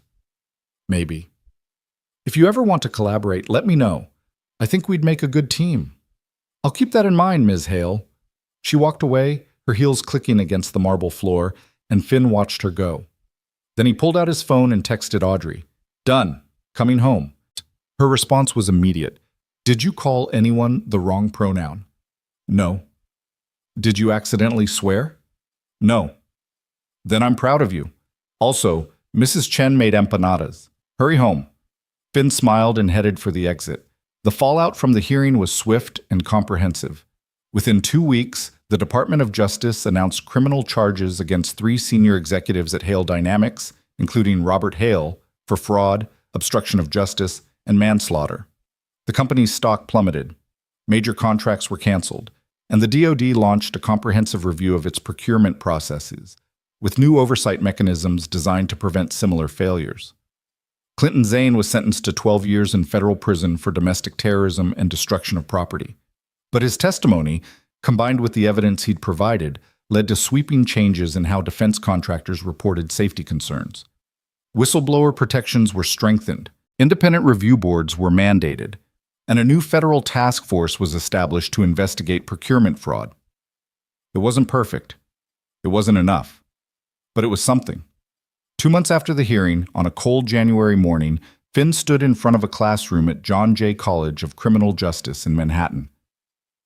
Maybe. If you ever want to collaborate, let me know. I think we'd make a good team. I'll keep that in mind, Ms. Hale. She walked away, her heels clicking against the marble floor, and Finn watched her go. Then he pulled out his phone and texted Audrey. Done. Coming home. Her response was immediate. Did you call anyone the wrong pronoun? No. Did you accidentally swear? No. Then I'm proud of you. Also, Mrs. Chen made empanadas. Hurry home. Finn smiled and headed for the exit. The fallout from the hearing was swift and comprehensive. Within 2 weeks, the Department of Justice announced criminal charges against 3 senior executives at Hale Dynamics, including Robert Hale, for fraud, obstruction of justice, and manslaughter. The company's stock plummeted. Major contracts were canceled, and the DoD launched a comprehensive review of its procurement processes, with new oversight mechanisms designed to prevent similar failures. Clinton Zane was sentenced to 12 years in federal prison for domestic terrorism and destruction of property. But his testimony, combined with the evidence he'd provided, led to sweeping changes in how defense contractors reported safety concerns. Whistleblower protections were strengthened, independent review boards were mandated, and a new federal task force was established to investigate procurement fraud. It wasn't perfect. It wasn't enough. But it was something. 2 months after the hearing, on a cold January morning, Finn stood in front of a classroom at John Jay College of Criminal Justice in Manhattan.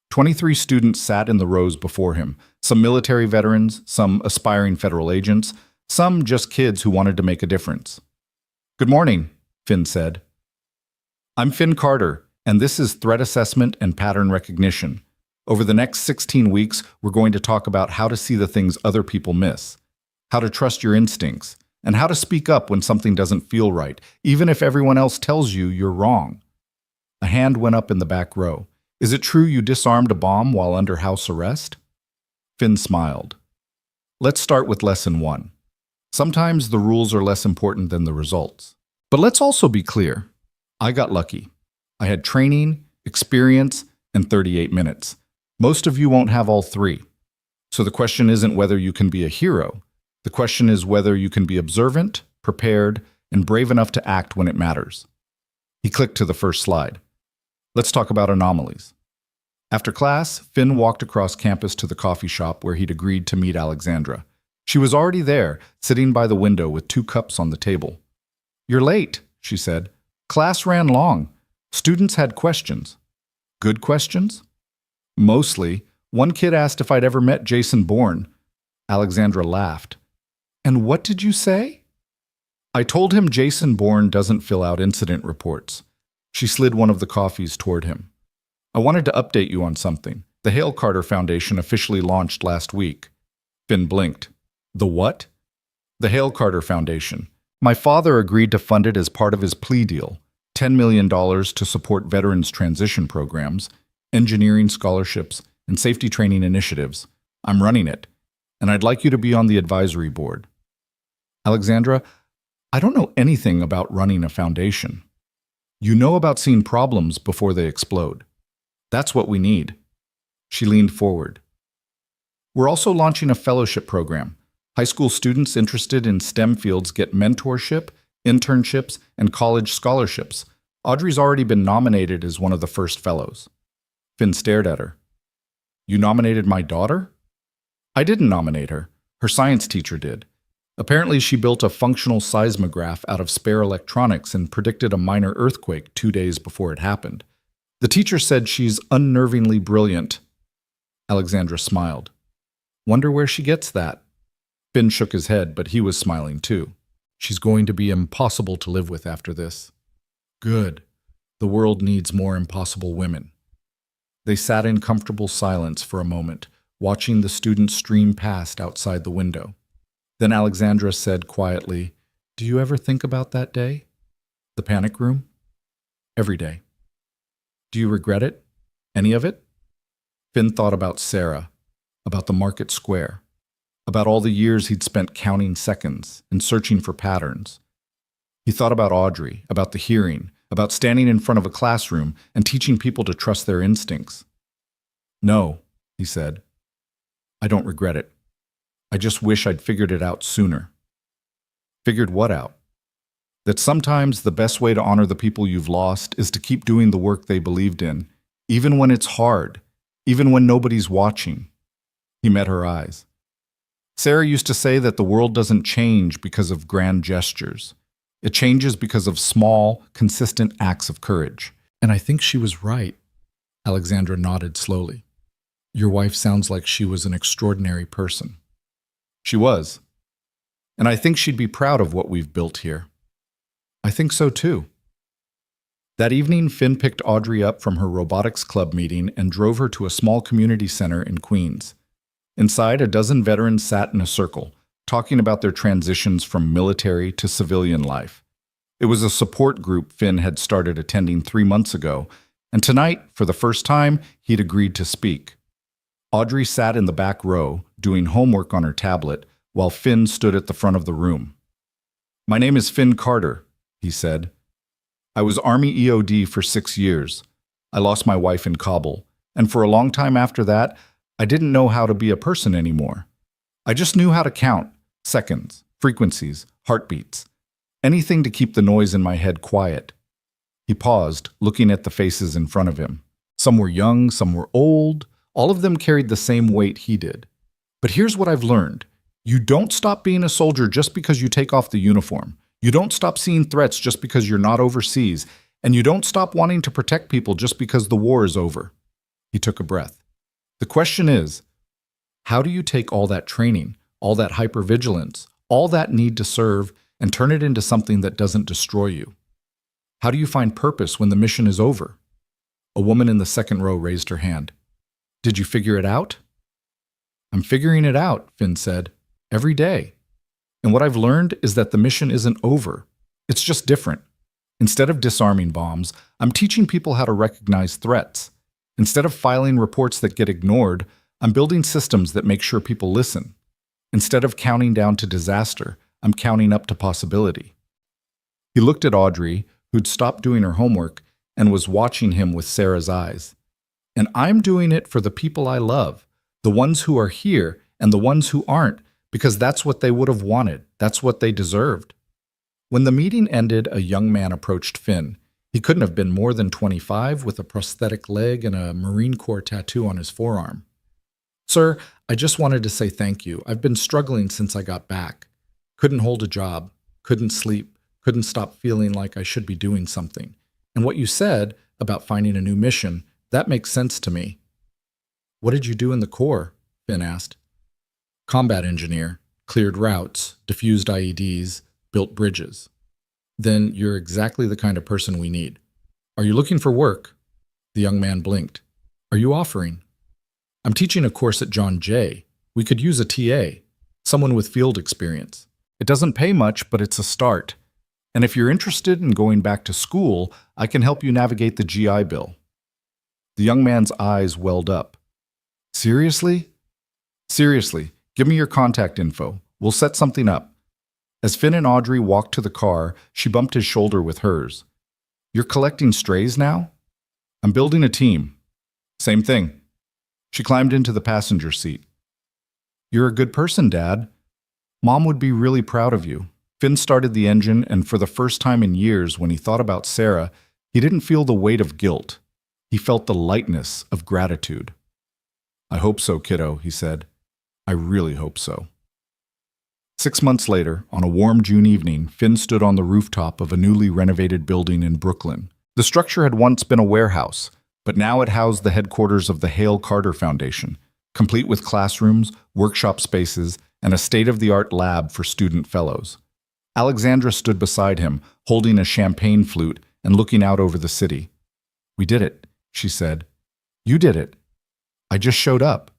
23 students sat in the rows before him, some military veterans, some aspiring federal agents, some just kids who wanted to make a difference. Good morning, Finn said. I'm Finn Carter, and this is Threat Assessment and Pattern Recognition. Over the next 16 weeks, we're going to talk about how to see the things other people miss, how to trust your instincts, and how to speak up when something doesn't feel right, even if everyone else tells you you're wrong. A hand went up in the back row. Is it true you disarmed a bomb while under house arrest? Finn smiled. Let's start with lesson 1. Sometimes the rules are less important than the results. But let's also be clear. I got lucky. I had training, experience, and 38 minutes. Most of you won't have all 3. So the question isn't whether you can be a hero. The question is whether you can be observant, prepared, and brave enough to act when it matters. He clicked to the first slide. Let's talk about anomalies. After class, Finn walked across campus to the coffee shop where he'd agreed to meet Alexandra. She was already there, sitting by the window with 2 cups on the table. You're late, she said. Class ran long. Students had questions. Good questions? Mostly. One kid asked if I'd ever met Jason Bourne. Alexandra laughed. And what did you say? I told him Jason Bourne doesn't fill out incident reports. She slid one of the coffees toward him. I wanted to update you on something. The Hale Carter Foundation officially launched last week. Finn blinked. The what? The Hale Carter Foundation. My father agreed to fund it as part of his plea deal. $10 million to support veterans' transition programs, engineering scholarships, and safety training initiatives. I'm running it, and I'd like you to be on the advisory board. Alexandra, I don't know anything about running a foundation. You know about seeing problems before they explode. That's what we need. She leaned forward. We're also launching a fellowship program. High school students interested in STEM fields get mentorship, internships, and college scholarships. Audrey's already been nominated as one of the first fellows. Finn stared at her. You nominated my daughter? I didn't nominate her. Her science teacher did. Apparently, she built a functional seismograph out of spare electronics and predicted a minor earthquake 2 days before it happened. The teacher said she's unnervingly brilliant. Alexandra smiled. Wonder where she gets that? Finn shook his head, but he was smiling too. She's going to be impossible to live with after this. Good. The world needs more impossible women. They sat in comfortable silence for a moment, watching the students stream past outside the window. Then Alexandra said quietly, Do you ever think about that day? The panic room? Every day. Do you regret it? Any of it? Finn thought about Sarah, about the market square, about all the years he'd spent counting seconds and searching for patterns. He thought about Audrey, about the hearing, about standing in front of a classroom and teaching people to trust their instincts. No, he said. I don't regret it. I just wish I'd figured it out sooner. Figured what out? That sometimes the best way to honor the people you've lost is to keep doing the work they believed in, even when it's hard, even when nobody's watching. He met her eyes. Sarah used to say that the world doesn't change because of grand gestures. It changes because of small, consistent acts of courage. And I think she was right. Alexandra nodded slowly. Your wife sounds like she was an extraordinary person. She was. And I think she'd be proud of what we've built here. I think so too. That evening, Finn picked Audrey up from her robotics club meeting and drove her to a small community center in Queens. Inside, a dozen veterans sat in a circle, talking about their transitions from military to civilian life. It was a support group Finn had started attending 3 months ago, and tonight, for the first time, he'd agreed to speak. Audrey sat in the back row, doing homework on her tablet, while Finn stood at the front of the room. My name is Finn Carter, he said. I was Army EOD for 6 years. I lost my wife in Kabul, and for a long time after that, I didn't know how to be a person anymore. I just knew how to count seconds, frequencies, heartbeats, anything to keep the noise in my head quiet. He paused, looking at the faces in front of him. Some were young, some were old. All of them carried the same weight he did. But here's what I've learned. You don't stop being a soldier just because you take off the uniform. You don't stop seeing threats just because you're not overseas. And you don't stop wanting to protect people just because the war is over. He took a breath. The question is, how do you take all that training, all that hypervigilance, all that need to serve, and turn it into something that doesn't destroy you? How do you find purpose when the mission is over? A woman in the second row raised her hand. Did you figure it out? I'm figuring it out, Finn said, every day. And what I've learned is that the mission isn't over. It's just different. Instead of disarming bombs, I'm teaching people how to recognize threats. Instead of filing reports that get ignored, I'm building systems that make sure people listen. Instead of counting down to disaster, I'm counting up to possibility. He looked at Audrey, who'd stopped doing her homework, and was watching him with Sarah's eyes. And I'm doing it for the people I love, the ones who are here and the ones who aren't, because that's what they would have wanted. That's what they deserved. When the meeting ended, a young man approached Finn. He couldn't have been more than 25, with a prosthetic leg and a Marine Corps tattoo on his forearm. Sir, I just wanted to say thank you. I've been struggling since I got back. Couldn't hold a job, couldn't sleep, couldn't stop feeling like I should be doing something. And what you said about finding a new mission, that makes sense to me. What did you do in the Corps? Finn asked. Combat engineer, cleared routes, diffused IEDs, built bridges. Then you're exactly the kind of person we need. Are you looking for work? The young man blinked. Are you offering? I'm teaching a course at John Jay. We could use a TA, someone with field experience. It doesn't pay much, but it's a start. And if you're interested in going back to school, I can help you navigate the GI Bill. The young man's eyes welled up. Seriously? Seriously, give me your contact info. We'll set something up. As Finn and Audrey walked to the car, she bumped his shoulder with hers. You're collecting strays now? I'm building a team. Same thing. She climbed into the passenger seat. You're a good person, Dad. Mom would be really proud of you. Finn started the engine, and for the first time in years, when he thought about Sarah, he didn't feel the weight of guilt. He felt the lightness of gratitude. I hope so, kiddo, he said. I really hope so. 6 months later, on a warm June evening, Finn stood on the rooftop of a newly renovated building in Brooklyn. The structure had once been a warehouse, but now it housed the headquarters of the Hale Carter Foundation, complete with classrooms, workshop spaces, and a state-of-the-art lab for student fellows. Alexandra stood beside him, holding a champagne flute and looking out over the city. We did it, she said. You did it. I just showed up.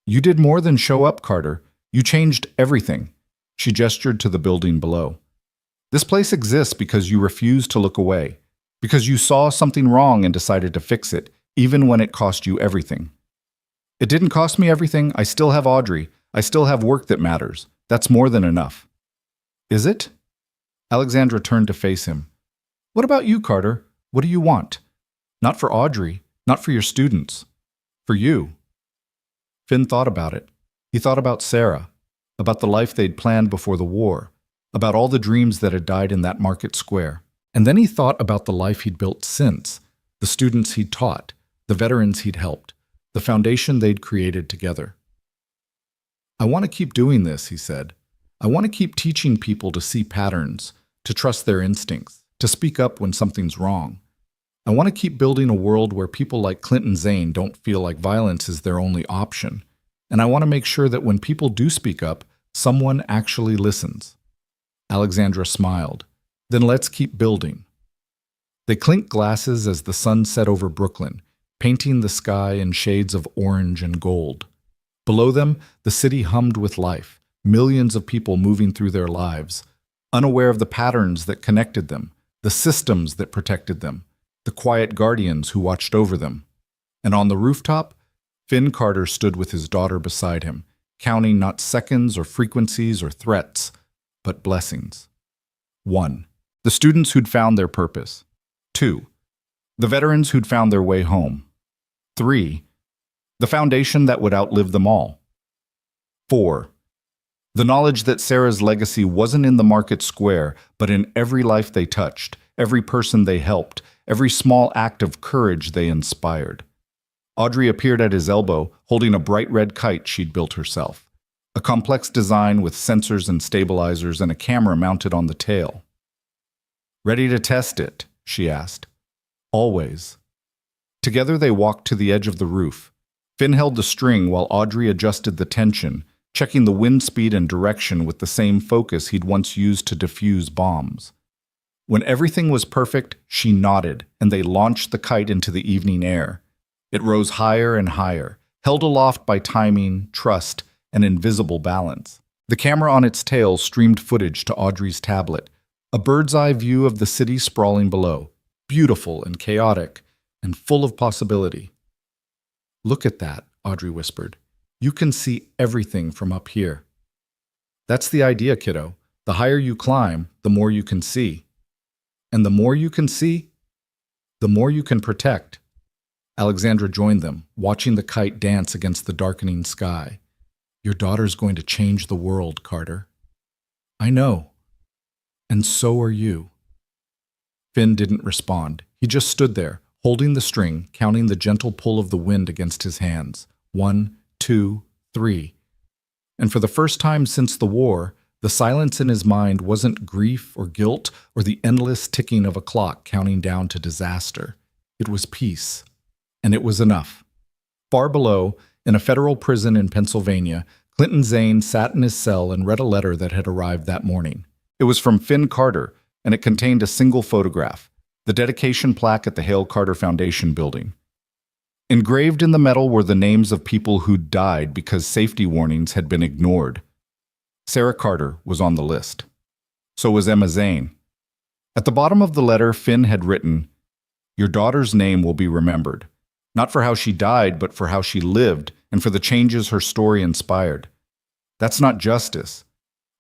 You did more than show up, Carter. You changed everything. She gestured to the building below. This place exists because you refused to look away, because you saw something wrong and decided to fix it, even when it cost you everything. It didn't cost me everything. I still have Audrey. I still have work that matters. That's more than enough. Is it? Alexandra turned to face him. What about you, Carter? What do you want? Not for Audrey, not for your students. For you. Finn thought about it. He thought about Sarah, about the life they'd planned before the war, about all the dreams that had died in that market square. And then he thought about the life he'd built since, the students he'd taught, the veterans he'd helped, the foundation they'd created together. I want to keep doing this, he said. I want to keep teaching people to see patterns, to trust their instincts, to speak up when something's wrong. I want to keep building a world where people like Clinton Zane don't feel like violence is their only option. And I want to make sure that when people do speak up, someone actually listens. Alexandra smiled. Then let's keep building. They clinked glasses as the sun set over Brooklyn, painting the sky in shades of orange and gold. Below them, the city hummed with life, millions of people moving through their lives, unaware of the patterns that connected them, the systems that protected them, the quiet guardians who watched over them. And on the rooftop, Finn Carter stood with his daughter beside him, counting not seconds or frequencies or threats, but blessings. 1. The students who'd found their purpose. 2. The veterans who'd found their way home. 3. The foundation that would outlive them all. 4. The knowledge that Sarah's legacy wasn't in the market square, but in every life they touched, every person they helped, every small act of courage they inspired. Audrey appeared at his elbow, holding a bright red kite she'd built herself, a complex design with sensors and stabilizers and a camera mounted on the tail. Ready to test it? She asked. Always. Together they walked to the edge of the roof. Finn held the string while Audrey adjusted the tension, checking the wind speed and direction with the same focus he'd once used to defuse bombs. When everything was perfect, she nodded, and they launched the kite into the evening air. It rose higher and higher, held aloft by timing, trust, and invisible balance. The camera on its tail streamed footage to Audrey's tablet, a bird's-eye view of the city sprawling below, beautiful and chaotic, and full of possibility. Look at that, Audrey whispered. You can see everything from up here. That's the idea, kiddo. The higher you climb, the more you can see. And the more you can see, the more you can protect. Alexandra joined them, watching the kite dance against the darkening sky. Your daughter's going to change the world, Carter. I know. And so are you. Finn didn't respond. He just stood there, holding the string, counting the gentle pull of the wind against his hands. 1, 2, 3. And for the first time since the war, the silence in his mind wasn't grief or guilt or the endless ticking of a clock counting down to disaster. It was peace. And it was enough. Far below, in a federal prison in Pennsylvania, Clinton Zane sat in his cell and read a letter that had arrived that morning. It was from Finn Carter, and it contained a single photograph, the dedication plaque at the Hale Carter Foundation building. Engraved in the metal were the names of people who'd died because safety warnings had been ignored. Sarah Carter was on the list. So was Emma Zane. At the bottom of the letter, Finn had written, "Your daughter's name will be remembered, not for how she died, but for how she lived and for the changes her story inspired. That's not justice,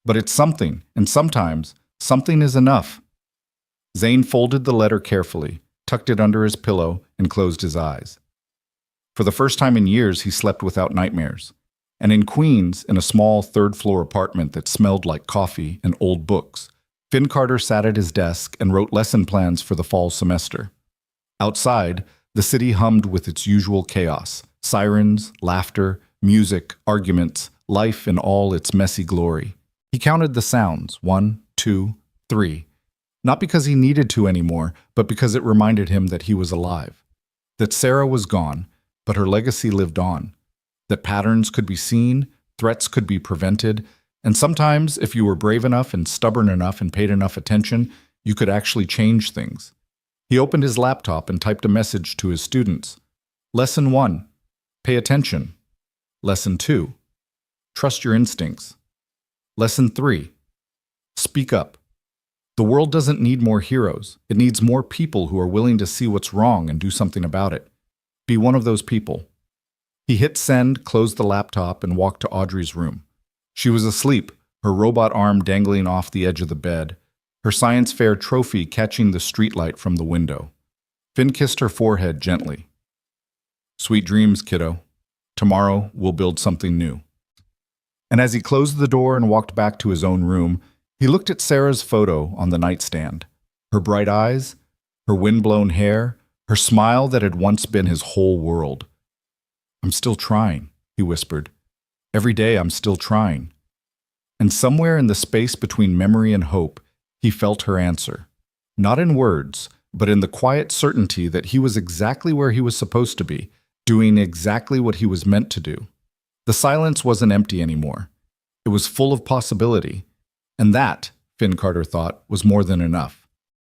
but it's something, and sometimes something is enough." Zane folded the letter carefully, tucked it under his pillow, and closed his eyes. For the first time in years, he slept without nightmares. And in Queens, in a small third-floor apartment that smelled like coffee and old books, Finn Carter sat at his desk and wrote lesson plans for the fall semester. Outside, the city hummed with its usual chaos: sirens, laughter, music, arguments, life in all its messy glory. He counted the sounds, 1, 2, 3, not because he needed to anymore, but because it reminded him that he was alive, that Sarah was gone, but her legacy lived on, that patterns could be seen, threats could be prevented, and sometimes, if you were brave enough and stubborn enough and paid enough attention, you could actually change things. He opened his laptop and typed a message to his students. Lesson 1, pay attention. Lesson 2, trust your instincts. Lesson 3, speak up. The world doesn't need more heroes. It needs more people who are willing to see what's wrong and do something about it. Be one of those people. He hit send, closed the laptop, and walked to Audrey's room. She was asleep, her robot arm dangling off the edge of the bed, her science fair trophy catching the streetlight from the window. Finn kissed her forehead gently. Sweet dreams, kiddo. Tomorrow we'll build something new. And as he closed the door and walked back to his own room, he looked at Sarah's photo on the nightstand. Her bright eyes, her wind-blown hair, her smile that had once been his whole world. "I'm still trying," he whispered. "Every day I'm still trying." And somewhere in the space between memory and hope, he felt her answer. Not in words, but in the quiet certainty that he was exactly where he was supposed to be, doing exactly what he was meant to do. The silence wasn't empty anymore. It was full of possibility. And that, Finn Carter thought, was more than enough.